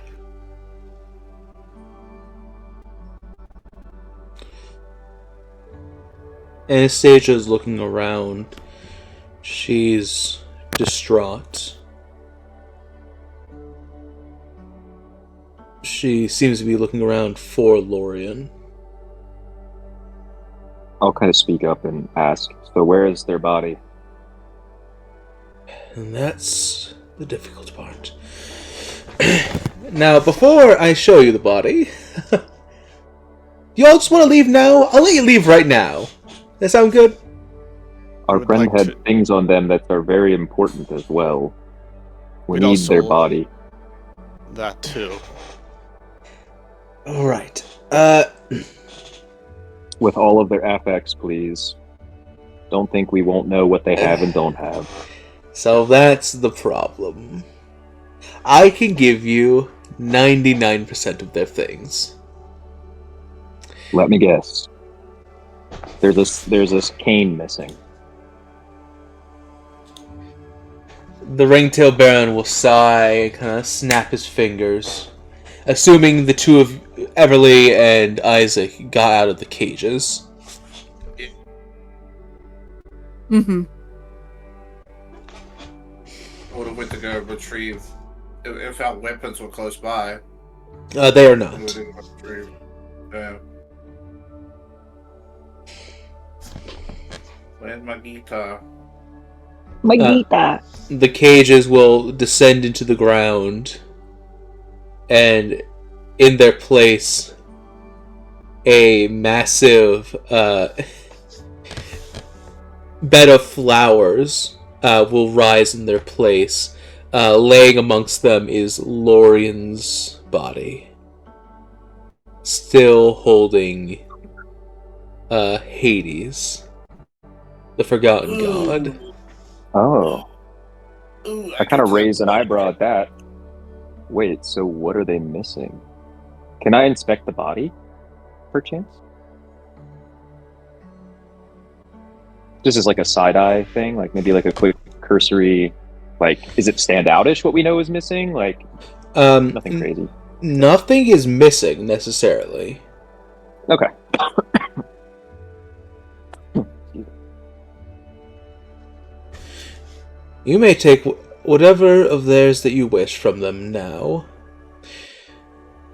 Speaker 2: Anastasia's looking around. She's distraught. She seems to be looking around for Lorien.
Speaker 1: I'll kind of speak up and ask, so where is their body?
Speaker 2: And that's the difficult part. Now, before I show you the body, you all just want to leave now? I'll let you leave right now. That sound good?
Speaker 1: Our
Speaker 5: would
Speaker 1: friend
Speaker 5: like
Speaker 1: had
Speaker 5: to-
Speaker 1: things on them that are very important as well. We
Speaker 5: We'd
Speaker 1: need
Speaker 5: also-
Speaker 1: their body.
Speaker 5: That too.
Speaker 2: Alright.
Speaker 1: With all of their affects, please. Don't think we won't know what they have and don't have.
Speaker 2: So that's the problem. I can give you 99% of their things.
Speaker 1: Let me guess. There's this cane missing.
Speaker 2: The Ringtail Baron will sigh, kind of snap his fingers, assuming the two of Everly and Isaac got out of the cages.
Speaker 3: Mm-hmm.
Speaker 6: I would have went to go retrieve if our weapons were close by.
Speaker 2: They are
Speaker 6: We
Speaker 2: not.
Speaker 6: would have retrieved. Where's my guitar?
Speaker 2: The cages will descend into the ground, and in their place, a massive bed of flowers will rise in their place. Laying amongst them is Lorien's body, still holding Hades, the Forgotten God.
Speaker 1: Oh.
Speaker 6: Ooh,
Speaker 1: I kind of
Speaker 6: can
Speaker 1: raised an
Speaker 6: tell-
Speaker 1: eyebrow at that. Wait, so what are they missing? Can I inspect the body, perchance? Just as like a side-eye thing, like maybe like a quick cursory, like, is it standoutish what we know is missing? Like, nothing crazy.
Speaker 2: Nothing is missing necessarily.
Speaker 1: Okay.
Speaker 2: You may take whatever of theirs that you wish from them now.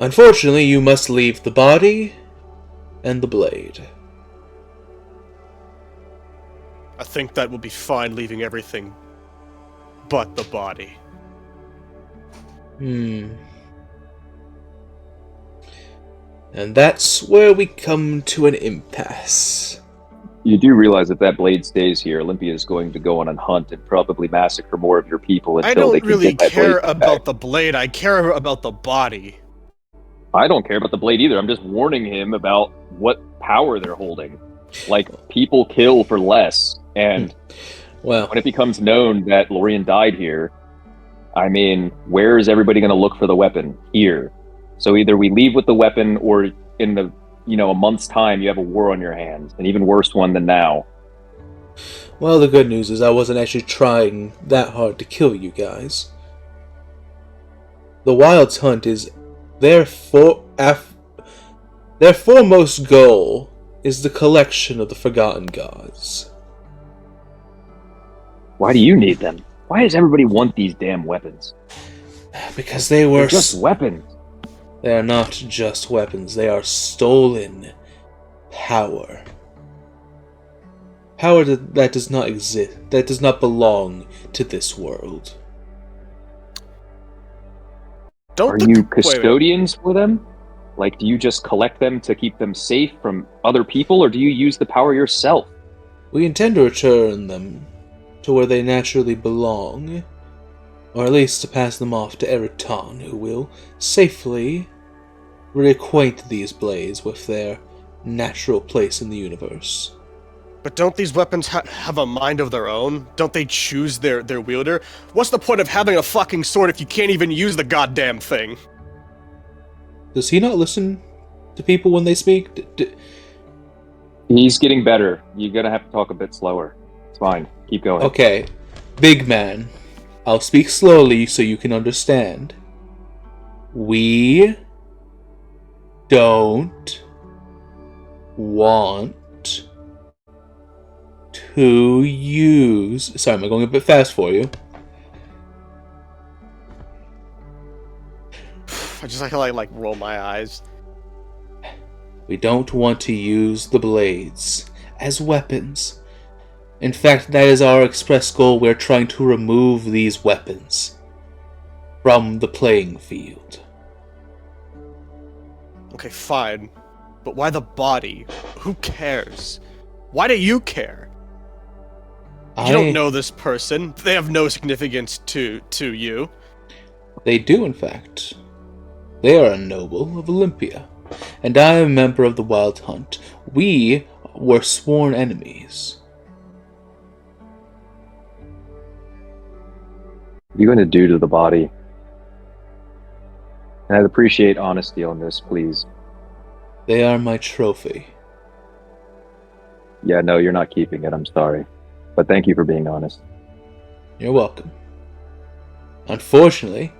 Speaker 2: Unfortunately, you must leave the body and the blade.
Speaker 5: I think that will be fine leaving everything but the body.
Speaker 2: And that's where we come to an impasse.
Speaker 1: You do realize if that blade stays here, Olympia is going to go on a hunt and probably massacre more of your people
Speaker 5: I
Speaker 1: until they
Speaker 5: don't
Speaker 1: can
Speaker 5: really
Speaker 1: get that
Speaker 5: care
Speaker 1: blade
Speaker 5: about
Speaker 1: back.
Speaker 5: the blade, I care about the body.
Speaker 1: I don't care about the blade either. I'm just warning him about what power they're holding. Like, people kill for less, and
Speaker 2: Well,
Speaker 1: when it becomes known that Lorien died here, I mean, where is everybody going to look for the weapon? Here. So either we leave with the weapon, or in the a month's time, you have a war on your hands, an even worse one than now.
Speaker 2: well, the good news is I wasn't actually trying that hard to kill you guys. The Wild's Hunt is their foremost goal is the collection of the Forgotten Gods.
Speaker 1: Why do you need them? Why does everybody want these damn weapons?
Speaker 2: Because they were
Speaker 1: They're just weapons.
Speaker 2: They are not just weapons, they are stolen power. Power that does not exist, that does not belong to this world.
Speaker 5: Don't
Speaker 1: Are
Speaker 5: the-
Speaker 1: you
Speaker 5: wait, wait.
Speaker 1: custodians for them? Like, do you just collect them to keep them safe from other people, or do you use the power yourself?
Speaker 2: We intend to return them to where they naturally belong, or at least to pass them off to Eriton, who will safely reacquaint these blades with their natural place in the universe.
Speaker 5: But don't these weapons have a mind of their own? Don't they choose their wielder? What's the point of having a fucking sword if you can't even use the goddamn thing?
Speaker 2: Does he not listen to people when they speak?
Speaker 1: He's getting better. You're gonna have to talk a bit slower. It's fine. Keep going.
Speaker 2: Okay, big man. I'll speak slowly so you can understand. We don't want to use... Sorry, am I going a bit fast for you?
Speaker 5: I just like roll my eyes.
Speaker 2: We don't want to use the blades as weapons. In fact, that is our express goal. We're trying to remove these weapons from the playing field.
Speaker 5: Okay, fine. But why the body? Who cares? Why do you care? You don't know this person. They have no significance to you.
Speaker 2: They do, in fact. They are a noble of Olympia, and I am a member of the Wild Hunt. We were sworn enemies.
Speaker 1: What are you going to do to the body? And I'd appreciate honesty on this, please.
Speaker 2: They are my trophy.
Speaker 1: Yeah, no, you're not keeping it. I'm sorry. But thank you for being honest.
Speaker 2: You're welcome. Unfortunately,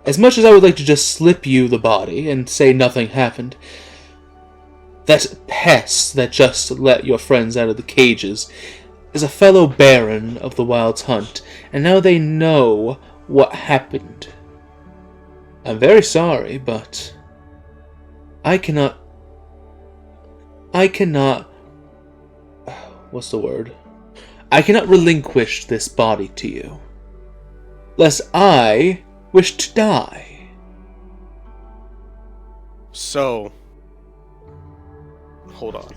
Speaker 2: as much as I would like to just slip you the body and say nothing happened, that pest that just let your friends out of the cages is a fellow baron of the Wild Hunt, and now they know what happened. I'm very sorry, but I cannot... What's the word? I cannot relinquish this body to you, lest I wish to die.
Speaker 5: So, hold on.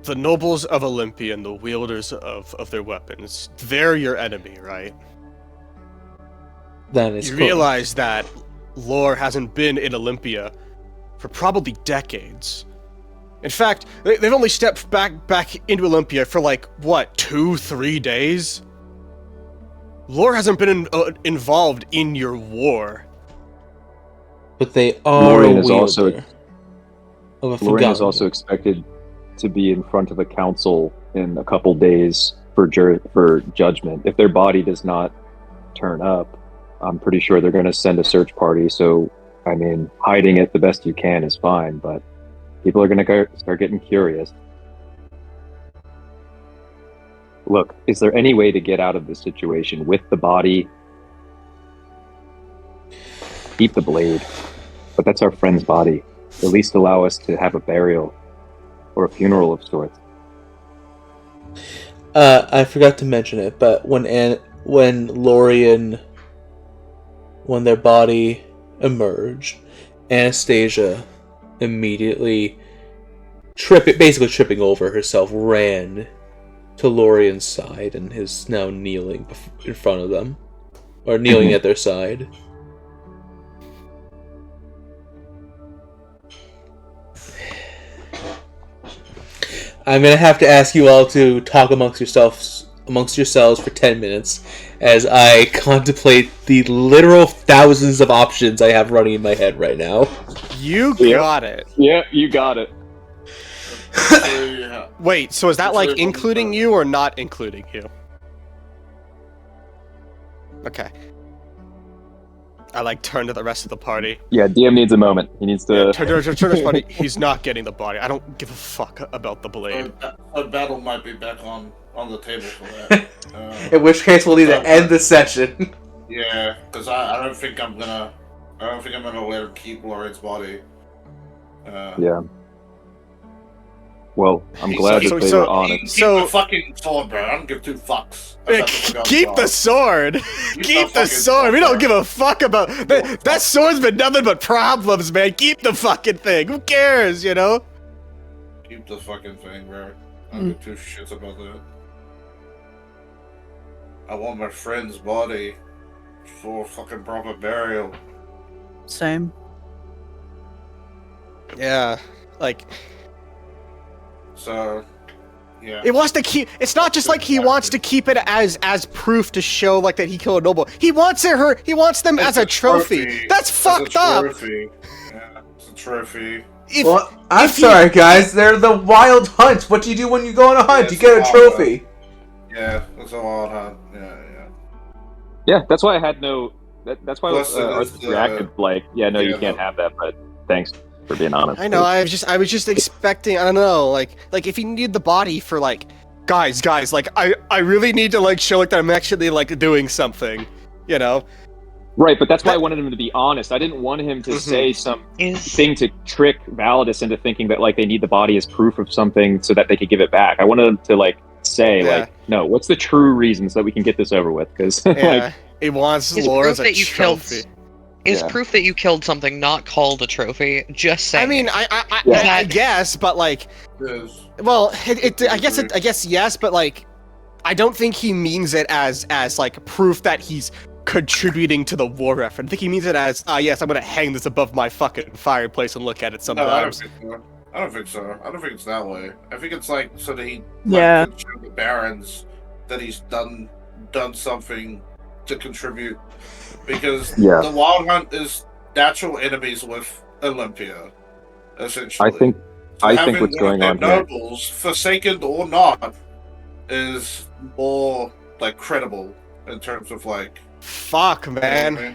Speaker 5: The nobles of Olympia and the wielders of their weapons, they're your enemy, right?
Speaker 2: That is
Speaker 5: You
Speaker 2: correct.
Speaker 5: realize that lore hasn't been in Olympia for probably decades. In fact, they've only stepped back into Olympia for like, what, 2-3 days? Lore hasn't been involved in your war.
Speaker 2: But they are
Speaker 1: Lorien
Speaker 2: a
Speaker 1: is
Speaker 2: wielder
Speaker 1: also-
Speaker 2: of a
Speaker 1: Lorien is
Speaker 2: Fagani.
Speaker 1: also expected to be in front of a council in a couple days for judgment. If their body does not turn up, I'm pretty sure they're going to send a search party. So, I mean, hiding it the best you can is fine, but people are going to start getting curious. Look, is there any way to get out of this situation with the body? Keep the blade, but that's our friend's body. At least allow us to have a burial or a funeral of sorts.
Speaker 2: I forgot to mention it, but when their body emerged, Anastasia immediately basically tripping over herself, ran to Lorien's side and is now kneeling in front of them, or kneeling at their side. I'm gonna have to ask you all to talk amongst yourselves for 10 minutes as I contemplate the literal thousands of options I have running in my head right now.
Speaker 5: You
Speaker 1: Yep.
Speaker 5: got it.
Speaker 1: Yeah, you got it.
Speaker 6: Yeah.
Speaker 5: Wait, so is that like including you or not including you? Okay. I like turn to the rest of the party.
Speaker 1: Yeah, DM needs a moment. He needs to...
Speaker 5: Turn to the party. He's not getting the body. I don't give a fuck about the blade.
Speaker 6: A battle might be back on the table for that.
Speaker 2: In which case, we'll need to end the session.
Speaker 6: Yeah, because I don't think I'm gonna let him keep Lorien's body.
Speaker 1: Yeah. Well, I'm glad that they were honest.
Speaker 6: Keep the fucking sword, bro. I don't give two fucks.
Speaker 5: Keep the sword. Keep the sword. We don't give a fuck about that sword's been nothing but problems, man. Keep the fucking thing. Who cares, you know?
Speaker 6: Keep the fucking thing, bro. I don't give two shits about that. I want my friend's body for fucking proper burial.
Speaker 3: Same.
Speaker 5: Yeah, like
Speaker 6: So, Yeah.
Speaker 5: It wants to keep. It's not just like he wants to keep it as proof to show like that he killed a noble. He wants He wants them as a trophy. That's fucked up.
Speaker 6: Yeah, it's a trophy.
Speaker 2: Well, I'm sorry, guys. They're the wild hunt. What do you do when you go on a hunt? You get a trophy.
Speaker 6: Yeah, it's a wild hunt. Yeah.
Speaker 1: Yeah, that's why I had no. That's why
Speaker 6: Plus,
Speaker 1: Arthur reacted like, yeah, no, you can't have that. But thanks for being honest.
Speaker 5: I know. I was just expecting. I don't know. Like if you need the body for like, guys. Like I really need to like show like that I'm actually like doing something. You know.
Speaker 1: Right, but that's why I wanted him to be honest. I didn't want him to say some thing to trick Validus into thinking that like they need the body as proof of something so that they could give it back. I wanted him to like say like, no, what's the true reason so that we can get this over with? Because like,
Speaker 5: he wants lore as a trophy.
Speaker 4: Is proof that you killed something not called a trophy? Just saying.
Speaker 5: I mean, I guess, but like, well, I guess yes, but like, I don't think he means it as like proof that he's contributing to the war effort. I think he means it as, yes, I'm gonna hang this above my fucking fireplace and look at it sometimes.
Speaker 6: No, I don't think so. I don't think it's that way. I think it's like so that he
Speaker 3: Yeah.
Speaker 6: can show the barons that he's done something to contribute, because the Wild Hunt is natural enemies with Olympia, essentially.
Speaker 1: I think what's going on here,
Speaker 6: nobles, forsaken or not, is more like credible in terms of like.
Speaker 5: Fuck, man.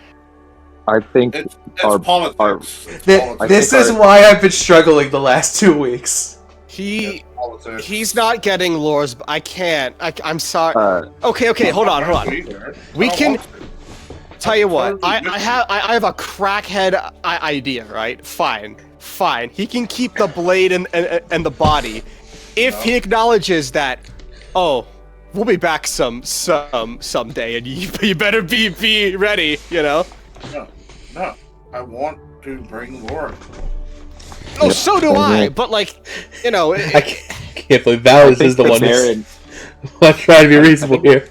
Speaker 1: I think
Speaker 6: it's politics.
Speaker 2: This is why I've been struggling the last 2 weeks.
Speaker 5: He's not getting lores, but I can't. I'm sorry. Okay, hold on. We can tell you what. I have a crackhead idea, right? Fine. He can keep the blade and the body if he acknowledges that. Oh, we'll be back someday, and you better be ready. You know.
Speaker 6: No. I want to bring lore.
Speaker 5: Oh, so do I. But like, you know,
Speaker 2: I can't believe Validus is the one who's. I'm trying to be reasonable here.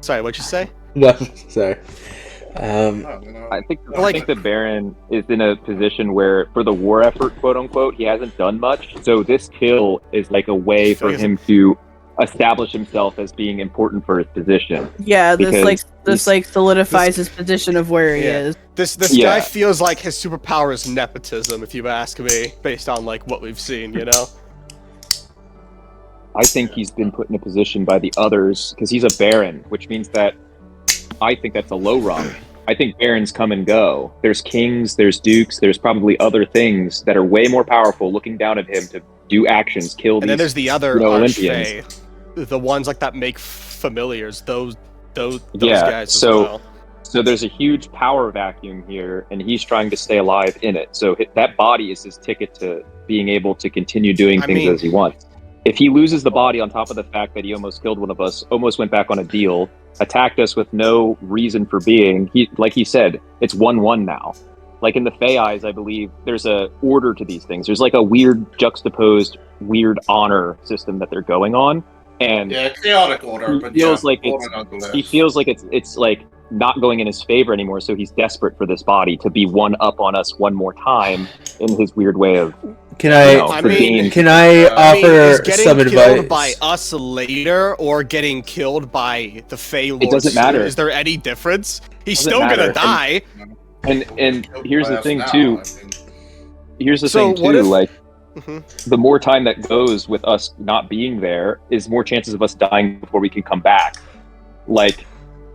Speaker 5: Sorry, what'd you say?
Speaker 2: No, sorry.
Speaker 1: I think the Baron is in a position where, for the war effort, quote unquote, he hasn't done much. So this kill is like a way for him to establish himself as being important for his position.
Speaker 3: Yeah, this solidifies his position of where he is.
Speaker 5: This guy feels like his superpower is nepotism, if you ask me, based on like what we've seen, you know.
Speaker 1: I think he's been put in a position by the others because he's a Baron, which means that I think that's a low rung. I think Barons come and go. There's kings, there's dukes, there's probably other things that are way more powerful looking down at him to do actions, kill these.
Speaker 5: And then there's the other
Speaker 1: Olympians.
Speaker 5: The ones like that make familiars, those guys as well.
Speaker 1: So there's a huge power vacuum here, and he's trying to stay alive in it. So that body is his ticket to being able to continue doing things as he wants. If he loses the body on top of the fact that he almost killed one of us, almost went back on a deal, attacked us with no reason for being, like he said, it's 1-1 now. Like in the Fey Eyes, I believe there's a order to these things. There's like a weird juxtaposed, weird honor system that they're going on. And
Speaker 6: chaotic order, but he
Speaker 1: feels like it's like not going in his favor anymore, so he's desperate for this body to be one up on us one more time in his weird way of.
Speaker 2: Can I offer some advice?
Speaker 5: Getting killed by us later or getting killed by the Fey Lord?
Speaker 1: It doesn't matter.
Speaker 5: Is there any difference? He's still gonna die.
Speaker 1: And here's the thing too. The more time that goes with us not being there is more chances of us dying before we can come back. Like,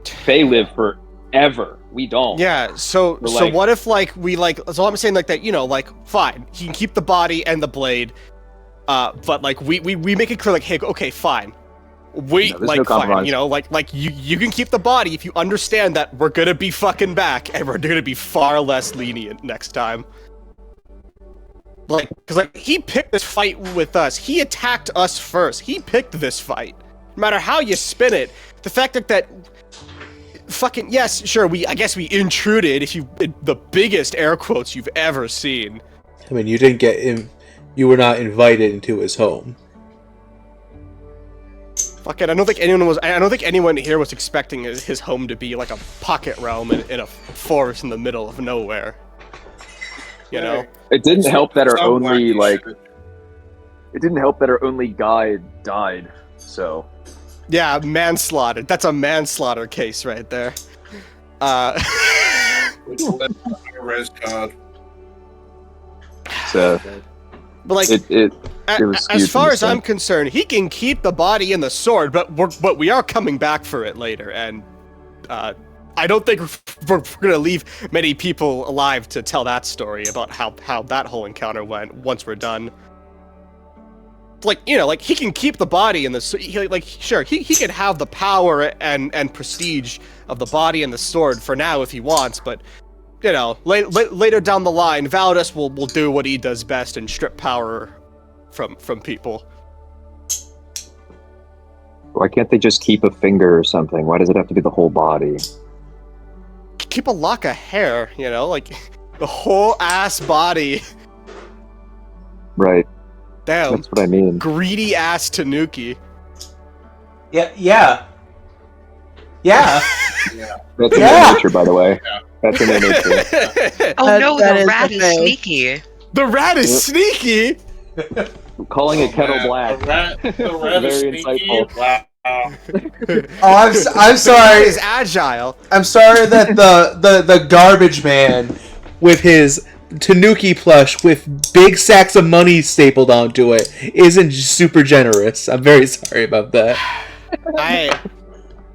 Speaker 1: Fae live forever. We don't.
Speaker 5: Yeah, so what if, like, we, like, so I'm saying, like, that, you know, like, fine, he can keep the body and the blade, but, like, we make it clear, like, hey, okay, fine. Fine, you know, like, you can keep the body if you understand that we're gonna be fucking back, and we're gonna be far less lenient next time. Like, because, like, he picked this fight with us. He attacked us first. He picked this fight. No matter how you spin it, the fact that fucking, yes, sure, I guess we intruded, in the biggest air quotes you've ever seen.
Speaker 2: I mean, you were not invited into his home.
Speaker 5: Fucking, I don't think anyone here was expecting his home to be like a pocket realm in a forest in the middle of nowhere. You know?
Speaker 1: It didn't help that our only, like... It didn't help that our only guide died. So
Speaker 5: Yeah, manslaughter. That's a manslaughter case right there.
Speaker 6: Res card.
Speaker 1: so
Speaker 5: But like,
Speaker 1: it was skewed
Speaker 5: as far
Speaker 1: from
Speaker 5: as
Speaker 1: the
Speaker 5: I'm
Speaker 1: center.
Speaker 5: concerned, he can keep the body and the sword, but we are coming back for it later, and I don't think we're gonna leave many people alive to tell that story about how that whole encounter went once we're done. Like, you know, like he can keep the body and he can have the power and prestige of the body and the sword for now if he wants, but you know, later down the line, Valdus will do what he does best and strip power from people.
Speaker 1: Why can't they just keep a finger or something? Why does it have to be the whole body?
Speaker 5: Keep a lock of hair, you know, like the whole ass body.
Speaker 1: Right.
Speaker 5: Damn,
Speaker 1: That's what I mean.
Speaker 5: greedy ass Tanuki.
Speaker 2: Yeah.
Speaker 1: That's in
Speaker 2: Yeah.
Speaker 1: their nature, by the way.
Speaker 6: Yeah.
Speaker 1: That's in their nature.
Speaker 4: Oh
Speaker 3: That-
Speaker 4: no,
Speaker 3: that
Speaker 4: the
Speaker 3: is
Speaker 4: rat
Speaker 3: the
Speaker 4: is
Speaker 3: face.
Speaker 4: sneaky.
Speaker 5: The rat is sneaky.
Speaker 1: Calling it kettle black.
Speaker 6: The rat is
Speaker 1: Very
Speaker 6: sneaky.
Speaker 1: insightful.
Speaker 6: Wow.
Speaker 2: Oh, I'm
Speaker 5: The
Speaker 2: sorry.
Speaker 5: rat is agile.
Speaker 2: I'm sorry that the garbage man with his Tanuki plush with big sacks of money stapled onto it isn't super generous. I'm very sorry about that.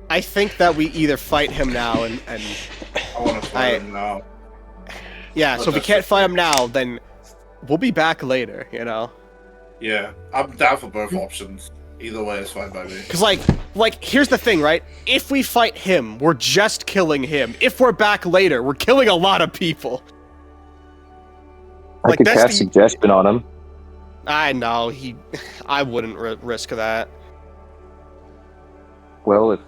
Speaker 5: I think that we either fight him now and
Speaker 6: I want to fight him now.
Speaker 5: yeah.
Speaker 6: But
Speaker 5: So if we
Speaker 6: that's
Speaker 5: can't
Speaker 6: the
Speaker 5: fight him now, then we'll be back later. You know.
Speaker 6: Yeah, I'm down for both options. Either way is fine by me.
Speaker 5: Cause like here's the thing, right? If we fight him, we're just killing him. If we're back later, we're killing a lot of people.
Speaker 1: I
Speaker 5: Like,
Speaker 1: could
Speaker 5: that's
Speaker 1: cast
Speaker 5: the-
Speaker 1: suggestion on him.
Speaker 5: I know I wouldn't risk that.
Speaker 1: Well, if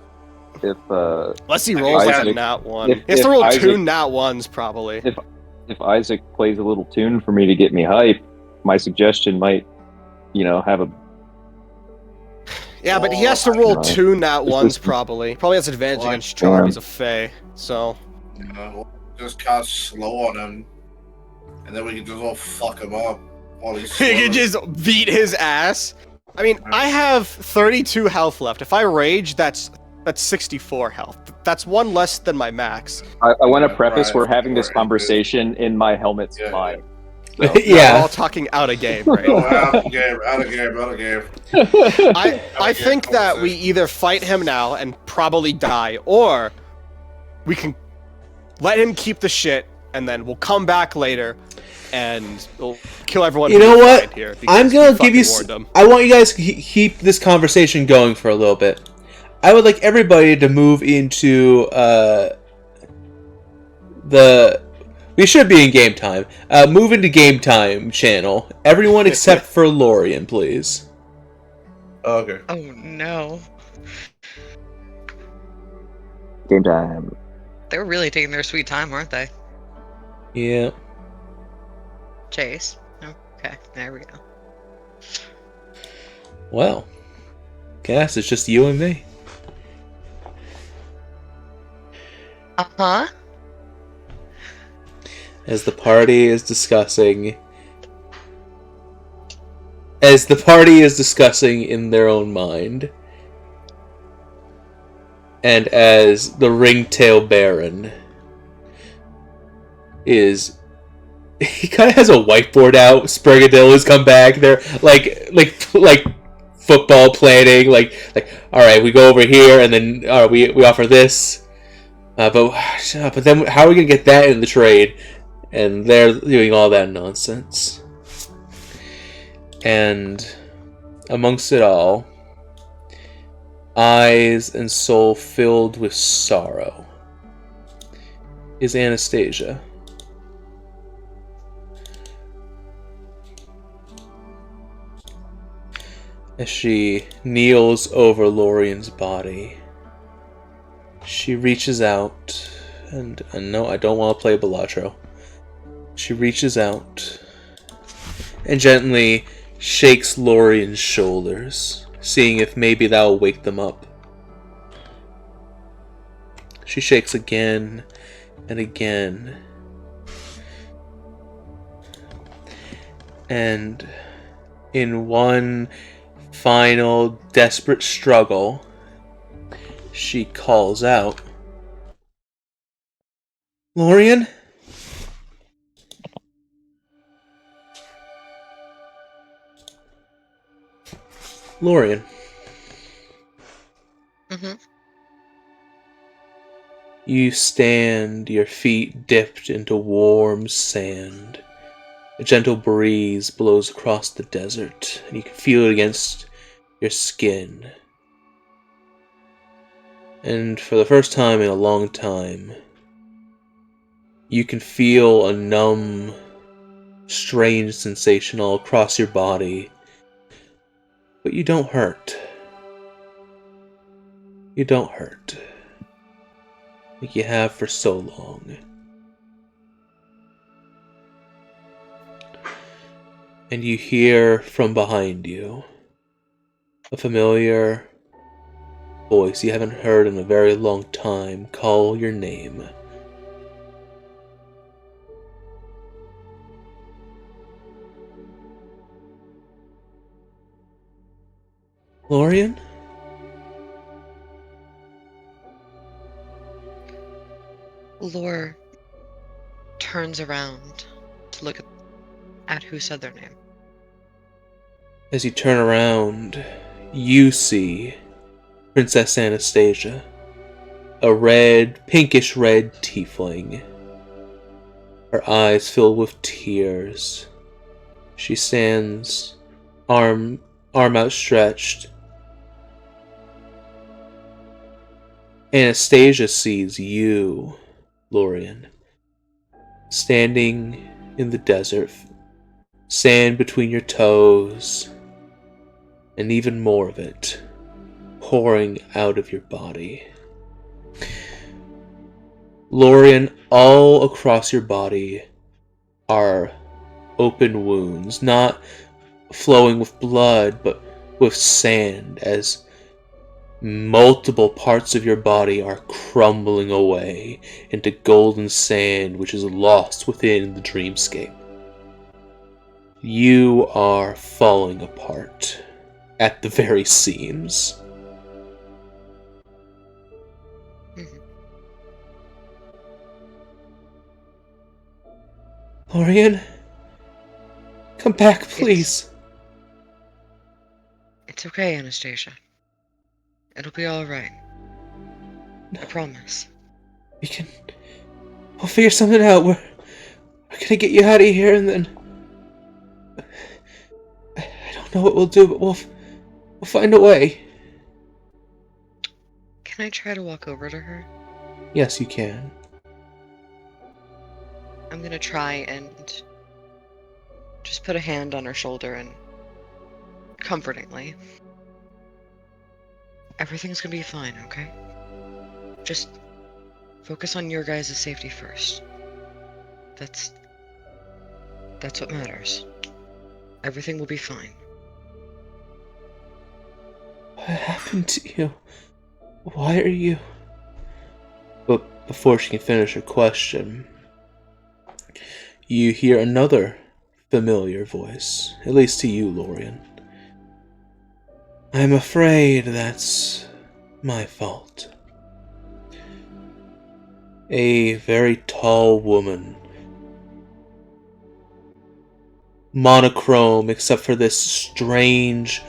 Speaker 5: Unless he rolls like a
Speaker 1: Isaac-
Speaker 5: nat one.
Speaker 1: if-
Speaker 5: He has to
Speaker 1: if
Speaker 5: roll
Speaker 1: Isaac-
Speaker 5: 2 nat ones probably.
Speaker 1: if Isaac plays a little tune for me to get me hype, my suggestion might, have a.
Speaker 5: Yeah, but he has to roll
Speaker 1: no.
Speaker 5: 2 nat
Speaker 1: This
Speaker 5: ones
Speaker 1: is-
Speaker 5: probably. Probably has advantage
Speaker 6: Why?
Speaker 5: against charm.
Speaker 1: Yeah.
Speaker 5: He's a fae, so.
Speaker 6: You know, just cast slow on him, and then we can just all fuck him up while he's.
Speaker 5: He can
Speaker 6: slow.
Speaker 5: just beat his ass. I mean, I have 32 health left. If I rage, that's 64 health. That's 1 less than my max.
Speaker 1: I want to preface:
Speaker 6: Right,
Speaker 1: we're having this
Speaker 6: right.
Speaker 1: conversation in my helmet's
Speaker 6: Yeah.
Speaker 1: mind.
Speaker 5: We're
Speaker 2: Yeah.
Speaker 5: all talking out of game, right?
Speaker 6: No, out of game, out of game, out of game.
Speaker 5: I think that we either fight him now and probably die, or we can let him keep the shit, and then we'll come back later and we'll kill everyone.
Speaker 2: You
Speaker 5: who
Speaker 2: know
Speaker 5: we
Speaker 2: what?
Speaker 5: find Here because
Speaker 2: I'm gonna
Speaker 5: we
Speaker 2: give you.
Speaker 5: fucking warned him.
Speaker 2: I want you guys to keep this conversation going for a little bit. I would like everybody to move into the. We should be in game time. Move into game time channel. Everyone except for Lorian, please.
Speaker 6: Okay.
Speaker 4: Oh no.
Speaker 1: Game time.
Speaker 4: They were really taking their sweet time, weren't they?
Speaker 2: Yeah.
Speaker 4: Chase. Okay, there we go.
Speaker 2: Well, guess it's just you and me.
Speaker 4: Uh-huh.
Speaker 2: As the party is discussing in their own mind, and as the ringtail baron is he kind of has a whiteboard out. Sprigadillas come back. They're like football planning. Like all right, we go over here, and then we offer this. But then how are we gonna get that in the trade? And they're doing all that nonsense. And amongst it all, eyes and soul filled with sorrow, is Anastasia. As she kneels over Lorian's body, she reaches out, and no, I don't want to play Balatro. She reaches out and gently shakes Lorian's shoulders, seeing if maybe that will wake them up. She shakes again and again. And in one final desperate struggle, she calls out, Lorien? Lorien.
Speaker 4: Mm-hmm.
Speaker 2: You stand, your feet dipped into warm sand. A gentle breeze blows across the desert, and you can feel it against your skin. And for the first time in a long time, you can feel a numb, strange sensation all across your body. But you don't hurt. You don't hurt. Like you have for so long. And you hear from behind you a familiar voice you haven't heard in a very long time call your name. Lorien?
Speaker 4: Lore turns around to look at who said their name.
Speaker 2: As you turn around, you see Princess Anastasia, a pinkish red tiefling. Her eyes filled with tears. She stands, arm outstretched. Anastasia sees you, Lorien, standing in the desert, sand between your toes, and even more of it pouring out of your body. Lorien, all across your body are open wounds, not flowing with blood, but with sand, as multiple parts of your body are crumbling away into golden sand which is lost within the dreamscape. You are falling apart at the very seams. Lorien, come back, please.
Speaker 4: It's okay, Anastasia. It'll be alright. I promise.
Speaker 2: We'll figure something out. We're gonna get you out of here, and then I don't know what we'll do, but we'll find a way.
Speaker 4: Can I try to walk over to her?
Speaker 2: Yes, you can.
Speaker 4: I'm gonna try and just put a hand on her shoulder and comfortingly. Everything's gonna be fine, okay? Just focus on your guys' safety first. That's what matters. Everything will be fine.
Speaker 2: What happened to you? Why are you... But before she can finish her question, you hear another familiar voice, at least to you, Lorien. I'm afraid that's my fault. A very tall woman, monochrome except for this strange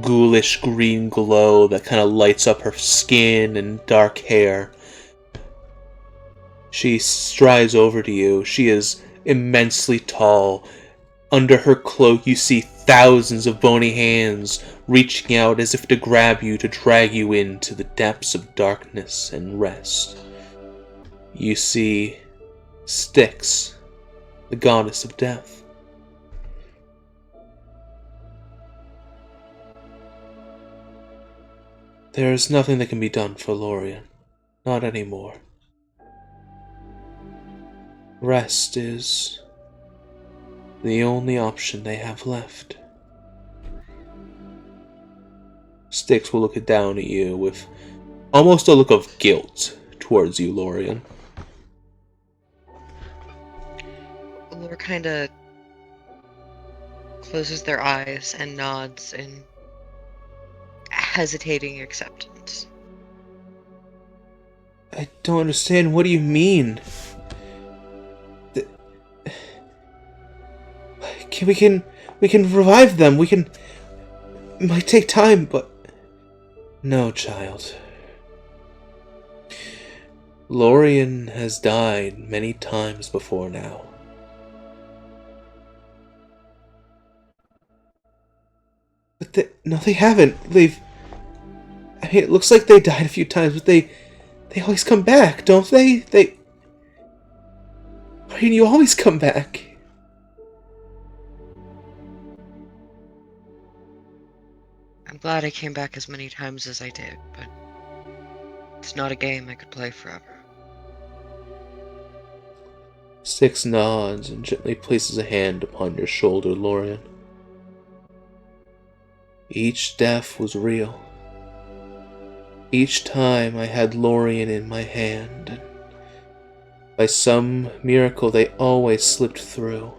Speaker 2: ghoulish green glow that kind of lights up her skin and dark hair. She strides over to you. She is immensely tall. Under her cloak you see thousands of bony hands reaching out as if to grab you, to drag you into the depths of darkness and rest. You see Styx, the goddess of death. There is nothing that can be done for Lorien. Not anymore. Rest is the only option they have left. Styx will look down at you with almost a look of guilt towards you, Lorien.
Speaker 4: Lore kinda closes their eyes and nods in hesitating acceptance.
Speaker 2: I don't understand. What do you mean? We can revive them. We can. It might take time, but no, child. Lorien has died many times before now. But no, they haven't. I mean, it looks like they died a few times, but they always come back, don't they? I mean, you always come back.
Speaker 4: I'm glad I came back as many times as I did, but it's not a game I could play forever.
Speaker 2: Styx nods and gently places a hand upon your shoulder, Lorien. Each death was real. Each time I had Lorien in my hand, and by some miracle they always slipped through.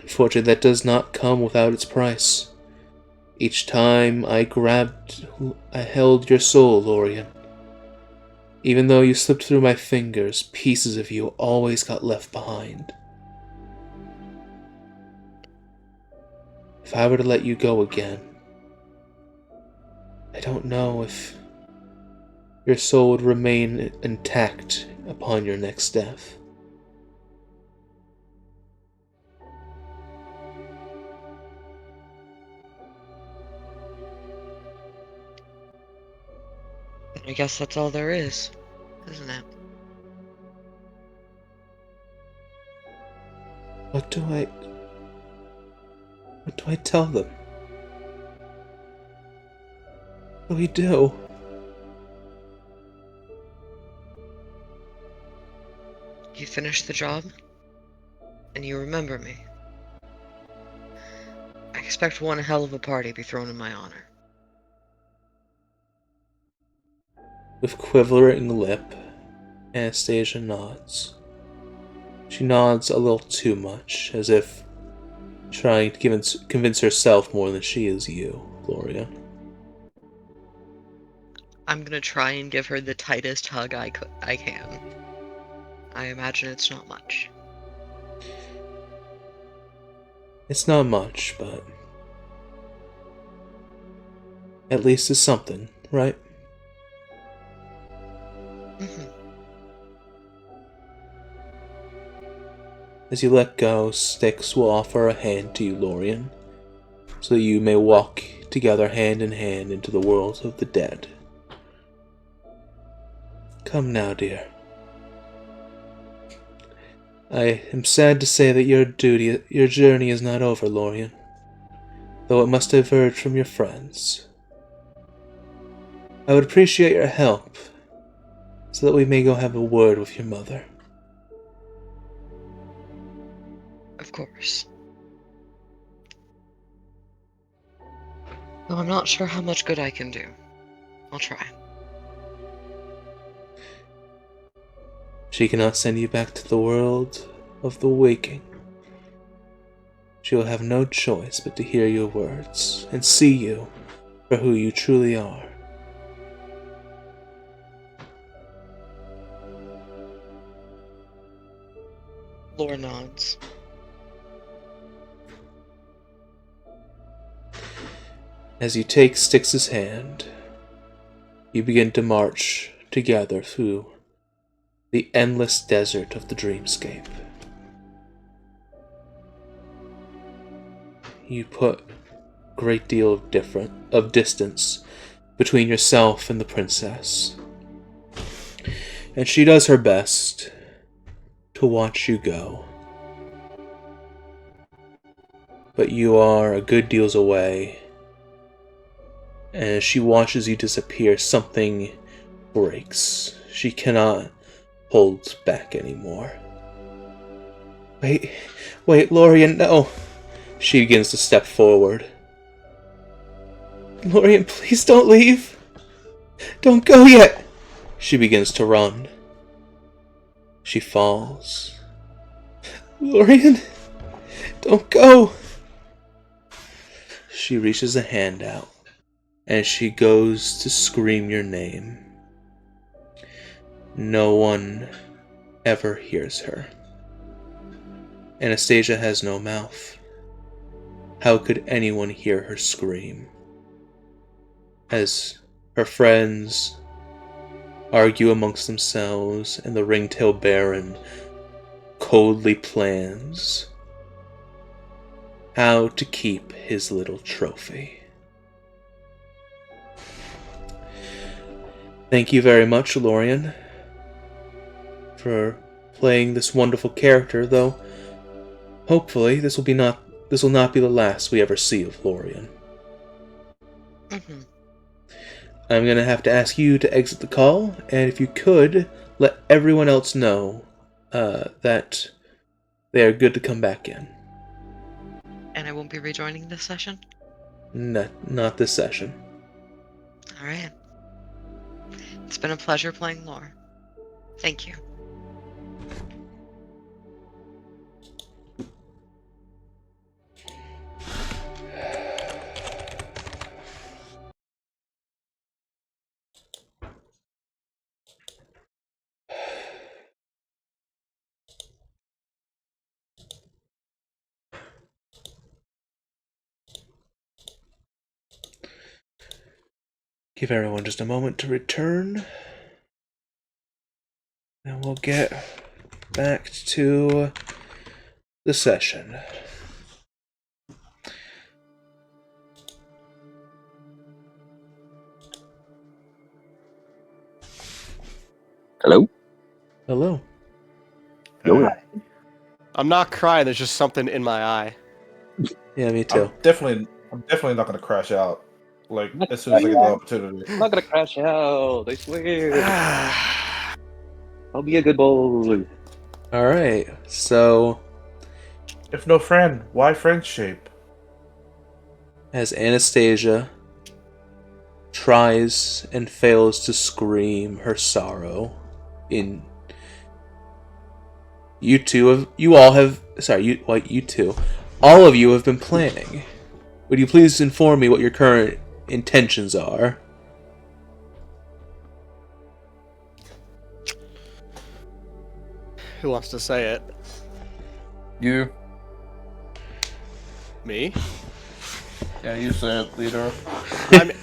Speaker 2: Unfortunately, that does not come without its price. Each time I held your soul, Lorien. Even though you slipped through my fingers, pieces of you always got left behind. If I were to let you go again, I don't know if your soul would remain intact upon your next death.
Speaker 4: I guess that's all there is, isn't it?
Speaker 2: What do I tell them? What do we do?
Speaker 4: You finish the job, and you remember me. I expect one hell of a party be thrown in my honor.
Speaker 2: With quivering lip, Anastasia nods. She nods a little too much, as if trying to convince herself more than she is you, Lorien.
Speaker 4: I'm gonna try and give her the tightest hug I can. I imagine it's not much.
Speaker 2: It's not much, but at least it's something, right?
Speaker 4: Mhm.
Speaker 2: As you let go, Styx will offer a hand to you, Lorien, so that you may walk together hand in hand into the world of the dead. Come now, dear. I am sad to say that your journey is not over, Lorien, though it must diverge from your friends. I would appreciate your help, so that we may go have a word with your mother.
Speaker 4: Of course. Though I'm not sure how much good I can do. I'll try.
Speaker 2: She cannot send you back to the world of the waking. She will have no choice but to hear your words and see you for who you truly are.
Speaker 4: Lore nods.
Speaker 2: As you take Styx's hand, you begin to march together through the endless desert of the dreamscape. You put a great deal of distance between yourself and the princess, and she does her best to watch you go. But you are a good deals away, and as she watches you disappear, something breaks. She cannot hold back anymore. Wait, Lorien, no! She begins to step forward. Lorien, please don't leave! Don't go yet! She begins to run. She falls. Lorien, don't go! She reaches a hand out, and she goes to scream your name. No one ever hears her. Anastasia has no mouth. How could anyone hear her scream? As her friends argue amongst themselves, and the Ringtail Baron coldly plans how to keep his little trophy. Thank you very much, Lorian, for playing this wonderful character, though hopefully this will not be the last we ever see of Lorian.
Speaker 4: Mm-hmm.
Speaker 2: I'm going to have to ask you to exit the call, and if you could, let everyone else know that they are good to come back in.
Speaker 4: And I won't be rejoining this session?
Speaker 2: Not this session.
Speaker 4: Alright. It's been a pleasure playing Lore. Thank you.
Speaker 2: Give everyone just a moment to return, and we'll get back to the session.
Speaker 1: Hello?
Speaker 2: Hello.
Speaker 1: Yo.
Speaker 5: I'm not crying. There's just something in my eye.
Speaker 2: Yeah, me too.
Speaker 6: I'm definitely not gonna crash out. Like as soon as I get the opportunity.
Speaker 1: I'm not gonna crash out, I swear. I'll be a good boy.
Speaker 2: Alright, so
Speaker 6: If no friend, why friendship?
Speaker 2: as Anastasia tries and fails to scream her sorrow in you all of you have been planning. Would you please inform me what your current intentions are?
Speaker 5: Who wants to say it?
Speaker 6: You.
Speaker 5: Me?
Speaker 6: Yeah, you said leader.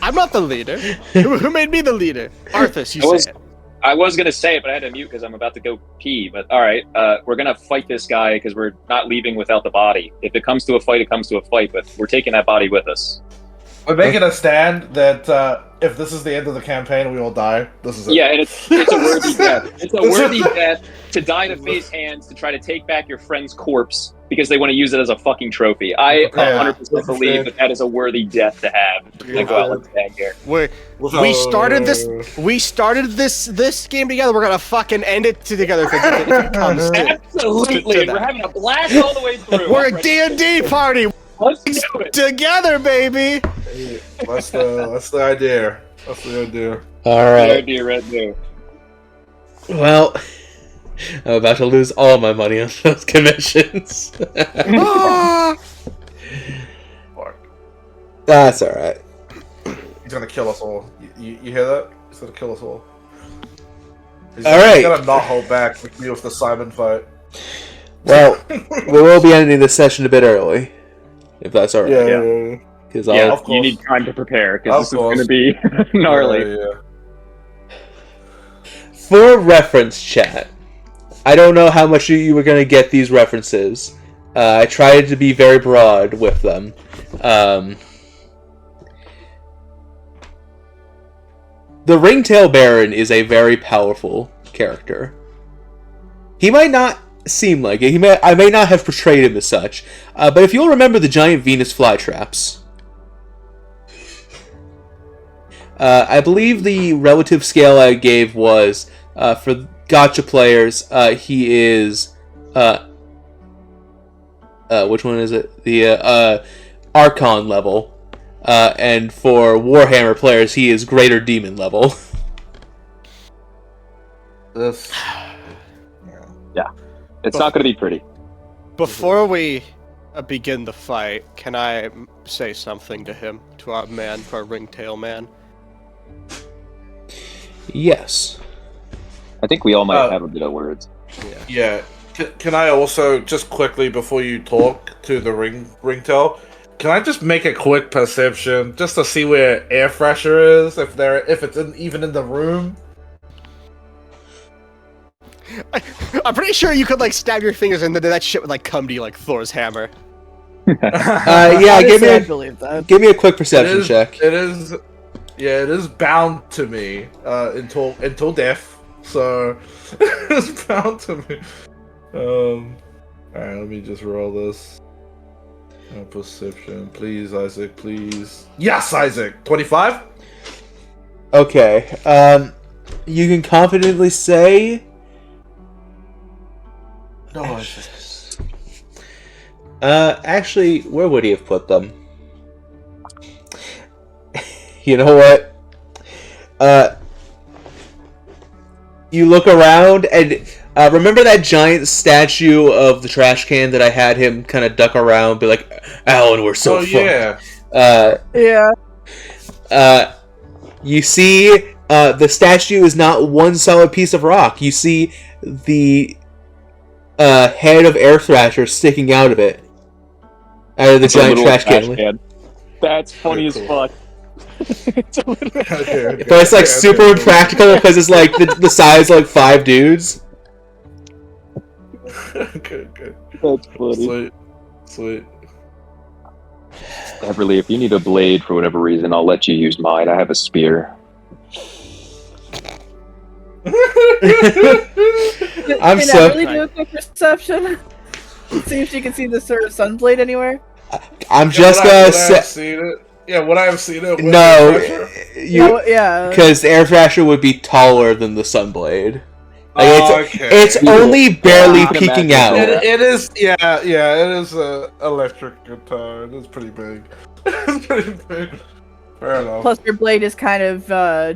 Speaker 5: I'm not the leader. Who made me the leader? Arthas, you say it.
Speaker 1: I was gonna say it, but I had to mute because I'm about to go pee. But all right, we're gonna fight this guy because we're not leaving without the body. If it comes to a fight, it comes to a fight. But we're taking that body with us.
Speaker 6: We're making a stand that if this is the end of the campaign, we will die. This is it.
Speaker 1: Yeah, and it's a worthy death. It's a worthy death to die to face hands to try to take back your friend's corpse because they want to use it as a fucking trophy. I 100% believe that is a worthy death to have. To go out like that here.
Speaker 5: We started this game together. We're gonna fucking end it together if it comes to
Speaker 1: Absolutely, and we're having a blast all the way through.
Speaker 5: We're a D&D party.
Speaker 1: Let's do it.
Speaker 5: Together, baby.
Speaker 6: That's the idea. That's the idea.
Speaker 2: Alright.
Speaker 1: Red deer.
Speaker 2: Well, I'm about to lose all my money on those commissions. That's alright.
Speaker 6: He's gonna kill us all. You hear that? He's gonna kill us all. He's
Speaker 2: Alright.
Speaker 6: gonna not hold back like me with the Simon fight.
Speaker 2: Well, we will be ending this session a bit early, if that's alright.
Speaker 6: Yeah.
Speaker 2: Because
Speaker 1: Yeah,
Speaker 6: of course.
Speaker 1: you need time to prepare because this is
Speaker 6: Of course.
Speaker 1: going to be gnarly.
Speaker 6: Yeah.
Speaker 2: For reference chat, I don't know how much you were going to get these references. I tried to be very broad with them. The Ringtail Baron is a very powerful character. He might not seem like it. I may not have portrayed him as such. But if you'll remember the giant Venus flytraps, I believe the relative scale I gave was for gacha players. He is which one is it? The Archon level, and for Warhammer players, he is Greater Demon level.
Speaker 1: Yeah, it's not going to be pretty.
Speaker 5: Before we begin the fight, can I say something to him, to our man, to our ringtail man?
Speaker 2: Yes.
Speaker 1: I think we all might have a bit of words.
Speaker 6: Yeah. Can I also just quickly before you talk to the ringtail? Can I just make a quick perception just to see where air fresher is, if it's even in the room?
Speaker 5: I'm pretty sure you could like stab your fingers and then that shit would like come to you like Thor's hammer.
Speaker 2: Yeah,
Speaker 3: Honestly, I believe that.
Speaker 2: give me a quick perception check.
Speaker 6: It is bound to me until death. So it's bound to me. Alright, let me just roll this. Perception, please, Isaac, please. Yes, Isaac. 25.
Speaker 2: Okay. You can confidently say.
Speaker 6: No,
Speaker 2: Actually, where would he have put them? You know what? You look around and remember that giant statue of the trash can that I had him kind of duck around, be like, "Alan, we're so fucked."
Speaker 3: Yeah.
Speaker 2: You see, the statue is not one solid piece of rock. You see the head of Air Thrasher sticking out of it. Out of the
Speaker 1: It's a
Speaker 2: giant
Speaker 1: little
Speaker 2: trash can.
Speaker 1: That's funny as
Speaker 6: Cool.
Speaker 1: fuck. It's a little-
Speaker 6: Okay,
Speaker 2: But it's like super impractical because it's like the size of like 5 dudes.
Speaker 6: Okay.
Speaker 1: That's funny.
Speaker 6: Sweet.
Speaker 1: Beverly, if you need a blade for whatever reason, I'll let you use mine. I have a spear.
Speaker 2: I'm
Speaker 3: Can
Speaker 2: so-
Speaker 3: Emily do a quick perception? See if she can see the sort of sunblade anywhere.
Speaker 2: I'm just gonna say
Speaker 6: seen it. Yeah, would I have seen it?
Speaker 2: no.
Speaker 3: Yeah.
Speaker 2: Because the Air Thrasher would be taller than the Sunblade. Like, it's
Speaker 6: okay.
Speaker 2: only barely
Speaker 1: I can
Speaker 2: peeking
Speaker 1: imagine
Speaker 2: out.
Speaker 1: that.
Speaker 6: It is, yeah, it is a electric guitar. It is pretty big. It's pretty big. Fair enough.
Speaker 3: Plus, your blade is kind of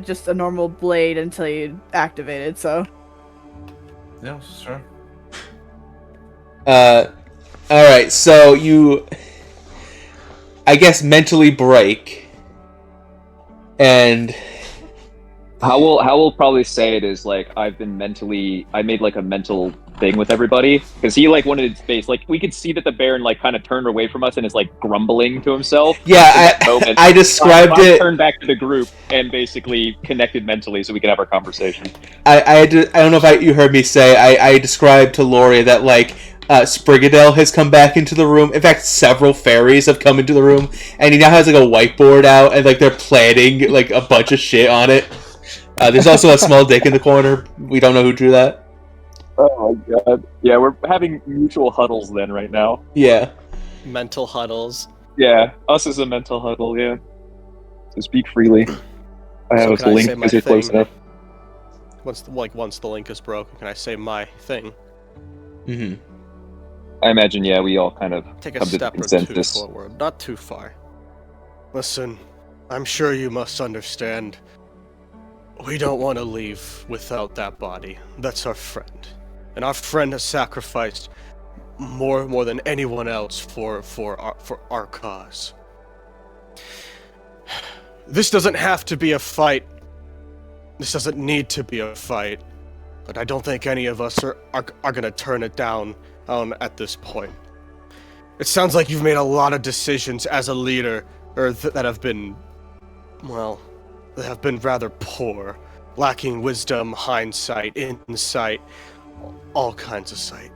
Speaker 3: just a normal blade until you activate it. So
Speaker 6: Yeah, sure.
Speaker 2: Alright, so you, I guess, mentally break. And
Speaker 1: How we'll probably say it is like I made like a mental thing with everybody because he like wanted his face, like we could see that the Baron like kind of turned away from us and is like grumbling to himself.
Speaker 2: yeah, I described
Speaker 1: I
Speaker 2: it.
Speaker 1: turned back to the group and basically connected mentally so we could have our conversation.
Speaker 2: I don't know if you heard me say, I described to Lori that like Sprigadel has come back into the room. In fact, several fairies have come into the room, and he now has like a whiteboard out, and like they're planning like a bunch of shit on it. There's also a small dick in the corner. We don't know who drew that.
Speaker 1: Oh my god. Yeah, we're having mutual huddles then right now.
Speaker 2: Yeah.
Speaker 5: Mental huddles.
Speaker 1: Yeah, us as a mental huddle, yeah. So speak freely. I have
Speaker 5: So
Speaker 1: us
Speaker 5: can I
Speaker 1: link
Speaker 5: say my
Speaker 1: because you're close
Speaker 5: thing?
Speaker 1: enough.
Speaker 5: Once the link is broken, can I say my thing?
Speaker 2: Mm-hmm.
Speaker 1: I imagine, yeah, we all kind of
Speaker 5: Take a
Speaker 1: come to the
Speaker 5: step or two
Speaker 1: consensus.
Speaker 5: forward, not too far. Listen, I'm sure you must understand. We don't want to leave without that body. That's our friend. And our friend has sacrificed more than anyone else for our cause. This doesn't have to be a fight. This doesn't need to be a fight. But I don't think any of us are gonna turn it down at this point. It sounds like you've made a lot of decisions as a leader, or that have been, well, that have been rather poor, lacking wisdom, hindsight, insight, all kinds of sight.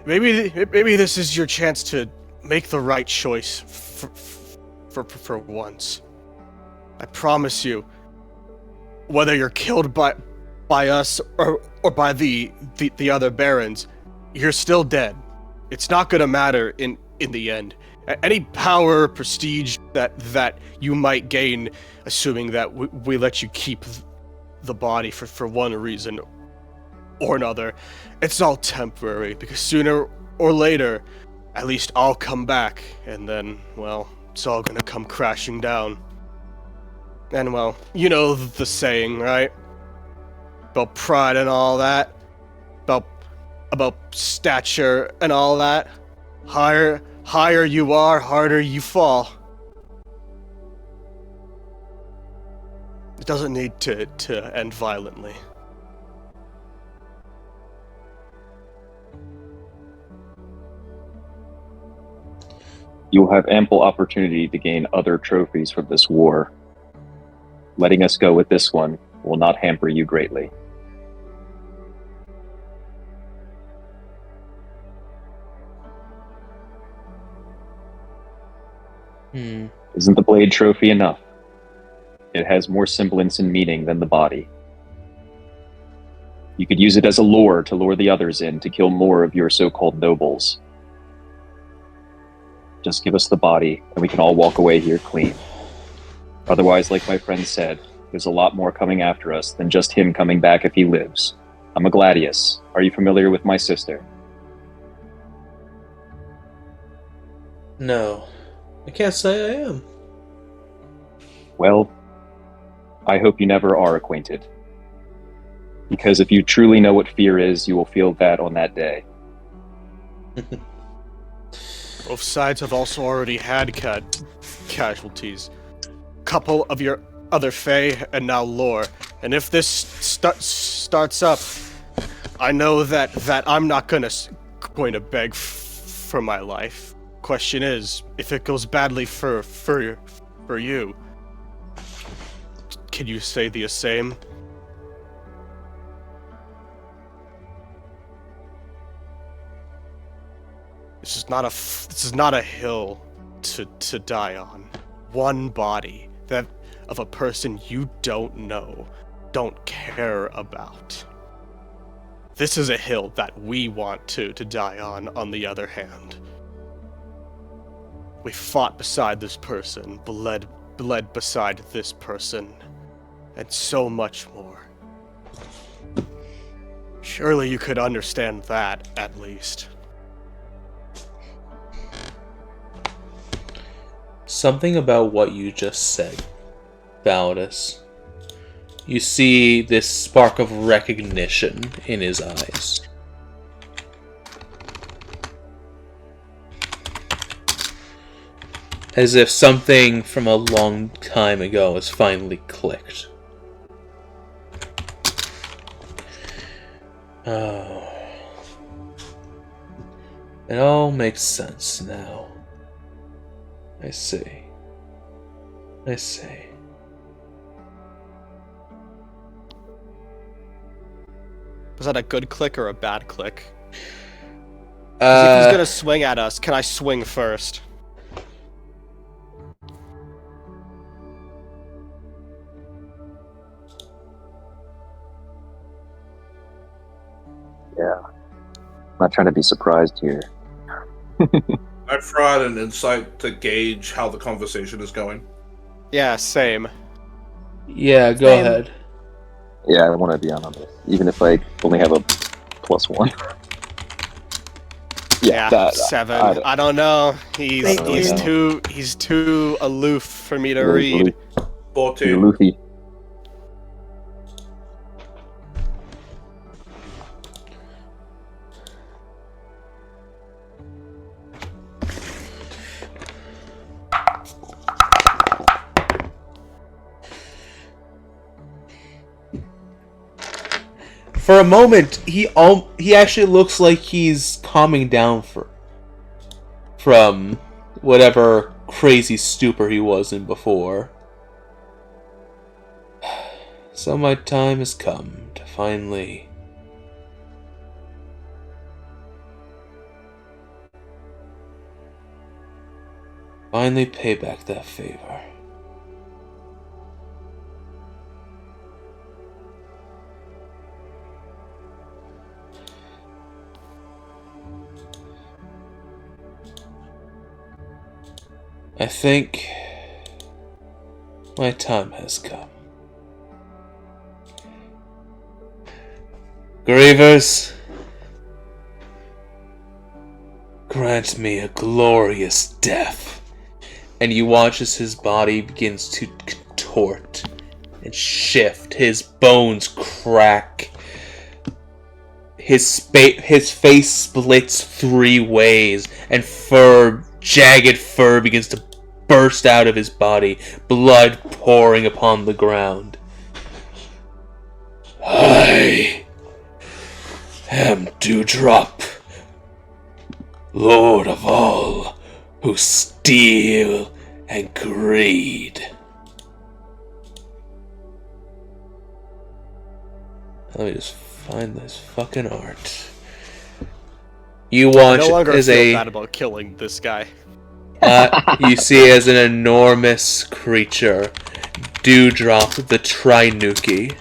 Speaker 5: Maybe this is your chance to make the right choice for once. I promise you, whether you're killed by us or by the other barons, you're still dead. It's not gonna matter in the end. Any power, prestige that you might gain, assuming that we let you keep the body for one reason or another, it's all temporary, because sooner or later, at least I'll come back, and then, well, it's all gonna come crashing down. And, well, you know the saying, right? About pride and all that. About stature and all that. Higher you are, harder you fall. It doesn't need to end violently.
Speaker 1: You will have ample opportunity to gain other trophies from this war. Letting us go with this one will not hamper you greatly. Isn't the blade trophy enough? It has more semblance and meaning than the body. You could use it as a lure to lure the others in to kill more of your so-called nobles. Just give us the body, and we can all walk away here clean. Otherwise, like my friend said, there's a lot more coming after us than just him coming back if he lives. I'm a Gladius. Are you familiar with my sister?
Speaker 2: No. I can't say I am.
Speaker 1: Well, I hope you never are acquainted. Because if you truly know what fear is, you will feel that on that day.
Speaker 5: Both sides have also already had casualties. Couple of your other Fae and now Lore. And if this starts up, I know that I'm not going to beg for my life. Question is, if it goes badly for you, can you say the same? This is not a hill to die on. One body that of a person you don't know, don't care about. This is a hill that we want to die on the other hand. We fought beside this person, bled beside this person, and so much more. Surely you could understand that, at least.
Speaker 2: Something about what you just said, Validus. You see this spark of recognition in his eyes. As if something from a long time ago has finally clicked. Oh. It all makes sense now. I see. I see.
Speaker 5: Was that a good click or a bad click? If he's gonna swing at us, can I swing first?
Speaker 1: Yeah. I'm not trying to be surprised here.
Speaker 6: I throw out an insight to gauge how the conversation is going.
Speaker 5: Yeah, same.
Speaker 2: Yeah, go
Speaker 3: Same.
Speaker 2: ahead.
Speaker 1: Yeah, I want to be on this, even if I only have a +1.
Speaker 5: Yeah, 7. I don't know.
Speaker 3: Thank
Speaker 5: He's too aloof for me to read.
Speaker 6: 14.
Speaker 1: Luffy.
Speaker 2: For a moment, he actually looks like he's calming down from whatever crazy stupor he was in before. So my time has come to finally pay back that favor. I think my time has come. Grievers, grant me a glorious death. And you watch as his body begins to contort and shift. His bones crack. His face splits 3 ways and jagged fur begins to burst out of his body, blood pouring upon the ground. I am Dewdrop, Lord of all who steal and greed. Let me just find this fucking art. You
Speaker 5: I
Speaker 2: watch
Speaker 5: no longer
Speaker 2: as
Speaker 5: feel bad about killing this guy.
Speaker 2: you see as an enormous creature, Dewdrop the Trinuki,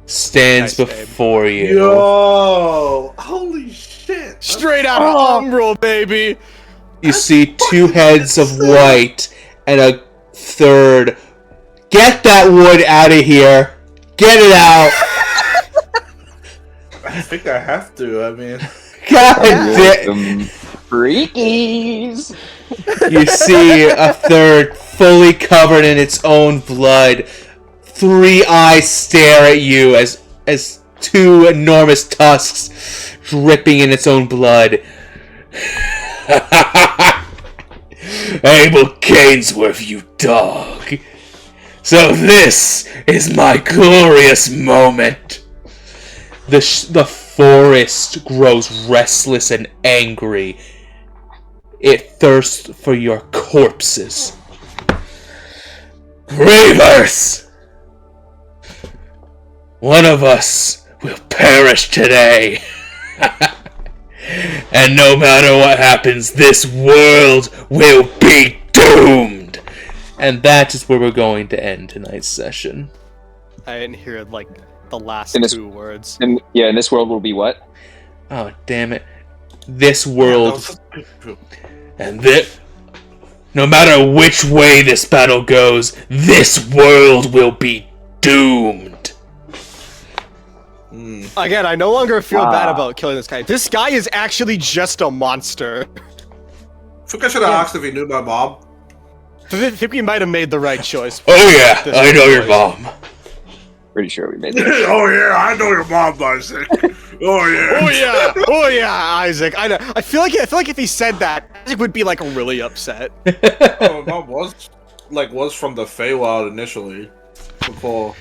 Speaker 2: stands
Speaker 5: Nice name.
Speaker 2: before you.
Speaker 6: Yo! Holy shit!
Speaker 5: Straight out of Umbral, baby!
Speaker 2: You see two heads of white and a third. Get that wood out of here! Get it out!
Speaker 6: I think I have to. I mean,
Speaker 2: God
Speaker 1: Some freakies.
Speaker 2: You see a third fully covered in its own blood. 3 eyes stare at you as two enormous tusks dripping in its own blood. Abel Gainsworth, you dog. So this is my glorious moment. The forest grows restless and angry. It thirsts for your corpses. Gravers! One of us will perish today. And no matter what happens, this world will be doomed. And that is where we're going to end tonight's session.
Speaker 5: I didn't hear, like, the last
Speaker 1: In this-
Speaker 5: 2 words.
Speaker 1: And yeah, in this world will be what?
Speaker 2: Oh, damn it. This world, and no matter which way this battle goes, this world will be doomed.
Speaker 5: Again, I no longer feel bad about killing this guy. This guy is actually just a monster.
Speaker 6: I think I should have asked if he knew my mom.
Speaker 5: I think we might have made the right choice.
Speaker 2: Oh yeah,
Speaker 5: This
Speaker 2: I know your
Speaker 5: situation.
Speaker 2: mom.
Speaker 1: Pretty sure we made that.
Speaker 6: Oh yeah, I know your mom, Isaac. Oh yeah.
Speaker 5: Oh yeah, oh yeah, Isaac. I know. I feel like if he said that, Isaac would be like really upset.
Speaker 6: Oh, my mom was from the Feywild initially, before.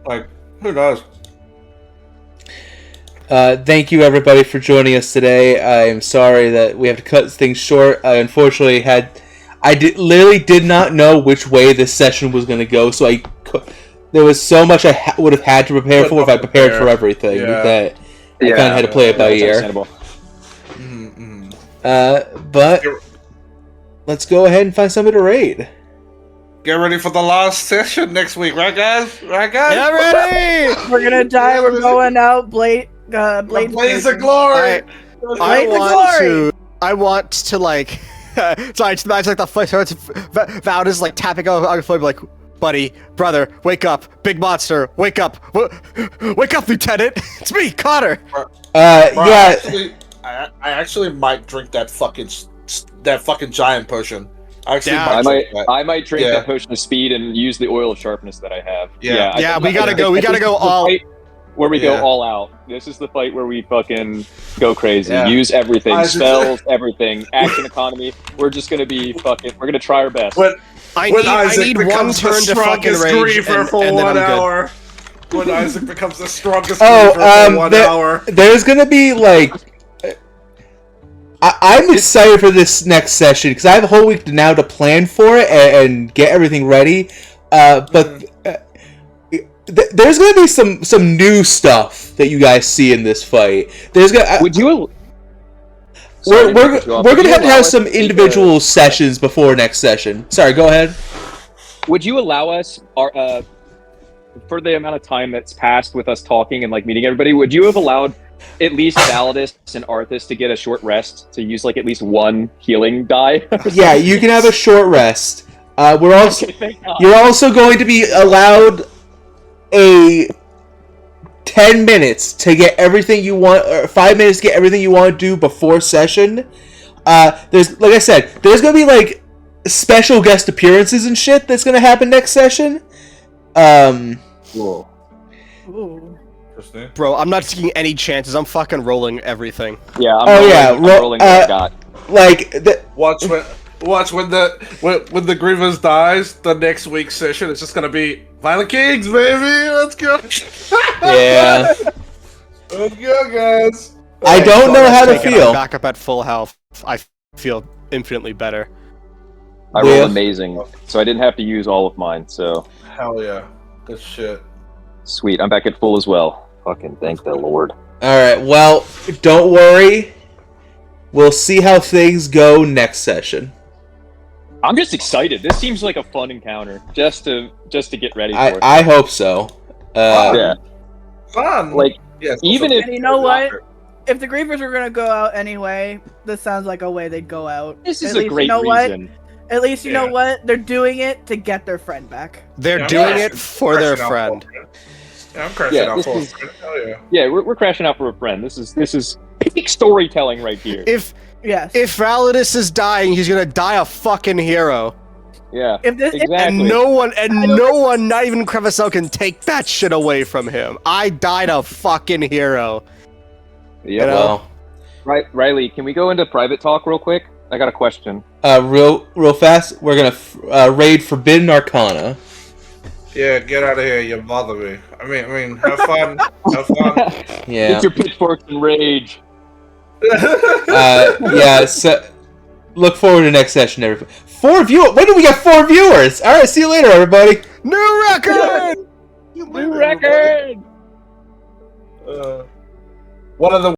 Speaker 6: Like, who knows?
Speaker 2: Thank you everybody for joining us today. I am sorry that we have to cut things short. I unfortunately literally did not know which way this session was going to go, so there was so much I would have had to prepare for if I prepared for everything.
Speaker 6: Yeah.
Speaker 2: That I kind of had to play it by
Speaker 1: that's
Speaker 2: ear.
Speaker 1: understandable.
Speaker 2: But let's go ahead and find somebody to raid.
Speaker 6: Get ready for the last session next week, right, guys? Right, guys?
Speaker 5: Get ready!
Speaker 3: We're gonna die. We're going out. Blaze
Speaker 6: Blaze of glory.
Speaker 5: I want to like. Sorry, it's like the foot. So it's Val is like tapping on the foot, like, buddy, brother, wake up, big monster, wake up, wake up, Lieutenant. It's me, Connor.
Speaker 2: Yeah.
Speaker 6: I actually might drink that fucking giant potion. I actually
Speaker 5: Yeah.
Speaker 6: might
Speaker 1: I
Speaker 6: drink that.
Speaker 1: might drink
Speaker 6: Yeah.
Speaker 1: that potion of speed and use the oil of sharpness that I have.
Speaker 6: Yeah.
Speaker 5: Yeah, we gotta go. We gotta go all.
Speaker 1: Where we
Speaker 6: Yeah.
Speaker 1: go all out. This is the fight where we fucking go crazy.
Speaker 6: Yeah.
Speaker 1: Use everything.
Speaker 6: I just-
Speaker 1: Spells, everything. Action economy. We're just gonna be fucking. We're gonna try our best.
Speaker 6: When
Speaker 5: I
Speaker 6: Isaac
Speaker 5: need one
Speaker 6: becomes the
Speaker 5: turn to fucking
Speaker 6: strongest
Speaker 5: rage,
Speaker 6: griever
Speaker 5: and
Speaker 6: for
Speaker 5: then
Speaker 6: 1
Speaker 5: I'm good.
Speaker 6: hour. When Isaac becomes the strongest
Speaker 2: Oh,
Speaker 6: griever for 1 hour.
Speaker 2: there's gonna be like. I'm excited for this next session because I have a whole week now to plan for it and get everything ready. But there's gonna be some new stuff that you guys see in this fight. There's gonna.
Speaker 1: Would you?
Speaker 2: We're gonna have to have some
Speaker 1: individual
Speaker 2: individual sessions before next session. Sorry, go ahead.
Speaker 1: Would you allow us, for the amount of time that's passed with us talking and like meeting everybody? Would you have allowed at least Validus and Arthas to get a short rest to use like at least one healing die?
Speaker 2: Yeah, you can have a short rest. We're also
Speaker 1: Okay, thank God.
Speaker 2: you're also going to be allowed a 10 minutes to get everything you want, or 5 minutes to get everything you want to do before session. There's, like I said, there's gonna be like special guest appearances and shit that's gonna happen next session.
Speaker 1: Cool.
Speaker 3: Ooh.
Speaker 6: Interesting.
Speaker 5: Bro, I'm not taking any chances. I'm fucking rolling everything.
Speaker 1: Yeah.
Speaker 2: I'm
Speaker 1: rolling what I got.
Speaker 2: Like
Speaker 6: Watch when the Grievous dies. The next week's session is just gonna be Violent Kings, baby. Let's go.
Speaker 2: yeah.
Speaker 6: Let's go, guys.
Speaker 2: I don't know how to
Speaker 5: Take it, I'm
Speaker 2: feel.
Speaker 5: back up at full health. I feel infinitely better.
Speaker 1: I
Speaker 2: With-
Speaker 1: rolled amazing, so I didn't have to use all of mine. So
Speaker 6: Hell yeah, good shit.
Speaker 1: sweet. I'm back at full as well. Fucking thank the Lord.
Speaker 2: All right. Well, don't worry. We'll see how things go next session.
Speaker 1: I'm just excited. This seems like a fun encounter. Just to get ready for it.
Speaker 2: I hope so.
Speaker 1: Yeah.
Speaker 6: Fun.
Speaker 1: Like,
Speaker 6: yes.
Speaker 1: even if
Speaker 3: And you know what? If the Grievers were gonna go out anyway, this sounds like a way they'd go out.
Speaker 1: this is
Speaker 3: At
Speaker 1: a
Speaker 3: least,
Speaker 1: great
Speaker 3: you know what?
Speaker 1: reason.
Speaker 3: At least you know
Speaker 6: Yeah.
Speaker 3: what? They're doing it to get their friend back.
Speaker 5: They're
Speaker 6: Yeah,
Speaker 5: doing
Speaker 6: I'm
Speaker 5: it for their
Speaker 6: crashing out
Speaker 5: friend.
Speaker 6: for a friend. Yeah, I'm crashing
Speaker 1: Yeah,
Speaker 6: out
Speaker 1: this
Speaker 6: for a
Speaker 1: is-
Speaker 6: friend. Hell yeah.
Speaker 1: Yeah, we're crashing out for a friend. This is peak storytelling right here.
Speaker 5: If
Speaker 3: Yes.
Speaker 5: Validus is dying, he's gonna die a fucking hero.
Speaker 1: Yeah,
Speaker 3: If this,
Speaker 1: exactly.
Speaker 5: And no one, not even Krevasel, can take that shit away from him. I died a fucking hero.
Speaker 1: Yeah,
Speaker 5: You know?
Speaker 2: Well,
Speaker 1: right, Riley, can we go into private talk real quick? I got a question.
Speaker 2: real fast. We're gonna raid Forbidden Arcana.
Speaker 6: Yeah, get out of here. You bother me. I mean, have fun. Have fun.
Speaker 2: Yeah.
Speaker 1: Get your pitchforks and rage.
Speaker 2: Yeah. So look forward to next session, everybody. 4 viewers. When do we get 4 viewers? All right. See you later, everybody.
Speaker 5: New record!
Speaker 1: New record!
Speaker 6: One of the